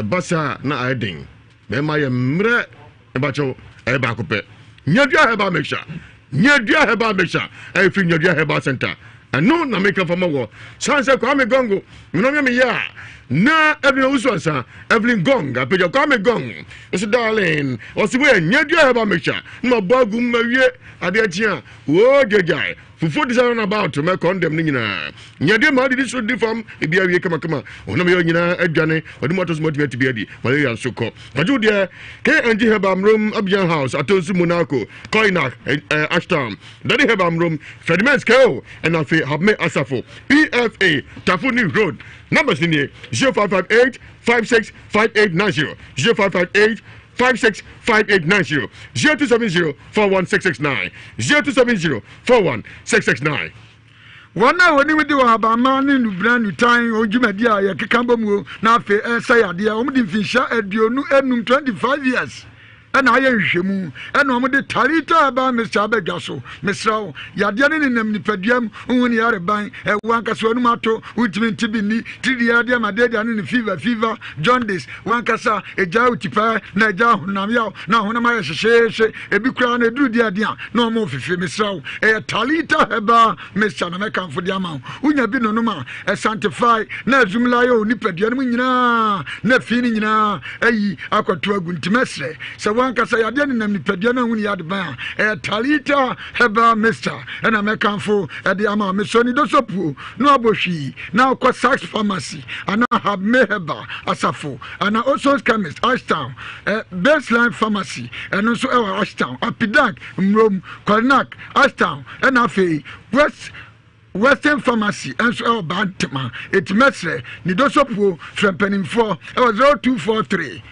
basa na aiding me ma ye mre ebacho eba kope nyadua heba meksha nyadua heba meksha e fi nyadua heba center anu na make for mawo sanse kwa me gongo no me ya na Evelyn Uswansa Evelyn Gong apeja kwa me gong so darling osiwe nyadua heba meksha no bagu mawie ade atia wo gejai fufu design about me condemn ni nyina nyade ma di so diffam e bia wie kama ono me nyina adwane odi motos motivate bia di malaria soko aju de KNG Hebam Room Abidjan House atosu Monaco Koinak Ashton dadi Hebam Room Fredmans Ko and afi have me asafo PFA Tafuni Road numbers in 0558 565890 0558 565890 0270 41669 0270 41669. wana woni mi de wa ba ma ne nubra nutan ojumadi a ye kekamba mu na afe sayade a omdi mfinsha aduonu enum 25 years ana aye nhwemu ana omde tarita ba Mr. Abedwaso Mr. yade ne nam nipaduam ohuni yare ban wanka so anu mato ultimate tibini tidiade amadede ne fever jaundice wanka sa eja utipa na eja honam ya na honam aye hwehwe ebi kura na duru dia dia na omo fefe Mr. Talita heba Mr. na meka mfodi ama unya bi no ma sanctify na azumla yo nipaduam nyina na fini nyina ayi akoto aguntimesre wanka sa yade ne nam nipadia na huni yade ban Talita heba Mr. na mekanfo de ama me so ni dosopu no abohwi na ko Sax Pharmacy ana have meheba asafo ana also chemist Ashtown Baseline Pharmacy and so Ashtown Apidank Mrom Kornak Ashtown and afi Western Pharmacy and so Bantama it mesre ni dosopu frempanimfo 0243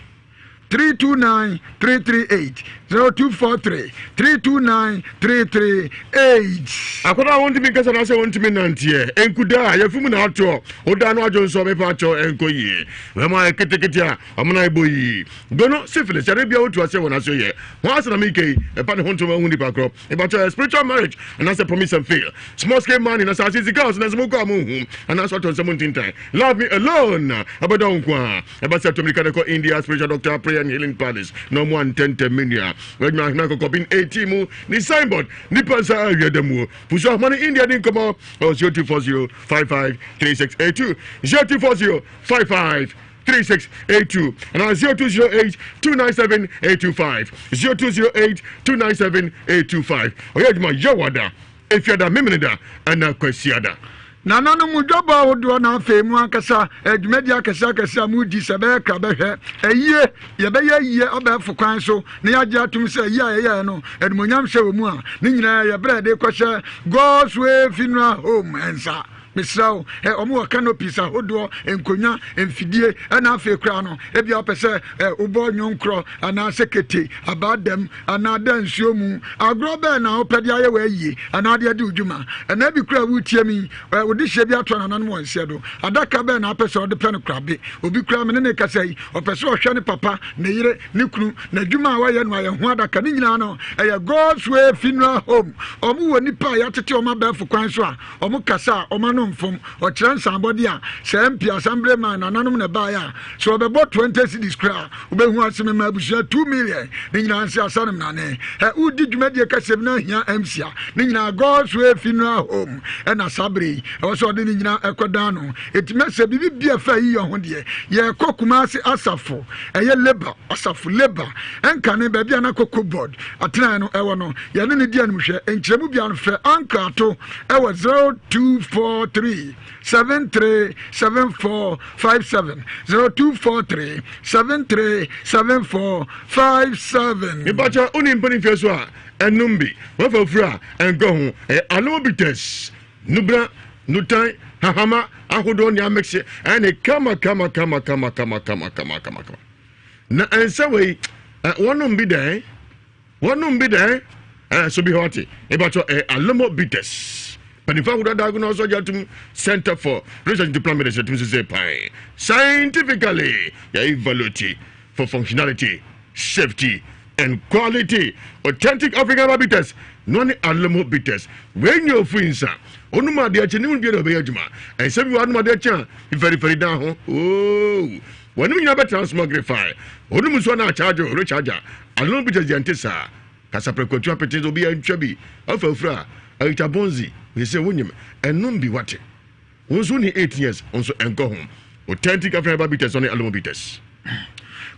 329 338 0243 329 338 akoda wonti mi kasa na se wonti mi nantie enkuda yafumu na ato oda no ajo nso me pa acho enkoyi we ma ketekete a amuna eboyi gono syphilis ya bia otu ase wona so ye ho ase na me kei e pa ne honto ma huni pa crop e ba cho spiritual marriage and as a promise and fail small scale money na sa sisi girls na smo ko amu and as what on 17 time love me alone abadon kwa e ba se to me ko India spiritual doctor prayer and healing palace no more than 10 million when you na ko kopin 18 mu ni signboard ni pansa area demu puso money India din komo 0240 55 3682 0240 55 3682 and 0208 297 825 0208 297 825 oyedma yawada if you da meminida and kwasiada na nanu mujoba odo na afemu akasa adwumadi akasa mudi sebe ka behwe eyiye ye be ye obefo kwan so na yaje atum se ye no edmonyam hye wo mu a ni nyina ye brede kwhye God's way funeral home ensa Misrao omo canopy sa hodo enkonya emfidie na afa kra no ebia opese ubo nyonkro ana sekete abadem ana dansuo mu agrobe na opede aye wa yi ana de ade udwuma na bi kra wutie mi odi hye bi ato na nanu wonse do adaka be na apese ode pen krabe obi kra me ne kasai opese ohwe ne papa ne yire ne kunu na dwuma wa ye no aye ho adaka ni nyina no God's way funeral home omo woni pa ya tete omo bafo kwan so a omo kasa omo mfom o tran somebody a sempi assemblyman ananom na ba ya so obebo 20 cedis kra obehu aseme ma abusia 2 million ni nyina nsi asanem na ne udi dwumadi kasem na hia amsia ni nyina God's way funeral home na sabre o so de ni nyina ekoda no etimese bibi bia fa yi ho de ye kokuma ase asafo eye labor asafo labor enka ne ba bia na kokko board atena no ewo no ye ne dia no hwe enkyeremu bia no fe anka to ewo 0243 737457 0243 737457 Ibacha unimpani fiaswa enumbi wafafura engohu alobites nubra nutai hahama ahodo ni amexe ene kama na ensawe wonumbi de so be hoti Ibacha alobites Panifa would diagnose Center for Research and Deployment scientifically evaluate for functionality, safety, and quality. Authentic African habitats, non alamo bitters. When you're free, sir, Onuma de Chinu be Bejuma, and some one mother chan, very down. Oh, when we never transmogrify, Onumuswana charger or recharger, alone bitters the antissa, Casaprecotua petits will be a chubby, of a fra, a tabonzi. We say wunyem enum bi wate wonso ni 8 years onso enko home authentic African habitats on the alomobites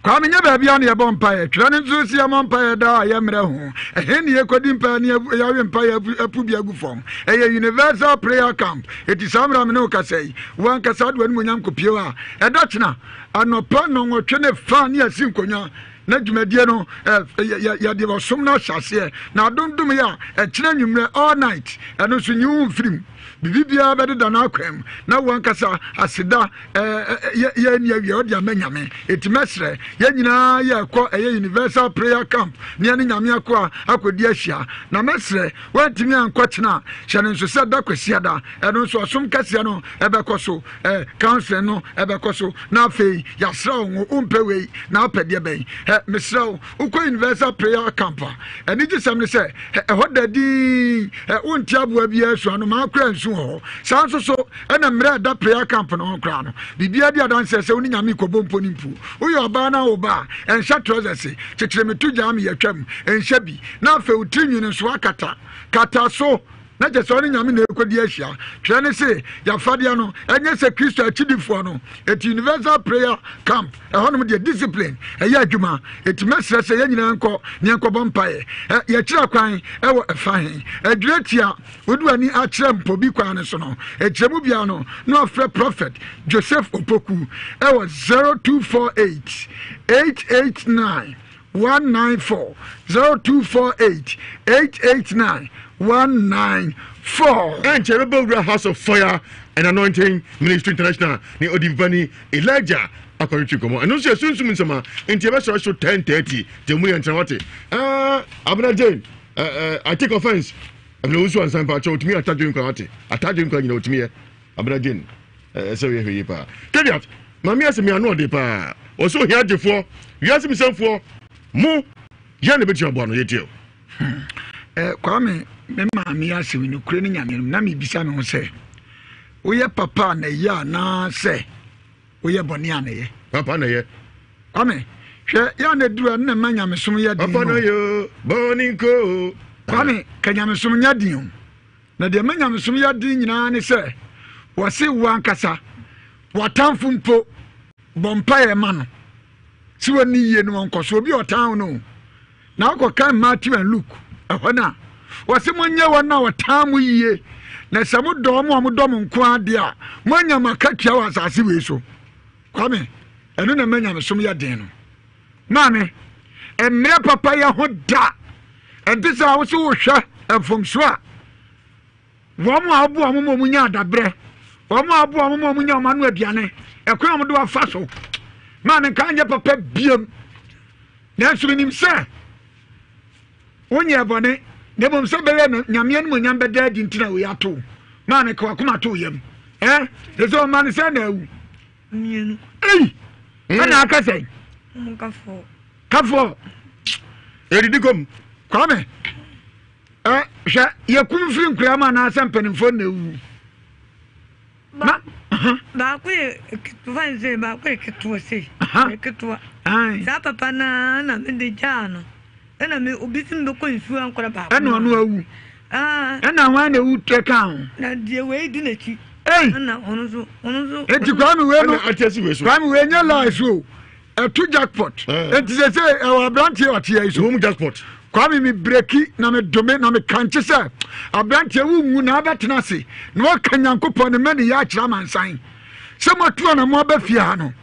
kwa menya ba bia na ye bompa twra ne nso si amompa da ya mre ho eheni ye kodi mpa ne ya we mpa ya apu bia gu form universal prayer camp eti samra me no kasai wan kasa do anu monyam kopie a edachna anopa no nwotwe ne fa ne asinkonya na dwumadie no ya de bosom na hyase na dondom ya kire nwumre all night eno so nyu film bibia bede da na akwam na wankasa aseda ya ni awie odi amanyame etimesre ya nyina ya kɔ universal prayer camp ne ne nyame akɔ akodi ahia na mesre wantimi ankɔkyena hyɛ ne nso sɛ da kwasiada eno so asom kasia no ebekɔ so council no ebekɔ so na afei ya sraw ngo umpewei na apɛde bɛn mesraw ukɔ universal prayer camp eni gisam ne sɛ ɛhodadi untiaboa bia so no ma akra nsu ho sanso so ena mmerɛ da prayer camp no kra no bibia dia dan sɛ woni nyame kɔbɔ mpo nimpu woyɛ ɔba na wo ba ɛnhyɛ trousers kyekyeremetu gya me yɛtwam ɛnhyɛ bi na afei utrinwi ne so akata kata so na je so ni nyame na ekodi ahia twa ne se ya fadia no enye se Kristo achidifo no et universal prayer camp honom de discipline eya adwuma et mesre se yanyina nko ne nko bompae ya kira kwan ewo efahin adwretia oduani a kira mpo bi kwan ne so no ekyeremu bia no no afre prophet Joseph Opoku ewo 0248 889 194 0248 889 194 and Cherubawura House of Fire and Anointing Ministry International ni Odivani Elijah akɔretwi komo ɛno nso sunsun nsɛm a nti ɛbɛsɔrɔ so 10:30 temu yɛ ntɛnwate Abena Jane I take offense ɛbɛn wusu ansan pa kyɛw tumi atadwe nkwa wate atadwe nkwa nyina otumi yɛ Abena Jane ɛsɛ yɛ hwɛ yi pa kediat mami asɛ mi ano ɔde pa ɔso hia agyefoɔ wiase misɛmfoɔ mo yɛ ne bɛtua bɔ no yɛ tiɛ kwame me maami asewi no kure ne nyame na me bisa me ho sɛ woyɛ papa na yɛ na sɛ woyɛ bɔne anayɛ papa na yɛ kwame hwɛ ya na duru na ma nyame som yɛ din papa na yɛ bɔne ko kwame ka nyame som yɛ din na de ma nyame som yɛ din nyina ne sɛ wɔse wo ankasa watamfo mpo bɔmpa yɛ ma no si woni yie no nkɔso obi ɔtan no na akɔka Matthew and Luke ehona wase monye wona watam yie na sɛ mo dɔ mo dɔ mo nko ade a monya makatua wa asase we so kwame ɛno na manya me som yɛ den no maame emre papa yɛ ho da ɛnte sɛ wo so wo hwɛ ɛfomso a wɔn mo abo mo mo nya adabrɛ wɔn mo abo mo mo nya ma no aduane ɛkwan mo do afa so maame kan yɛ papa biem na nso nim sɛ wonye bone ne bom se bele nyame no nyam beda di ntina we ato ma ne kwa kuma to yam so man se na awu mienu ana aka sei kafo edidikom kwame hwa yakum firi nkura ma na asampanimfo na awu ba ko kitwa nze ba ko kitwa sei kitwa sa papa na me de jano ena me obisim be ko nsu ankora ba ena onu awu ena wa na ewu teka ho na die we di na chi ena onu so eti kwame we no atesi we so kwame we nya life o etu jackpot eti se our branch oti ya so jackpot kwame mi breki na me dome na me kanche se abranch ewu nwu na abetena se na o kanyankopon ne mani ya akira mansan se motu na mo abafia ha no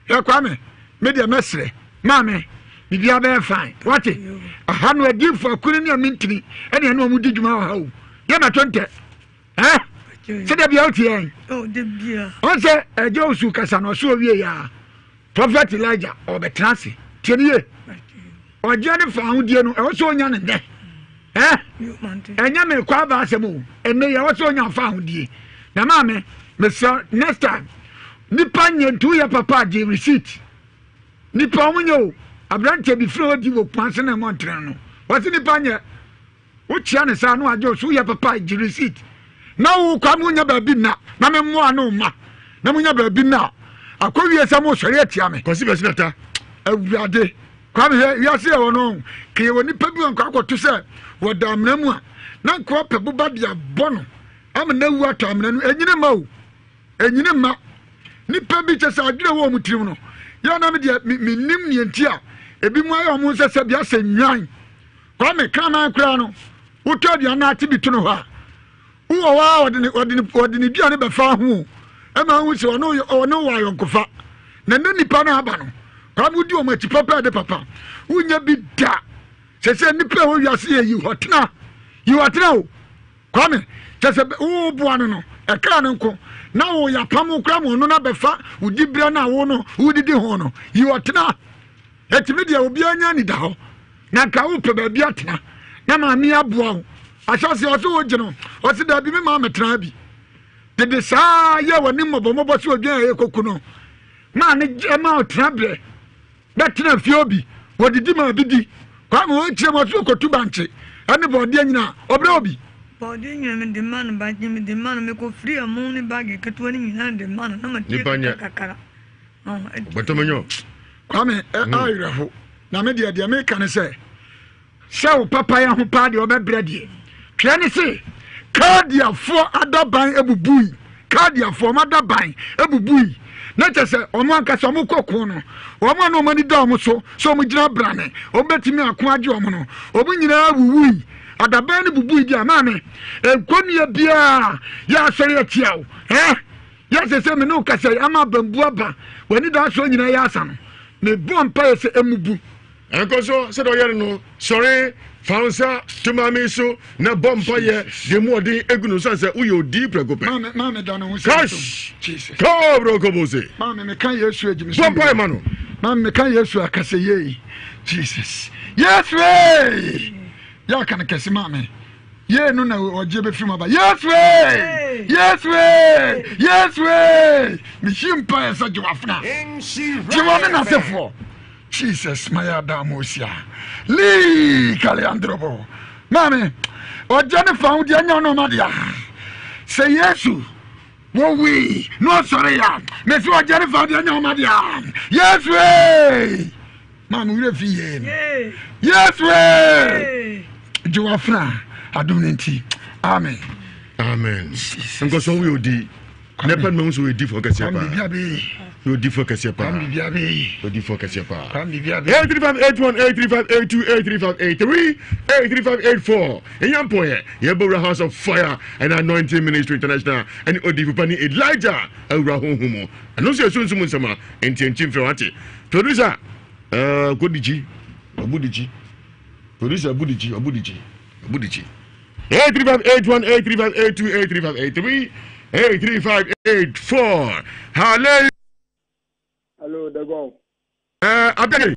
ya kwame me de mesre mame bibia be fine wate aha no adi for akuri ne amintini ene no mu di dwuma wa hawo ye ma tonte se de bia oti en de bia o se eje osu kasa no so wie ya prophet Elijah obetrase tieniye oje ne fa ahudie no e wo so onya ne de enya me kwa ba asemu ene ya wo so onya fa ahudie na mame me so next time nipa nyentu ya papa di receipt nipa omunyo abrante bi fro di wo kwanse na montran no wasi nipa nye wo chia ne sa no ajo so ya papa di receipt na wo kwa munya ba bi na me mo anu ma na munya ba bi na akowie sa mo sori atia me kosi besi nata awuade kwa me ya se wo no ke wo nipa bi nko akoto se wo da amna mu a na nko pebu ba dia bono am na wu ato amna no enyine ma nipa bi che sa adwere wo mu tirim no ya na me dia minim ne ntia ebi mu ayo mu sese bia se nwan kwa me kana kura no wuto dia na ati bitu no ha wo wa odini bia ne be fa ho e ma hu se ono wa yo nkofa na nipa na aba no Kwa mu di o ma ti papa de papa. Unya bi da. Se nipa wo wiase ye yi hotena. Yi hotena o. Kwa me se wo bo anu no. E kra no nko. Na wo ya pam kra mo no na befa udi bra na wo no udidi ho no. Yi hotena. Etimi dia obi anya ni da ho. Na ka wo pe ba bi atena. Na ma mi aboa wo. Asase o so wo gino. O se da bi me ma metena bi. Dede saa ye woni mobomobo so odwan ye koku no. Ma ne ma o trabre. Betena fiobi. Wodidi ma bidi. Kwa mo tie mo so kotu banche. Ane bodi anyina obra obi. Body nyame de man ba nyame de man me ko free amon ni bag keto ni nyina de man na ma tie kakara. Batomanyo. Kwa me ayra ho. Na me de me kan se. Shaw papa ya ho pa de obebre de. Twa ni se. Cardia for adaban ebubui. Cardia for madaban ebubui. Na che se omo anka se omo kokko no. Omo no mani da omo so omo gina brane. Omo betimi ako age omo no. Omo nyina wuwui. Adaban ne bubui dia ma me. Enkonia bia ya asori atiawo. Ya se me no kasa ama bambu aba. Wani da so nyina ya asa no. Me bompa ye se emubu. Enko so se do yere no. Sorry. Fansa tumami so na bompa ye de modi egunu sanse uyo di pregope mama da no Jesus ko bro ko bose mama me kan yesu ejimi bompa mano mama me kan yesu akase ye Jesus yes way ya kan kese mama ye no na oje be film aba yes way mi shimpa esa jwafna jiwa me na sefo Jesus maya damosia li kaleandrobo mame ojane found ya no madia say yesu wo we no sorry ya me so ojane found ya no madia yes we mame we refi yes we joafra adumnenti amen ngo so we odi nepa me so we di for kase pa you di for kase pa you di for kase pa 835818358283583 enyampoye yebora House of Fire and Anointing Ministry International and odi pani Elijah awra honhumo ano se sunsun nsama entientin fe wate producer Godiji Obudiji producer Obudiji 835818358283583 83584 Hallelujah. Hello, Dagon. Abdel.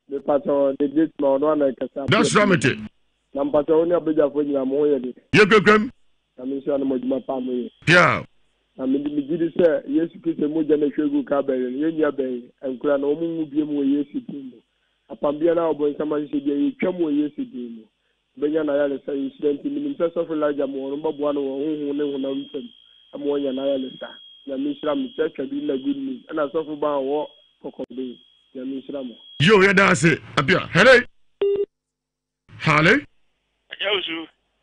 The patron, the gate man, one like a that's Ramete. Nam patron, a bit of when I'm away. You go, Grim. I'm sure I'm my family. Yeah. I mean, the Giddy say, yes, you could say, Mujana Sugar Cabin, Yenya Bay, and Clan Omu Biamo, yes, you do. Upon being out, when someone said, you come with yes, you do. Benyan, I say, incident in himself of Elijah Moore, Bob one who know I'm one and I understand. Nhyira church be na good news and I suffer by war for Kobe. Nhyira mo. Yo, yeah, that's it. Apia. Hello. Ajawu.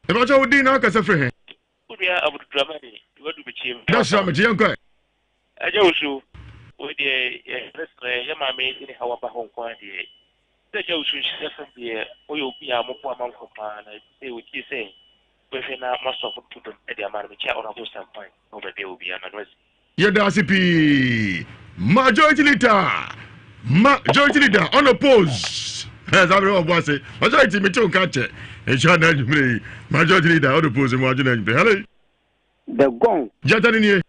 Eba cha udi na kasa frɛ he. Udia abudu dramani. Wadu bechim. That's right, me yanko. Ajawu. We dey restre ya mame ni hawa ba hon kwa dey. Ajawu shi fa dey oyo bi amopo amanko pa na say we ki say we fe na most of put e dey amar me cha ona go sampai. Over there will be another. Yedasipi majority leader unopposed. As I was saying, majority me too catch it. Majority leader unopposed. Hello. The gong. Jatani.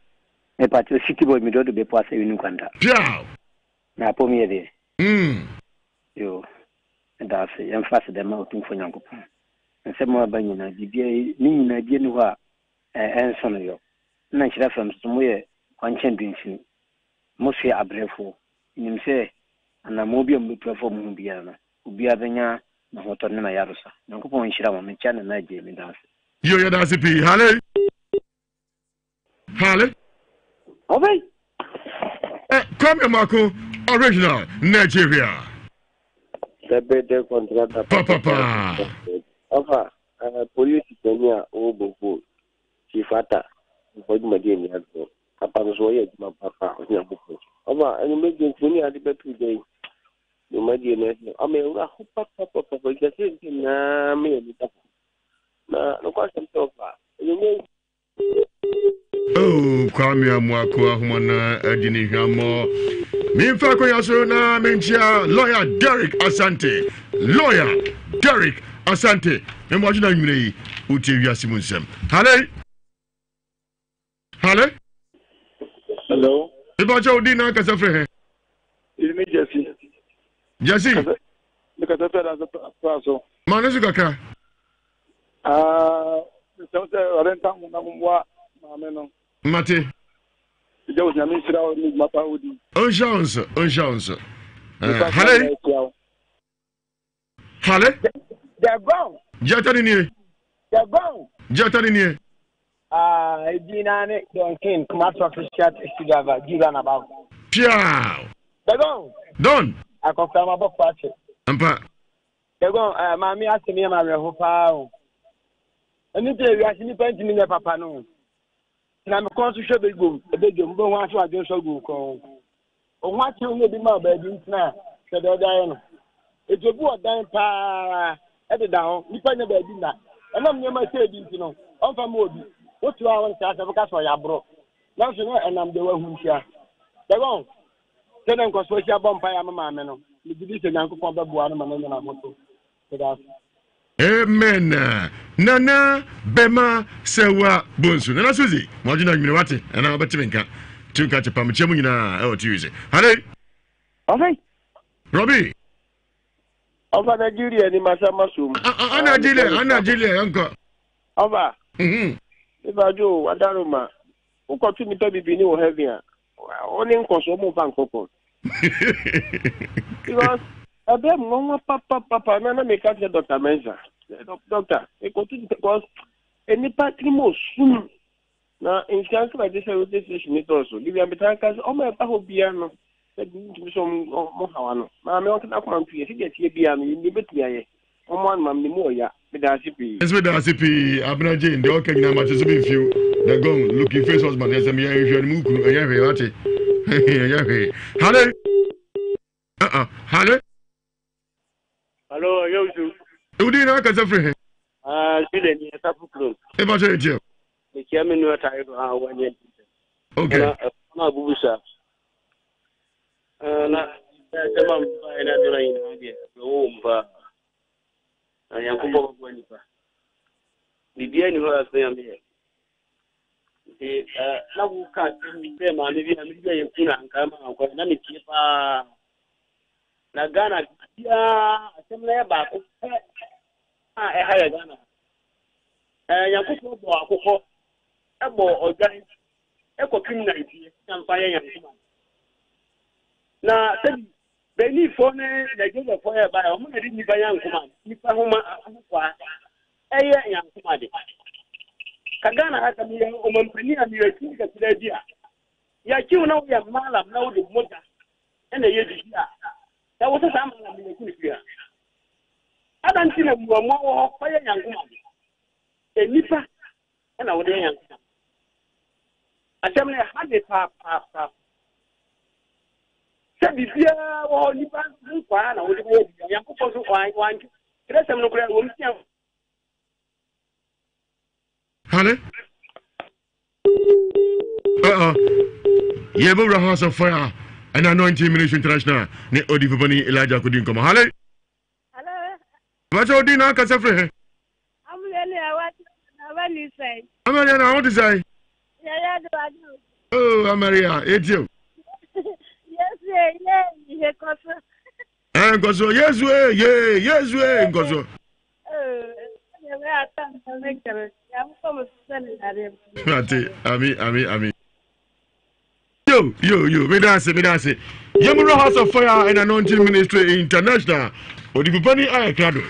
A patio city boy me do be pass in Uganda. Piao. Na pomi de. Yo. That's it. Emphasize them out for Yankopon. And some more banyina bibia ni na die ni ho a enso yo. Na Nhyira fam somwe kwanchan dinsin mose abrefo nim se ana mo bia mo prefo mo bia na obia benya na hoto na yarusa Nyankopon Nhyira mo mecha na je mi dance yo ya dance pi hale obey come here Marco original Nigeria the better contract papa ofa police kenya obobo chifata for the Madian Yago. Papa was way my papa was not book. Over and you make the funny at the bed today. The Madian, I mean, papa, just in me. No question so far. You mean? Oh, Kwame Amwako, Humana, Adini Hamo, Mimfa Koyaso na menchia lawyer Derek Asante. Lawyer Derek Asante. Memwajina yumne uti Ewiase Mu Nsem. Hale? Hale? Hello. Ibacha udina kasafre he. Ilmi Jesse. Jesse. Nikatafa da paso. Manesu kaka. So renta na mwa mameno. Mate. Ije na Nhyira ni mapa odi. Onchance. Hale? Hale? They're gone. Jatani ni. They're gone. Jatani ni. Dinane Donkin, come out of the chat, Sigava, Gigan about. Piao. They're gone. Don. I confirm about Patrick. Ampa. They're gone. Mammy asked me, my hope. And if you ask me, painting in your papa, no. And I'm a constitution big boom, a big boom, one to I just so good. Oh, what you may be my baby now, said Diana. It's a good damn pa at the down, you find a baby now. And I'm near my savings, you know. I'm from Modi. What 2 hours after because I have brought. Now, and I'm the one who's here. They're gone. Tell them because we're bumpire, mamma. You did this uncle from the Buana and I'm going Amen. Nana Bema Sewa Bunsu. Nana Suzy, Majina Minawati, and I'll bet Tinka. To catch a pamichamina or Tuesday. Hale? Okay. Robbie. Over Nigeria, the Masamasum. Anna Jilia, uncle. Over. If I do, Adaruma, who continue to be new heavier, only in consumer bank couple. Because I bet Mama Papa, Nana make up the Dr. Mensa. Doctor, it continues because any party most soon. Now, in chance like this, I will say, also. Give you a better cause, oh, my Papa piano. Let me do some more. Mamma, I can't come to you. Get here, piano, you need to one man, the more, yeah. With the RCP. It's with the RCP. Abna Jane, the okay, now much as a few. They're going looking face husband. There's a mere Muku. Hello? Hello? Hello, you. You didn't know because of free. Student, yes, I'm close. About you. The chairman, you are tired of 1 year. Okay. Not Busa. Not the I am going to the dear who has been here. Now we can't be them, and maybe I'm going to come out of Namikipa Nagana. Yeah, some back. I had Ghana. Yakuko, a boy or giant, echo criminality, and fire young woman. Now, Benny phone, they give a fire by a woman, didn't buy young woman. If a woman, a young woman. Kagana has a young woman, and you're thinking of the idea. You know, we are Malam, now the motor, and a year. That was a sample of the year. I don't think you are more fire young woman. A nipper, and our young woman. Assembly had a pap. Said the dear or nipper, and I would be young people who want to. There's some local woman. Honey? Yebura House of Fire and Anointing Ministry International. Ne Odivani Elijah couldn't come. Hello? Hello? What's your dinner? Casafre? I'm really what you say. Amaria, I want to say. Yeah, oh, Amaria, it's you. Yes, And Gozo, yes, way, Gozo. Ami. Yo, me dance. Yemura House of Fire and Anointing Ministry International. Odivani Ayakado.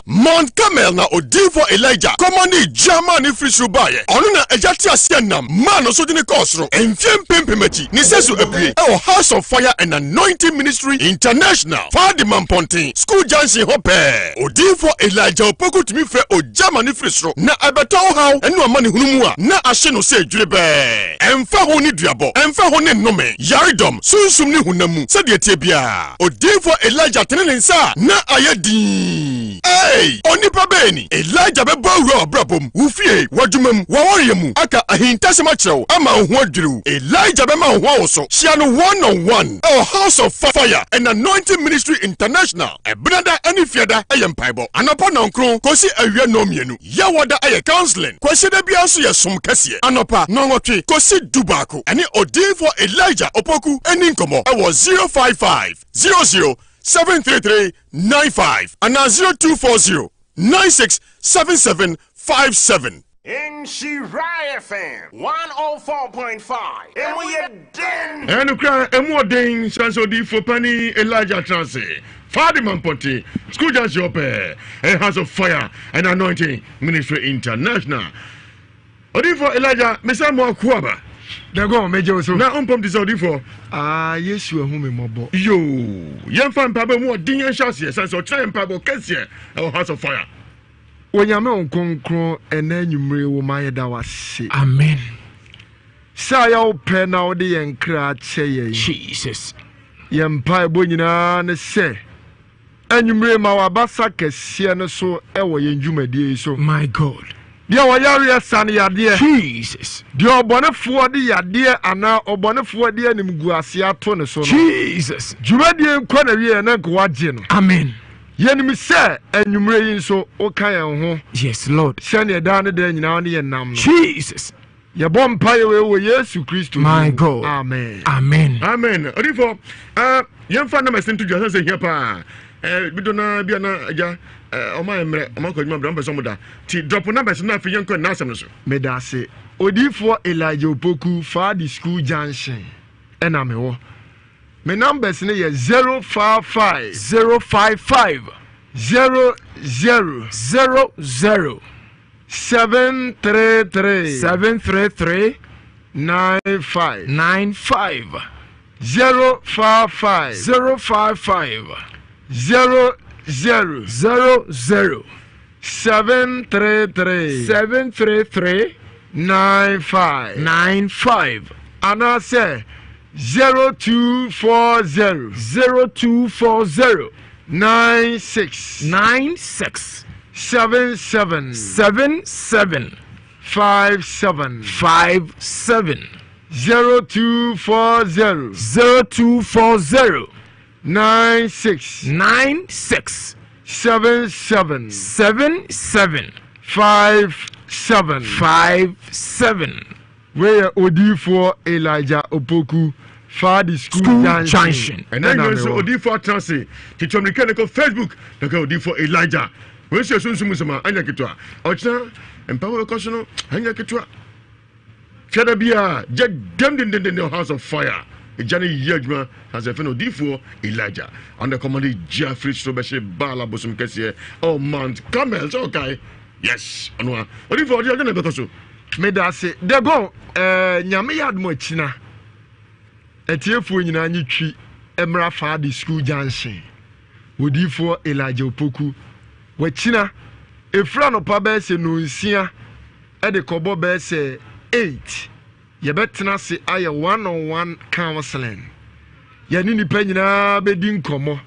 Mount Carmel na Odifo Elijah command German free subaye onu na ejati asienam man so dine kosro enfiem pempemechi ni sesu epie e House of Fire and Anointing Ministry International Fadiman Pontin School Junction Hope Odifo Elijah opoku timi fe o German free sro na abeto haw enu amani hunumu a na ahye no se adwure emfa ho ni duabo emfa ho ne nnome yaridom sunsum ni hunamu se de tie bia Odifo Elijah tenensa na ayedi. Hey! sei onipa beni Elijah bebo wura brabom ufie wadwumam waworiyemu aka ahintasem akyerɛw ama ho adwiriw Elijah bema ho awoso hia no 1-on-1 our house of fire and anointing ministry international ebrada ani fiada ayempaibo anapa nankron kosi awia no mienu ya wada aye counseling kwasi da bia so ye som kase anapa nonwotwe kosi dubako ani odin for Elijah opoku eni nkomo ewo 055 00 73395 and 0240 967757. Nhyira FM 104.5. And we are den. And you cry a more ding, Sansodi for Penny Elijah Transit. Fadiman Ponte, School Jazz Yope, a House of Fire and Anointing Ministry International. Odi for Elijah, Mr. Mwakwaba. They go major so. Now pump this audio for yes, you are home mobo. Yo, young fan pabo more ding and shots here, so try and pabo Kessia, our House of Fire. When you're on concro and then you will my dawasi. Amen. Say your pen out the and crat say Jesus. Yam pie bonina ne say. And you may my basaka siana so ever yenjume dear so. My God. Dear Wayaria San Yadia. Jesus. Dear Bonafua dear dear Anna or Bonafua dear Nimguasia Tonaso. Jesus. Jumadian Connery and Uncle Wajin. Amen. Yenimi say and you may so okay on. Yes, Lord. Send your down the day now and nam. Jesus. Your bomb pie away yes to Christ. My God. Amen. Amen. Amen. Therefore, young fan number sent to just say here pa. Bidona biana ja oma emre oma ko nyuma bramba somoda ti drop numbers na fi yanko na asem so me da se odifo Elijah Opoku fa the school junction ena me wo me numbers ne ye 055 055 00 733 95 055 00 733 95 and I say 0240 96 77 57 0240 96 77 57 where Odifo Elijah Opoku for the school junction and then you so Odifo Transit to mechanical Facebook the Odifo Elijah when she soon sumusama anya kitwa ochna empower kosono anya kitwa chada bia je dem the House of Fire Johnny Yajma has a fellow D4 Elijah under command Jeffrey Strobeshe Bala Bosum Kessie oh Mount Camels okay yes onwa odi for odi na bekoso me da se de go nyame yad mo china etiefu nyina nyitwi emra fa the school junction odi for Elijah Opoku wa china efra no pa be se no nsia e de kobo be se 8 ye betena se aye 1-on-1 counseling ye ni nipa nyina be di nkomo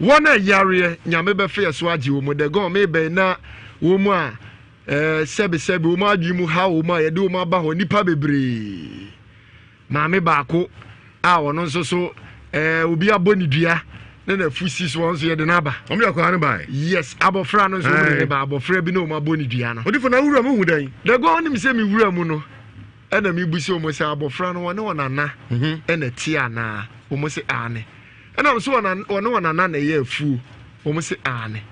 wona yare nyame be fe so agi wo mo de go me be na wo mu a sebe wo ma adi mu ha wo ma ye de wo ma ba ho nipa bebre maame baako a wono nso so obi aboni dua na fusi so won so ye de na ba omo yakwa ne ba yes abofra no so mo ne ba abofra bi na o ma boni dua no odi fo na wura mu hu dan de go onim se mi wura mu no ena mi busi o mo se abofra no wona wona ena ti ana o mo se ane ena so wona na ye afu o mo se ane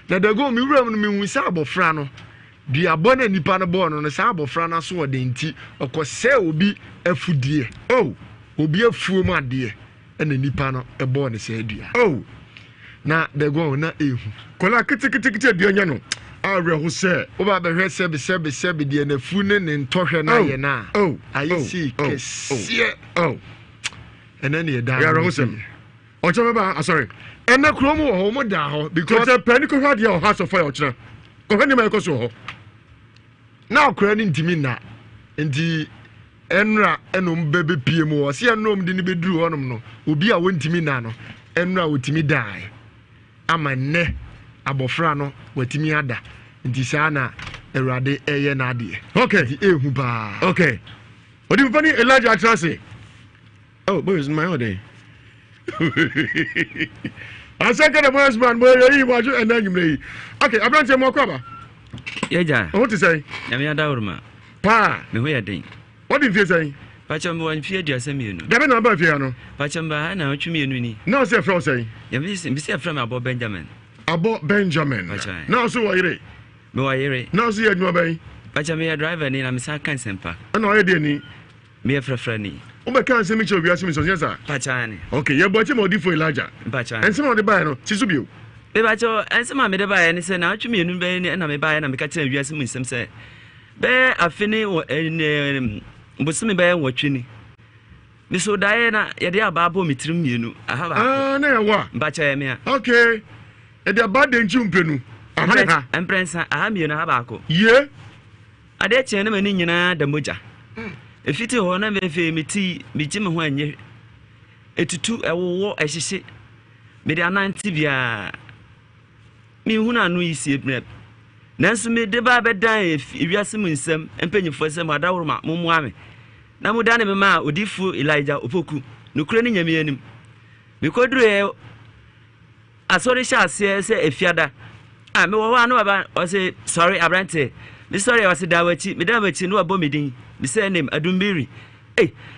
na de go mi wura mu no mi hu se abofra no di abona nipa no bo no se abofra na so de nti okose obi afudie obi afuo mu ade ena nipa no ebo ne se adua na de go na ehu kola kiti adua nya no awreho se oba be hwe sebe de na fu ne ntohwe na ye na ayisi kesie ena ne da ya awreho se ocho ba sorry ena kromo wo ho mo da ho because panic ho dia o House of Fire ochina ko hwe ni ma ekoso ho na okra ni ntimi na nti enra enom bebe pie mu wo se enom de ni beduru honom no obi a wontimi na no enra wotimi dai ama ne abofra no watimi ada nti saa na Erade eye na ade okay ehu ba okay odi mfani Elijah Atrase oh boys my own I said the boys man boy you watch and then you okay abranche mo kwaba yeja what to say na me adawurma pa me ho yeden what did you say pachamba wan fie aduasa mienu dabe na ba fie no pachamba na otwu mienu ni na say from say ya me say from abo Benjamin now so wire me wire now so you ban pachamba ya driver ni na me sa kan sempa na wire dey ni me frefra ni o be kan semi che Ewiase Mu Nsem sir pachani okay ye boche mo di for Elijah pachani and some of the buy no ti so bio be bacho ensema me de buy ni say na atwu mienu be ni na me buy na me ka tell Ewiase Mu Nsem say be afini mbusumi be nwatwi ni me so dae na ye de ababo mitirim mienu aha ba na ye wa bacha ye me okay e de abade nchi mpenu aha ha emprensa aha mienu aha ba ko ye ade che na mani nyina da moja efiti ho na me fe miti mi ho anye etutu ewowo ehihye me de ananti bia mi hunu anu isi ebne nanso me de ba bedan Ewiase Mu Nsem empanyifo sem adawurma mumu ame na mu dane me ma odifu Elijah opoku nukure ni nyame anim me koduru e asori sha se efiada me wo wa no baba o say sorry abrante me sorry o say dawachi me dawachi no abo medin me say name adumbiri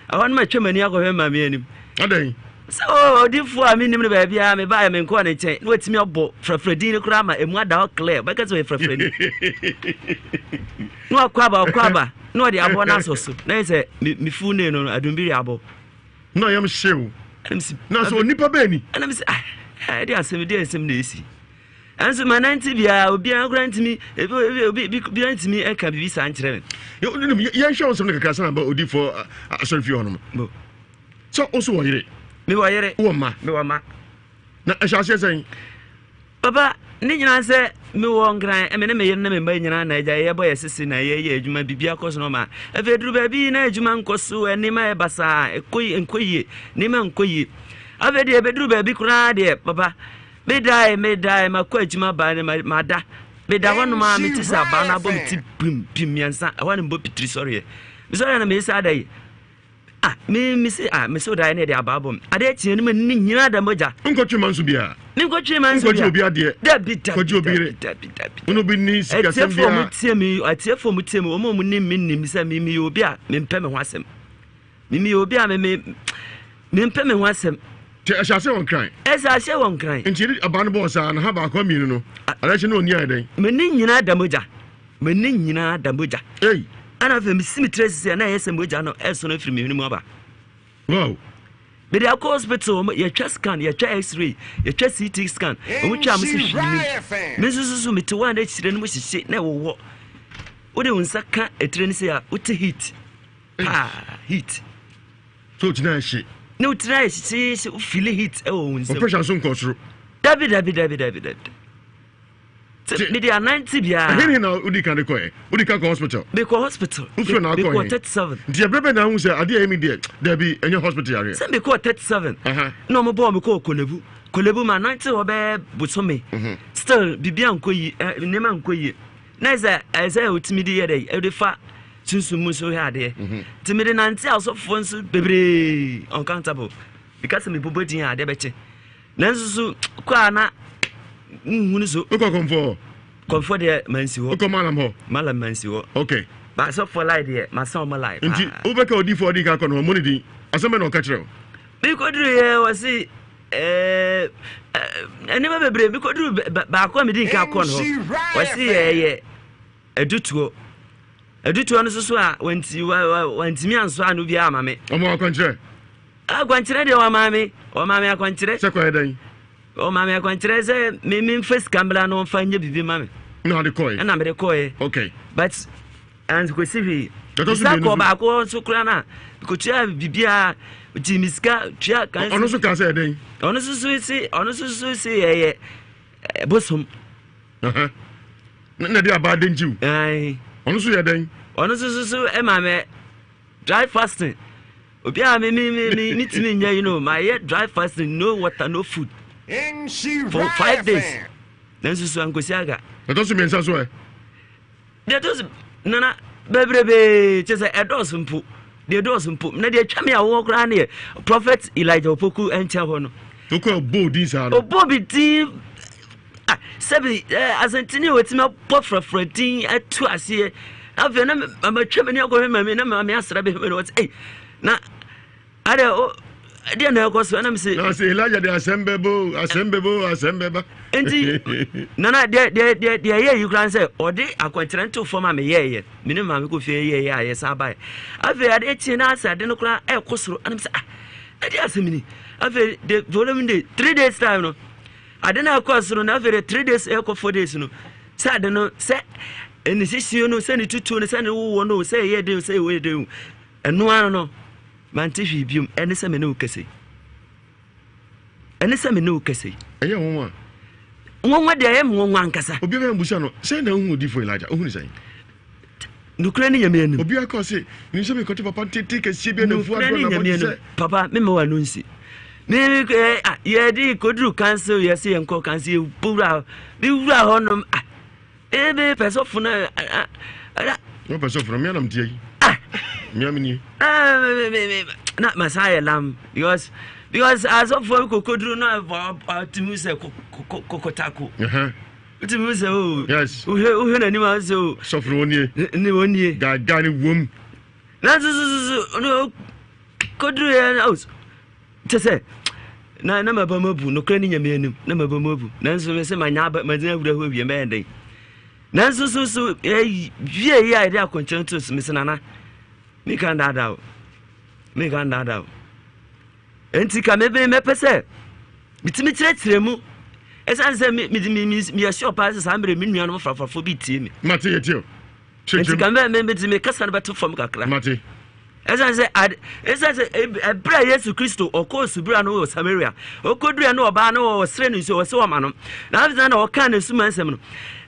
awon ma twamani akohwe ma me anim adan so odifu ami nim ne ba bia me ba me nko ne chen no etimi obo frafradin ne kura ma emu ada clear ba ka so frafradin no akwaba no de abo na soso na say me fu ne no adumbiri abo no yam shew na so nipa be ni na me say de asem na esi anso mananti bia obi agrantimi obi biantimi eka bibi sa nkyere ye show some kaka san ba odi for asorfi hono so also wire me wire wo ma na ehase sen baba ni nyina se me wo ngran me ne me yere na me mba nyina na eja ye boy sisi na ye adwuma bibia koso no ma efedru ba bi na adwuma nkoso enima e basa enkoyi nima nkoyi avedi ebedru ba bi kura de baba me dai makwa adwuma ba ne mada me da hono ma me ti sa ba na bom ti pim yansa awani mbo pitri sorry me sorry na me sa dai me so dai ne de ababom ade tie ne ni nyina da moja nkotwe manso bia ni nkotwe manso bia nkotwe obi ade nkotwe obi re uno bi ni sika sem bia atie fo mu tie me omo mu ni minnim se mi obi a me mpɛ me ho asɛm mi obi a me mpɛ me ho asɛm te ashase won kran ashase won kran nti abano bo sa na ha ba kwa mienu no alache no oni adan me ni nyina da moja ana fe mi simitresi na yesem moja no eso no firi me mu aba wow be dey hospital ye twa scan ye twa x-ray ye twa CT scan o twa am se hwimi me susu me te wan da chire no mo hihye na wo wo de unsa ka etire ni se ya uti heat heat so tina shi no try she feel heat e wo unsa pressure so nkosoro David media 90 bia ahini na udi kan ko hospital be ko hospital ufu na ko 37 die brebe na hu se ade emi die there be any hospital area say be ko 37 no mo bo me ko kolebu ma 90 wo be butome still bibia nkoyi nema nkoyi na eza otimi di yede e de fa sunsumu so ha de timide 90 also fonso bebre uncountable because me bobodin ha de beche nansusu kwa na nhunu so komfo de mansi ho malam mansi ho okay ba so for life there ma so my life nti ubeka odi for odi ka kono money din aseme no ka kire bi ko duru ye wasi enema bebre bi ko duru ba ko me din ka kono wasi ye edutuo no so a wanti mi anso anu bia amame omo akwankyere akwankyere de wa mame akwankyere sekwa dan o mama akwankyere se me face camera no fanye bibi mame na de koy na me de koy okay but and ko sivi ko ba ko so kura na ko tia bibia jimiska tia kan ono so ka se den ono so si ye bosom na de aba den jiu ono so ye den ono so e mame dry fasting obi a me timi nya you know my dry fasting, no water, no food for 5 days. nanso so ankosiaga ɛtɔ miɛnsa so deɛ ɛtɔ so nana bebrebe kyɛ sɛ ɛdɔɔso mpo deɛ ɛdɔɔso mpo na deɛ atwa me a wɔwɔ koraa ne yɛ prophet Elijah Opoku ɛnkyɛn hɔ no wokɔ ɔbɔ din saa no ɔbɔ bi din sɛbi asantini a wɔtumi abɔ frɛfrɛ din atu aseɛ afei na matwa m'ani akɔhwɛ ma me na ma me asra bɛhwɛ me no wɔte ei na ade deɛ na ɛkɔ so ɛna mese na sɛ Elijah de asɛm bɛba nti nana deɛ ɛyɛ yi koraa sɛ ɔde akwankyerɛ nto fam a meyɛɛyɛ mene maame kɔ fie yɛyɛ a yɛsa baeɛ afei ade tie na asɛ ade no koraa ɛkɔ soro ɛna mese ɛde asɛm ni afei the following day 3 days time no ade no ɛkɔ soro no afei 3 days ɛkɔ 4 days no sɛ ade no sɛ ɛne sisio no sɛ ne tutuo no sɛ ne wowɔ no sɛ ɛyɛ den sɛ ɛwɔ den ɛno ano no mante hwee biom ɛne sɛ me ne wo kɛsɛ ɛyɛ wɔn nwanwa deɛ ɛyɛ nwanwa ankasa obi bɛ mbusa no sɛ na hu odifo Elijah ohun sɛ nukura ne nyame anim obi akɔ sɛ ne sɛ me kɔte papa tete kɛsie bi na fu adɔ na bɔ sɛ papa me ma wa no nsi me yɛ di koduru council yɛ se yɛnkɔ council pura bi wura hɔ nom ebe pɛsɔfo na no pɛsɔfo me anam tie miamini na masaya lam because as of for kokodru no atimu se kokotako atimu se o yes o na ni ma se o sofro wonie gaga ni wom na so no kodru ya house tese na mabamabu no kra ni nyame anim na mabamabu na nso me se manya madina wura ho wie me ndai na nso so wie ya ide akonchen to me se nana me kan dada enti ka mebe mepese bitimi tiretire mu esan se me assure pass sa amre me nua no frafrafo bi tie me mate yetio enti ka me bitimi kasa no beto fam kakra mate esan se ebra Yesu Kristo okosu bra no Samaria okodua no oba no osre no nso ose woma no na afisa na oka na suma nsem no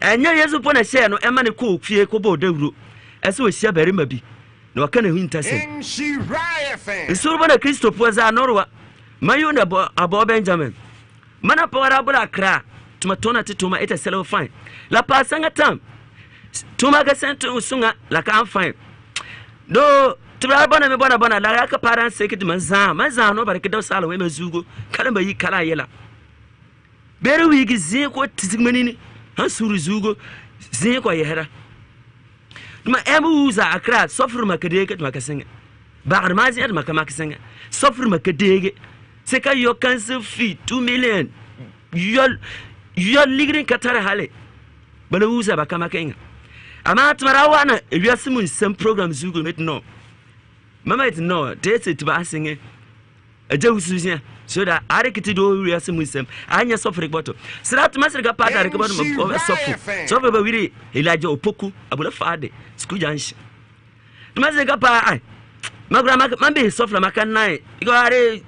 enye Yesu po na hye no ema ne ko fie ko bo dawuro ese ohia barima bi na waka na hu ntase Nhyira FM isuru bana Kristo po za norwa mayu na abo Benjamin mana pawara bula kra tumatona tituma ita selo fine la pasanga tam tuma ga sento sunga la ka fine do tibra bana me bana la ka paran sekiti manza no barke da sala we mazugo kala bayi kala yela bere wigi zin ko titigmanini han suru zugo zin ko yehera ma emuza akra sofru makadege makasenga bagar mazi ad makamakisenga sofru makadege seka yo cancel fee 2 million yo ligrin katara hale bana uza bakamakenga ama tmarawa na Ewiase Mu Nsem program zugo met no mama it no date to ba singe ajawusunya so that arekiti do Ewiase Mu Nsem anya sofru boto srat masrika pada rekabo no sofru ba wiri Elijah Opoku abula faade skujanshi masrika pa ai magra mambe sofru makanai go are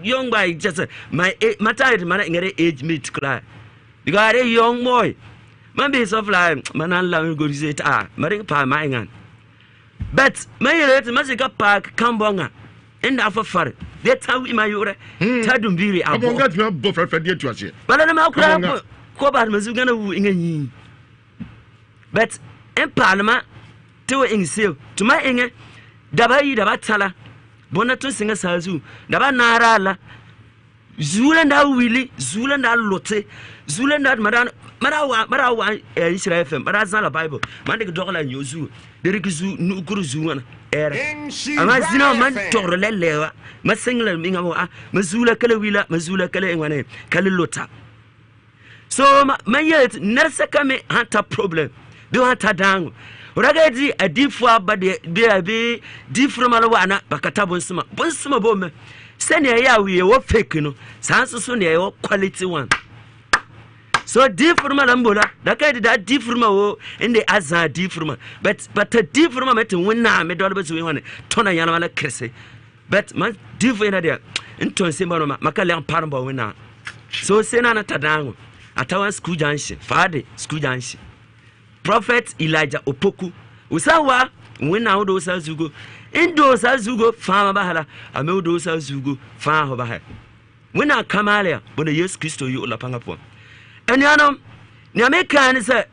young boy just my matter man ngere age mate cry because are young boy mambe sofru manan la go reset mari pa my ngan but my rate masrika park kambonga enda afafare they tell we my yore tadum biri abo abonga tuma bo frafra die tu ase bala na makura ko ba mazuga na wu nganyi but en parlement to insil to my inge dabayi dabatala bona to singa sazu daba narala zulanda wili zulanda lote zulanda marawa Nhyira FM marazala bible mande dogola nyozu derikizu nukuru zuwana era amazina man toro lelewa masingla minga mazula kala wila mazula kala engwane kala lota so mayet nersa kame hanta problem do hanta dango ragadi adifu abade be difro malawa na bakata bonsuma bome sene ya we wo fake no sanso so ne yo quality one so different lambola da kai da different wo inde azan different but a different met wona me do bezu wona tona yana mala krese but man different there into se ma no makale ampar mba wona so se na tadango atawa school junction fade school junction prophet Elijah Opoku usawa wona wo do sazugo indo sazugo fama bahala ame do sazugo fa ho bahala wona kamalia bona Yesu Kristo yo lapanga po eniano Nyameka is a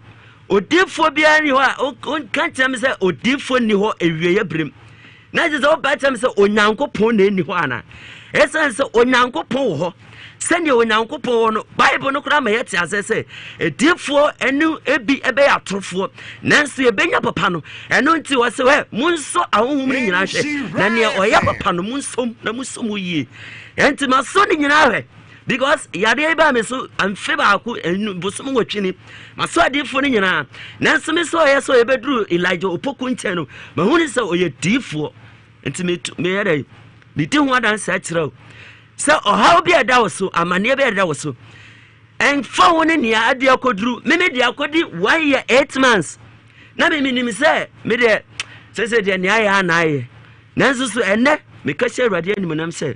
odifo bia ni ho a can't tell me say odifo ni ho ewie brim. Na is all bad time say onyankopon na ni ho ana. Esa say onyankopon ho. Send you onyankopon no Bible no kra ma yet say edifo enu ebi ebe atrofo. Nanso ebenya papa no eno nti wo se we munso ahonhum ni nyina hwe. Na ne oya papa no munsom na musom yie. Enti maso ni nyina hwe. Because yade ba me so amfe ba ko bosom wotwini maso adifo ni nyina nanso me so yeso ebeduru Elijah opoku nchen no mahuni se oye difo enti me yade me di ho adan sa kire se ohaw bi eda wo so amane bi eda wo so en fa woni ne ade akoduru me de akodi 1 year 8 months na me nim se me de se de ne aya na aye nanso so enne me ka hye awurade anim nam se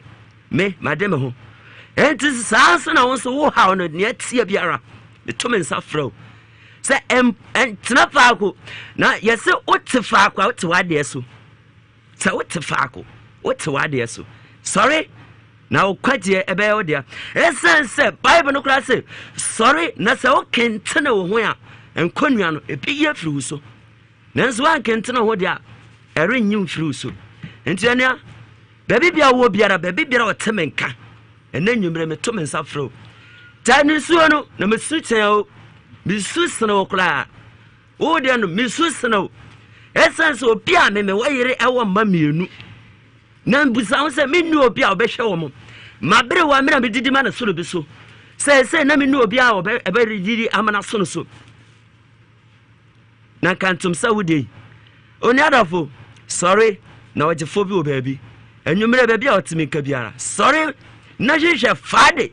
me mademe ho enti sanse na won so wo haw no ne atia biara de to me nsafro se tena faako na yese wote faako wote wade so se wote faako wote wade so sorry na okwaje ebe yo dia esense Bible no kra se sorry na se o kentena wo ho a enkonua no ebi ye firi so nanso an kentena ho dia ere nyim firi so enti ania baby bia wo biara baby biara o temenka ene nwumre me to me nsafro tani suo no na me su chen o me su sna wo kra wo dia no me su sna o esense obi a me wayire ewo mma mienu na mbusa wo se me nu obi a obehwe wo mo mabere wa me na me didi ma na so bi so se na me nu obi a ebe didi amana so so na kantum sa wudi oni adafo sorry na wajefo bi o baabi enwumre baabi a otimi ka biara sorry na jeje fade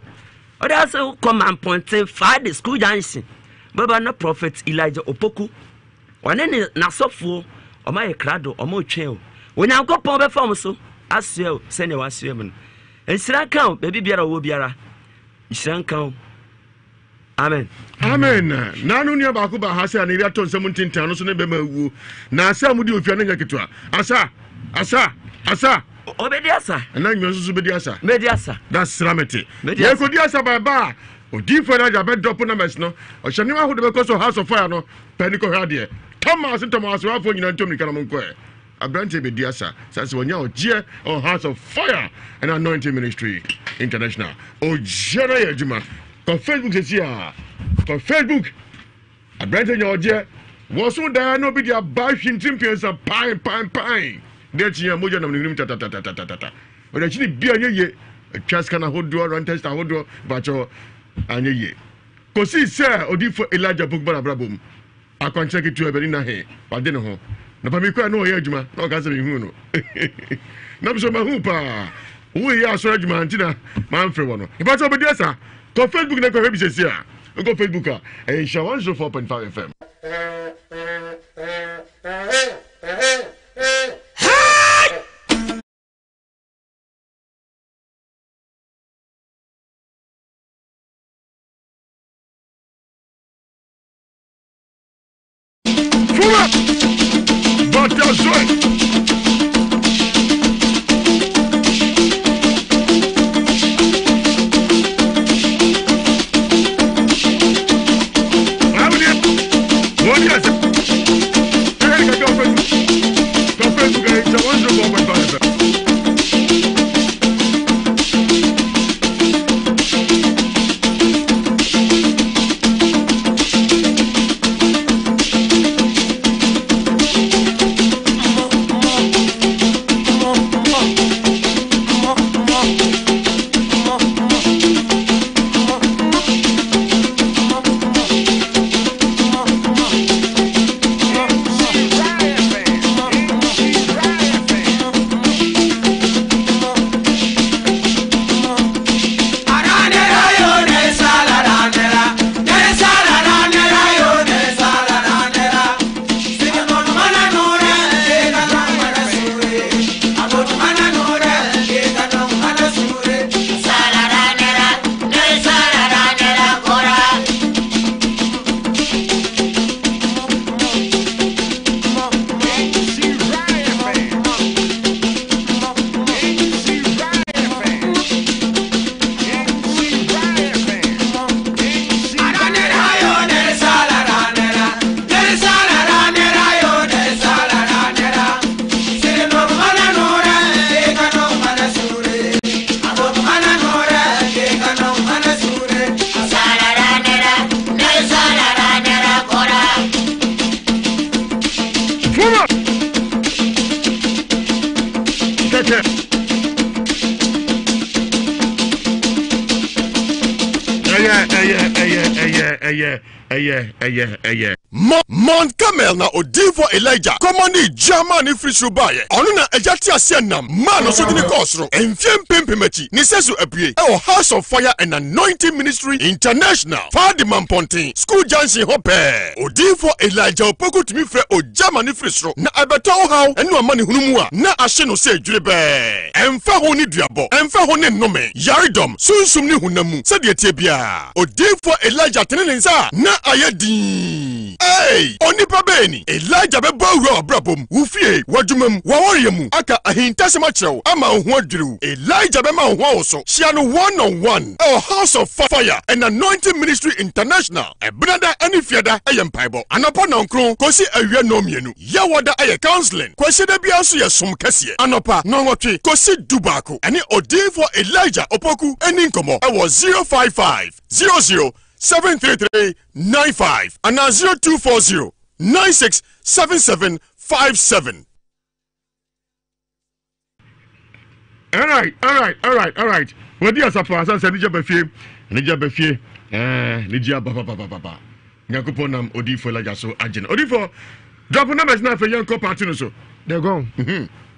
oda so command point fade school junction baba na prophet Elijah opoku wane ne nasofo o ma ye krado o ma otwen o onyankopon be fam so asue o se ne wasue me no ensira kan baabi biara wo biara ensira kan amen amen nanu ne ba ko ba ha se na ria to nsem ntintan no so ne be ma wu na asa mu di ofia no nyaketwa asa obediasa na nyo so obediasa mediasa that's ramete ye ko diasa baba odi for na jabe drop numbers no o hye wa ho de be ko so house of fire no pani ko ha de Thomas wa fo nyina ntom ni kana mo nko abrante be diasa say wonya ogie on house of fire and anointing ministry international o jera ye juma ko Facebook se sia ko Facebook abrante nya ogie wo so da no bi dia ba hwintim pensa pine de tia moja na mnim tata o chini bia nyeye twas kana hodo rentest hodo bacho anyeye kosi se odifo Elijah Bukbara brabom akwanche kitu eberi na he wade ne ho na pa mi kwa no ye adwuma na o ka se mi hu no na so ma hu pa wo ye aso adwuma ntina ma mfre wo no e bacho obedi asa ko Facebook na ko hebi sesi a go Facebook a Nhyira 104.5 FM But that's right. Mount Carmel na Odivo Elijah Commoni German free Subaye Onu na ejati asienam man no so di kosro enfiem pempemechi ni sesu apue e House of Fire and Anointing Ministry International Fadi Mampontin School Junction Hope Odivo Elijah opoku timi frɛ o German free sro na abeto haw enu amani hunumu a na ahye no se dwurebe emfa ho ni duabo emfa ho ni nnome yaridom sunsum ni hunamu se de tie bia Odivo Elijah tenelensa na ayedi Hey, onipa beni Elijah be bawo brabom ufie wadwumam waworiyemu aka ahintasema kyerɛw ama ho adwuru Elijah be ma ho awoso hia no one-on-one House of Fire and Anointing Ministry International ebrada ani fiada ayempaibo anopo nankron kosi awie no mienu yawoda aye counseling kwasi da bia so yesom kase anopa nonwotwe kosi dubako ani Odivo Elijah opoku eni nkomo ewo 055 00 73395 and 0240 967757. All right. What do you say? I said, Nija Befie, Nija Baba. Nyakuponam Odivo Elijah so agent. Odivo, drop numbers now for young co-partner so. They're gone.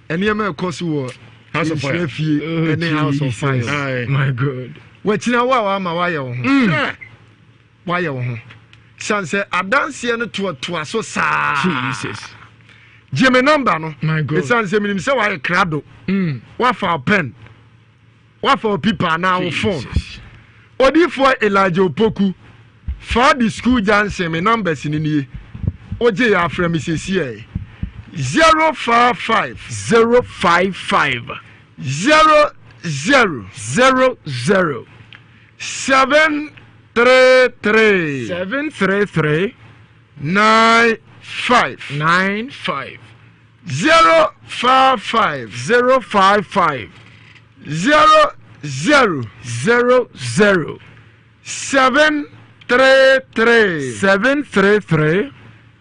And you may cause you House of Fire. Any House of Fire. My God. What's now? Why? Why you Sanse adanse no to so sa Jesus Jimmy number no my God Sanse minim say why krado what for pen what for people now phone Odivo Elijah Opoku for the school Jansen me numbers in nie oje ya fra me sesi 055 055 0000 733 733 95 055 055 0000 733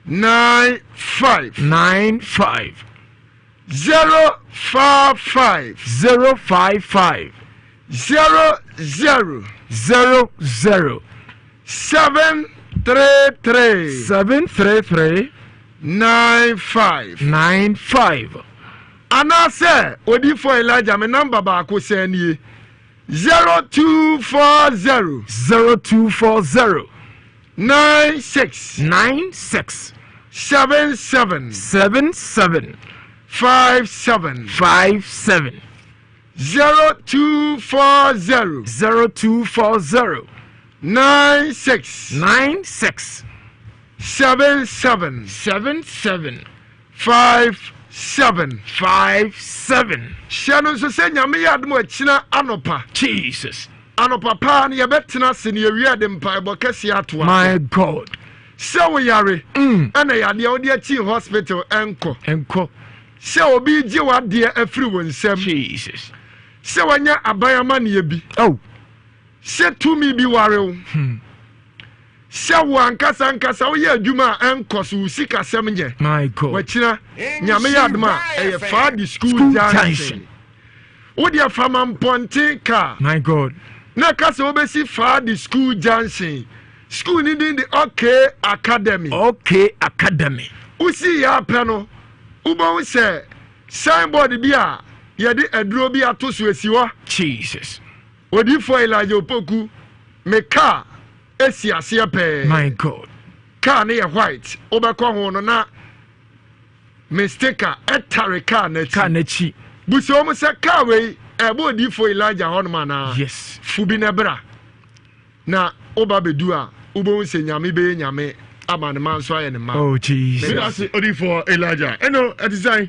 95 055 055 00 733 95 Anase Odivo Elijah me number ba ko se nie 0240 96 77 57 0240 96 77 57 Shannon so say nyame yadmo akina anopa Jesus anopa pa na yebetena se ne wi ade mpaebo kese ato my God se wo yare ana yade odi achi hospital enko se obi ji wade afiri won nsem Jesus se wanya abayama ne bi se tumi bi ware wo se wo ankasa wo ye adwuma enko so sika sem nye my God wachina nyame yadma e fa di school junction wo dia fama mponte ka my God na kasa obesi fa di school junction school ni di okay academy usi ya peno ubo se signboard bi a ye di aduro bi ato so esiwo Jesus Odivo Elijah Opoku me car esi ase pe my God car ne white obekọ ho no na mistake etare car na chi buso omo se car we ebo Odivo Elijah ho no mana yes fubi na bra na oba bedu a ubo nse nyame be nyame ama ne man so aye ne ma oh Jesus that's Odivo Elijah eno design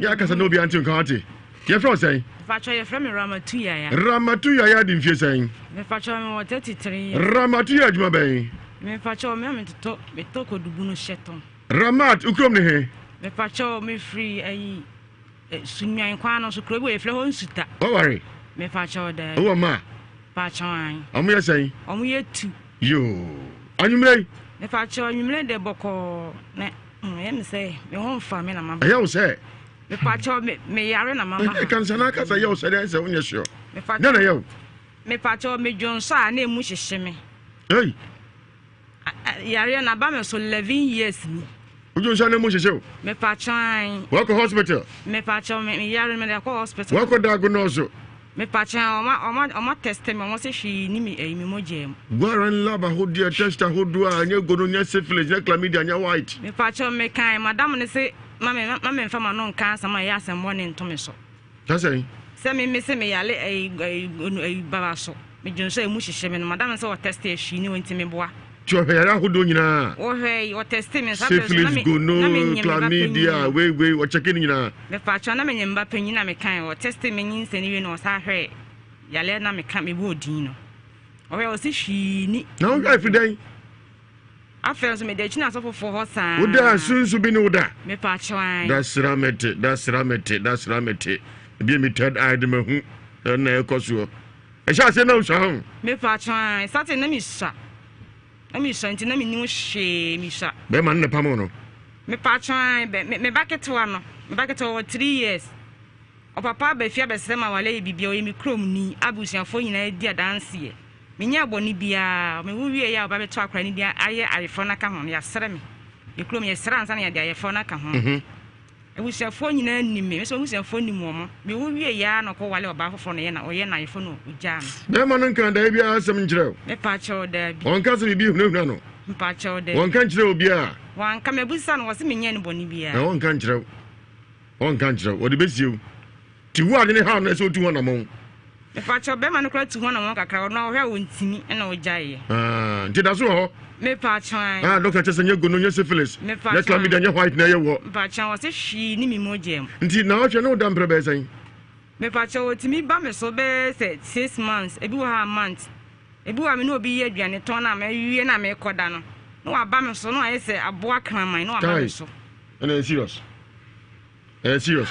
ya kasa no bi anti nkan ati ye from say Facho ye from Ramatu Yaya. Ramatu Yaya di mfie saying. Me facho me 33. Ramatu Yaya adwuma ben. Me facho me to kodubu no sheton. Ramat ukrom ne he. Me facho me free ayi sunyan kwa no so krobo ye fle ho nsuta. O worry. Me facho da. O ma. Facho an. Omo ye saying. Omo ye tu. Yo. Anyumre. Me facho anyumre de boko na me say me ho mfa me na mama. Ayo say. Me pacho me yare na mama. E kan sana ka say yo say dey say unya sure. Na yo. Me pacho me jonsa na emu hyehye me. Hey. yare na ba me so 11 years ni Ujo shane mo sheshe o me pa chan wako hospital me pa chan me yare me ko hospital wako diagnose me pa chan o test me mo se hwi ni mi mo gem gwaran laba ho dia test ho do anya gono nya syphilis nya chlamydia nya white me pa chan me kan madam ne se mama mfa ma no nka sama ya asem mo ne ntome so tasai se me se me yale baba so me jonso emu hihye me no madam se o test hwi ni wonti me boa Cho ya hodo nyina o he o test me sa syphilis gono chlamydia we o check nyina me pa cho na me nyemba panyina me kan o test me nyin se ni we no sa hwe yale na me kan me bo odin no o he o si hwi ni na o ga fridan afel so me de china so fofo ho sa o da sunsu bi no da me pa cho an that's ramete bi me third eye de me hu na ekoso e sha se na o sha hu me pa cho an sate na mi sha Ami shanti na mi ni hwe mi sha. Be man ne pamo no. Me pa chan me bucket wa no. Me bucket wa 3 years. O papa be fia be sema wale bibia o mi krom ni abusiafo nyina di adanse ye. Me nya boni bia me wo wie ya o ba be to akra ni dia aye arefo na ka ho ya sere me. Me krom ye sere ansa na ya dia ye fo na ka ho. Abusiafo nyina ni me so abusiafo ni mo mo. Me wo wie ya no ko wale o ba fofo no ye na o ye na ye fo no uja no. Be man nkan da bia asem nkyerɛ. Me pa cho da bi. On ka se bi hu no. Me pa cho da. On kan kyerɛ obi a. Wan ka me busa no wo se me nya ni boni bia. Na on kan kyerɛ. On kan kyerɛ. O de besiew. Ti wo ade ne ha no so tu ho na mo. Me pa cho be man no kra tu ho na mo kakra no hwe wo ntimi na o jaye. Nti da so ho. Me pa cho an. Doctor chese nye gono nye syphilis. Me pa cho. Let me danya white na ye wo. Me pa cho wo se hwi ni mi mo gem. Nti na o hwe no da mpre be san. Me pa cho wo timi ba me so be say 6 months. Ebi wo ha month. Ebi wa me no obi ye aduane ton na me wie na me koda no. No wa ba me so no aye say aboa kraman no wa ba me so. And serious. Serious.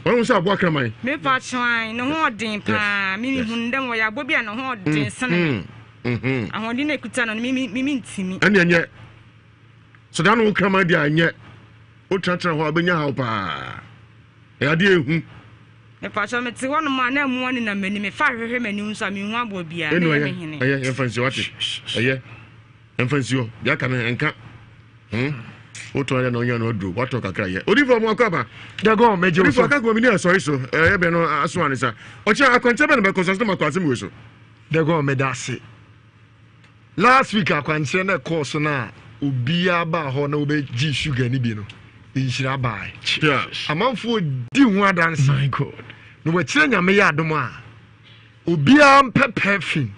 Wọ́n sọ aboa kraman. Me pa cho an no ho odin pa mi hundem wo ya bobi a no ho odin sene. Ahodi na ekuta no mi ntimi. Ane enye. So da no kraman dia enye. O tratra ho abenya ha pa. E ade ehu. Me pa cho me ti wono ma na mu woni na mani me fa hwehwe mani nso mi hu abo bia na me hene. Eye fancy wate. Eye. Fancy o. Bia ka na enka. O to ya no nya no dro. What talk akra ye. Odi for mo akaba. Da go meje o so. Odi for akaba mi ni sorry so. E be no aso anisa. O cha akwante be no be consultant makwase mi we so. Da go me da se. Last week akwante na course na obia ba ho na obeji sugar ni bi no. Nhyira bai. Yes. Amanfo di hu adanse. My God. No we kire nyame ya adom a. Obia mpepefin.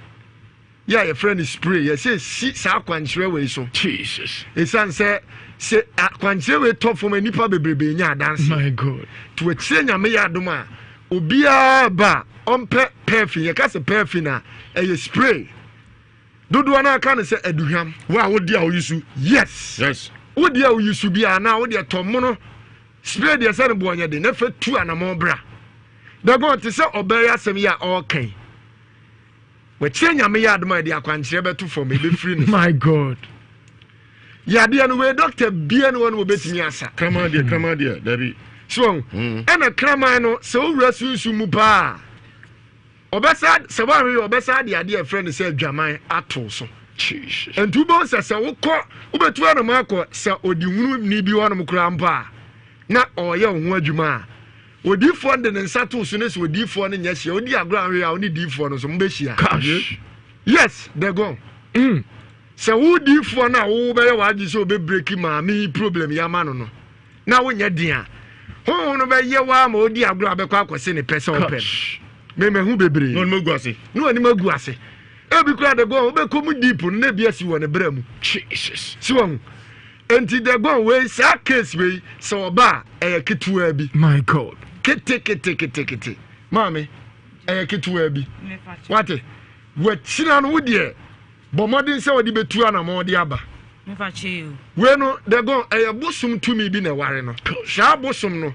Ya your friend is spray. You say si sa akwankyere we so. Jesus. Esan say akwankyere we top from anipa bebrebe nya adanse. My God. To we kire nyame ya adom a. Obia ba ompe perfin. You ka say perfin na e spray. Dodo na aka ne say aduham. Wa wo dia wo yusu. Yes. Yes. Wo dia wo yusu bia na wo dia tomo no. Spray dia say ne bo anya de na fa tu anamo bra. Da go te say obey asem ya okay. We chenya me yard my dia kwankyere beto for me be free. My God. Ya dia no we doctor bia no wo betimi asa. Come on there, Debbie. So, na krama no se wo wura sunsu mu pa. Obesa se wa we obesa dia friend say adwaman ato so. Jesus. Entu bo se wo kɔ wo betu na makɔ se odihunu ni bi wo no kura mpa. Na oye ho adwuma. Odifo de ne nsato so ne so odifo ne nya hia odi agro anwe a oni difo no so mbe hia. Yes, they go. Se wo difo na wo be wa agi so be break ma mi problem ya ma no. Na wo nya dia. Ho no be ye wa ma odi agro abekọ akose ne pese open. Me hu bebre. No magu ase. No ani magu ase. E bi kura de go be komu deep na bia si wo ne bra mu. Jesus. Si wo. Enti de go we sa case we so oba e ketua bi. My God. Kete. Mami, ketua bi. Wate? Wachina no wodie. Bomodin se wodi betu ana mo di aba. Me fa chiu. We no de go bosum tumi bi na ware no. Sha bosum no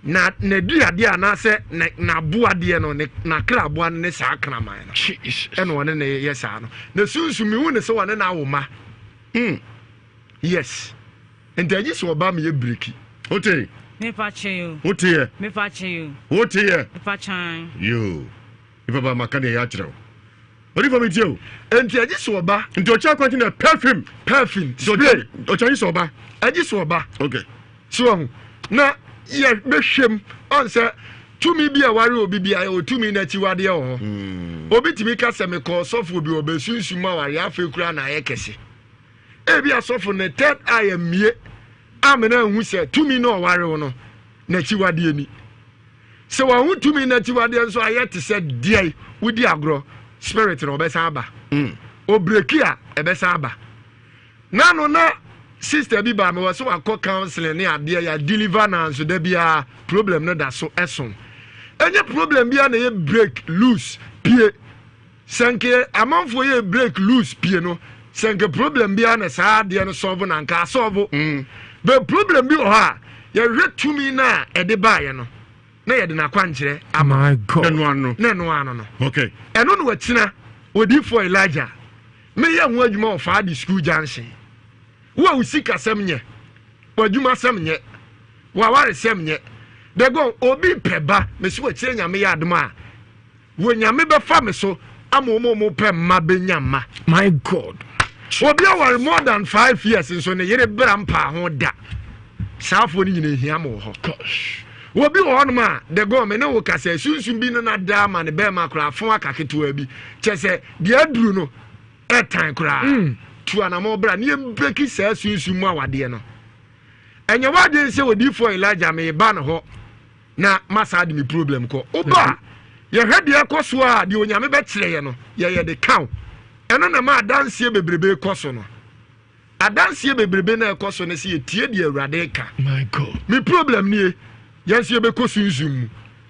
na duade ana se na boade no na kra boa ne sa kraman no. Jesus. Eno one ne yesa no. Na sunsu mi hu ne se one na awoma. Yes. Entaji so ba me ye breki. Hotel. Me pache you. What here? Me pache you. What here? Me pache. You. If about makane ya chiro. odi for me tio enti aji so ba nti o cha kwati na perfume spray o cha so ba aji so ba okay so na ye behwem on say tumi bi a ware obi bia o tumi na chi wade ho obi timi ka se me ko sofo bi obesunsu ma ware afa kura na ye kese e bi asofo ne third eye mie amena hu se tumi no ware wo no na chi wade ni se wa hu tumi na chi wade nso ayete se die wudi agro spirit no obesa aba o breki a ebesa aba nano na sister bi ba me was so akọ counseling ne ade ya deliver na nso da bia problem no da so eson enye problem bia na ye break loose pie senke amanfo ye break loose pie no senke problem bia na sa ade no solve na nka solve be problem bi o ha ye retumi na ede ba ye no na ye de na kwankyere my god no ano okay eno no wakyina odi for Elijah me ye hu adwuma of Fadi school junction wa usika semnye wadwuma semnye wa ware semnye de go obi peba me si wakyire nyame ya adoma wo nyame be fa me so amomo pe ma be nyama my god obi aware more than 5 years so ne yere brampa ho da saafo ni nyina hia mo ho gosh obi wo no ma de go me ne wo kasa sunsun bi na da ma ne be ma kra fon akaketo abi chese de aduru no etan kra tu anamo bra ne breki sa sunsun mu awade no enye wade se odi for Elijah me ba no ho na masa de mi problem ko oba ye hwede ekoso a de onyame be kire ye no ye de count eno na ma adanse bebrebe ekoso no adanse bebrebe na ekoso ne se ye tie de awurade ka my god mi problem nie yes ye be kosunzum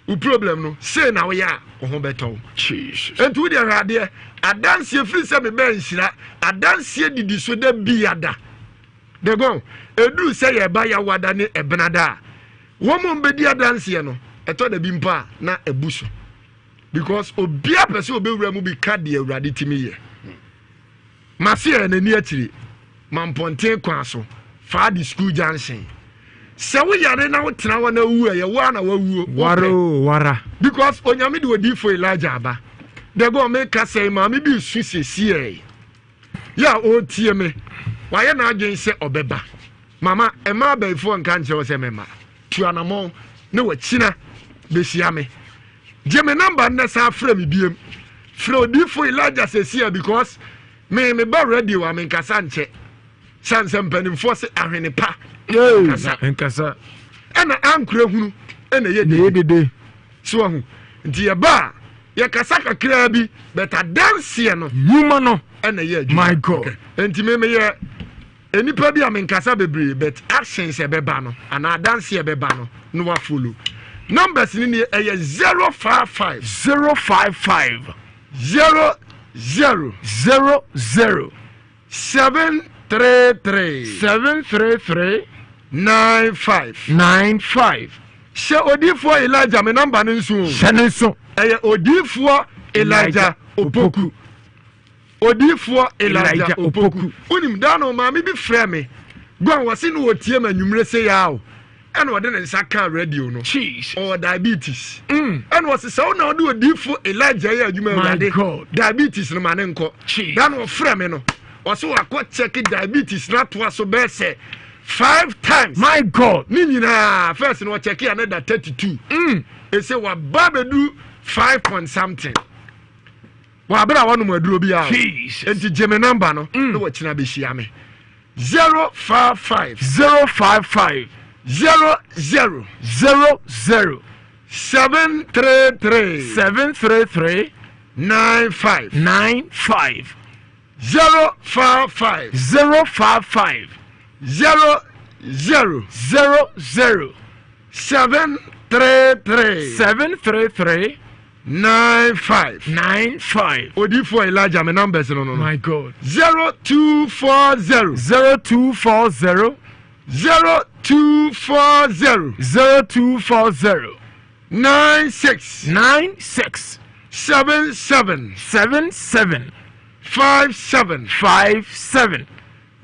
u problem no say na we ya ho beto jesus entu de awurade adanse free se me be nhira adanse didi so da biada de go edu se ye ba ya wada ne ebenada wo mo mbedi adanse no eto da bi mpa na ebuso because obia pese obewura mu bi ka de awurade timi ye masie na ni akiri mamponten kwa so Fadi school junction se wo yare na wo tena wa na wu ye wa na wa wu wara because onyame de odi for Elijah aba de go me ka say ma me bi su sesi ya o tie me wa ye na adwen se obeba mama e ma ba ifo nka nche wo se mema tu anamo ne wa china be sia me je me number na sa fra me biem fra odi for Elijah sesi because me ba ready wa me nkasa nche chance mpanimfo se ahwene pa nkasa ena ankure hunu ena ye dede so hu nti ye ba ye kasa kakra bi beta dance no yuma no ena ye my god nti me ye enipa bi amenkasa bebre but actions e beba no ana dance e beba no no wa follow numbers ni e ye 055 055 00 00 733 95 she odifo Elijah me number nso shanenso eye odifo Elijah opoku odifo Elijah opoku unim da no ma me bi frɛ me gwan wase no wotie ma nwumre se ya o ene wode ne nsaka radio no cheese or diabetes ene wase se na wode odifo Elijah ya adwuma wade diabetes no ma ne nko da no frɛ me no wase wakɔ check diabetes na to aso be se 5 times my god ni nyina first no check another 32 e say wa babedu 5 point something wa bra wonu maduro bi a enti jeme number no no wa kina be hia me 055 055 00 733 95 055 733 95 odifo Elijah me numbers no my god 0240 96 77 57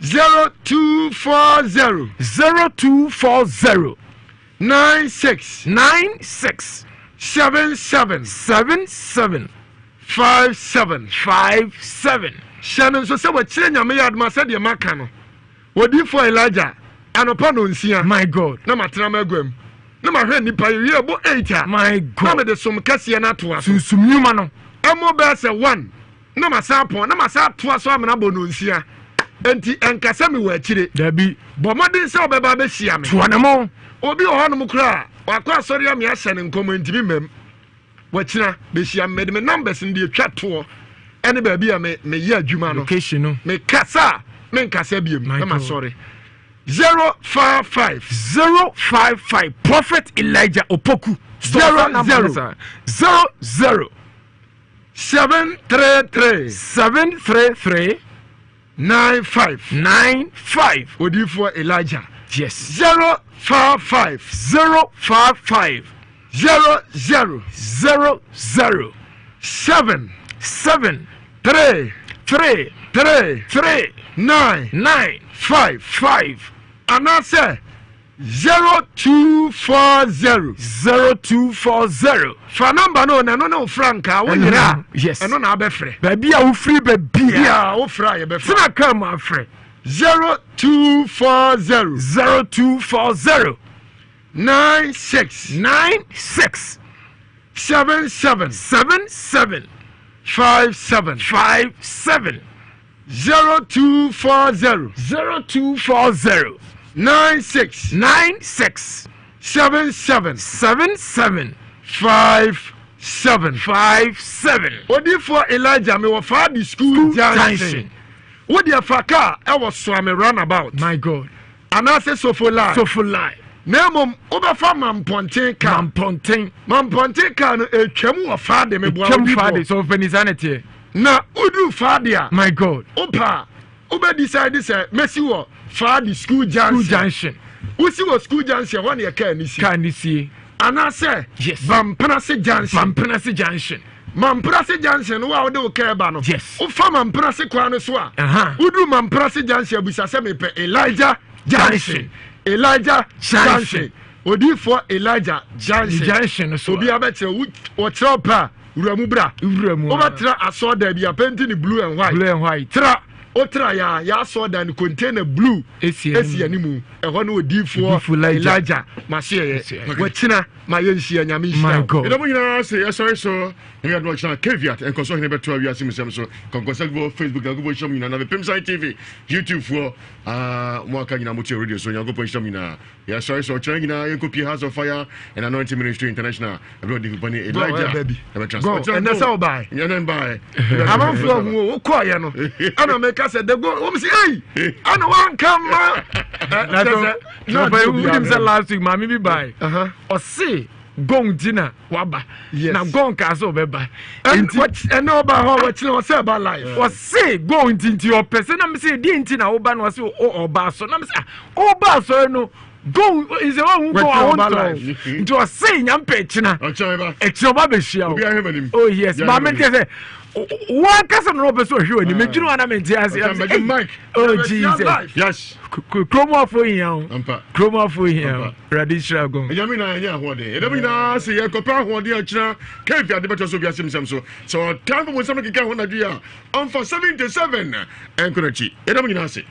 0240 96 77 57 57 hyɛno nso sɛ wɔkyerɛ nyame yɛ adoma sɛdeɛ maka no wɔdifo Elijah anɔpa no nsia my god na matena maguam na mahwɛ nnipa yɛ bɔ 8 a my god na mede som kɛseɛ no atoa so sunsum nnwuma no ɛmo bɛɛ sɛ 1 na masa apɔn na masa atoa so amena bɔ no nsia enti ɛnkasɛ me wɔ akyire dabi bɔ mmɔden sɛ wobɛba bɛhyia me toa ne mo obi wɔ hɔnom koraa wakɔ asɔre a meahyɛ ne nkɔmmɔ ntimi mam wakyina bɛhyia me mede me numbers no deɛ twa toɔ ɛne baabi a meyɛ adwuma no location no mekasa menkasa biam na masɔre 055 Prophet Elijah Opoku 00 733 95 Odifo Elijah yes 055 00 7 3 9 5 anase 0240 fa number no na no franka wo nyira yes eno na abefre baby a wo free baby a wo fra ye befre sina kam afre 0240 96 77 57 0240 96 77 57 Odifo Elijah me wo fa the school junction wo dia faka e wo so am runabout my god anase sofo lie Nemom obefa mamponten ka mamponten ka no etwam wo fa de me boa wo so penizanete na udu fa de a my god opa obe decide say mesi wo fa the school junction usi wo school junction ho na ye ka nisi anase yes Bampenase junction Mamprase junction wa wo de wo ka ba no yes wo fa Mamprase kwa no so a udu Mamprase junction abusa se me pe Elijah junction Odifo Elijah junction so bi abete wo tro pa uramu bra o batra asoda bi apenti ni blue and white tra otra ya asoda ni container blue esi animu eho na Odifo Elijah mahye wachina mayenhia nyame nhia edamu nyina se yeso so we are watching caveat and conso beto Ewiase Mu Nsem so konkosa go Facebook na go shom nyina na Pimside TV YouTube for mo aka nyina mo tie radio so nyago shom nyina yeso so chira nyina yenkopi House of Fire and Anointing Ministry International everybody who bani Elijah go and that's all by nyana buy am for wo ko ye no ana make say the go wo say hey ana wan come no but we him say last week mama bi buy o see gong dina waba na gong ka so beba and oba ho wachile o say ba life o say gong tinti o person na me say di nti na oba no say oba so na me say oba so no go is the one who go on into a say nyampe china echioba be hia oh yes mama say one person no be so hwe ni medwunu ana menti ase oh jesus yes kromo for here radisha go nyame na anya hode edem na se ye kopa hode a kira kefi ade beto so Ewiase Mu Nsem so time for mo nsem kika ho na dua on for 77 enkorachi edem na se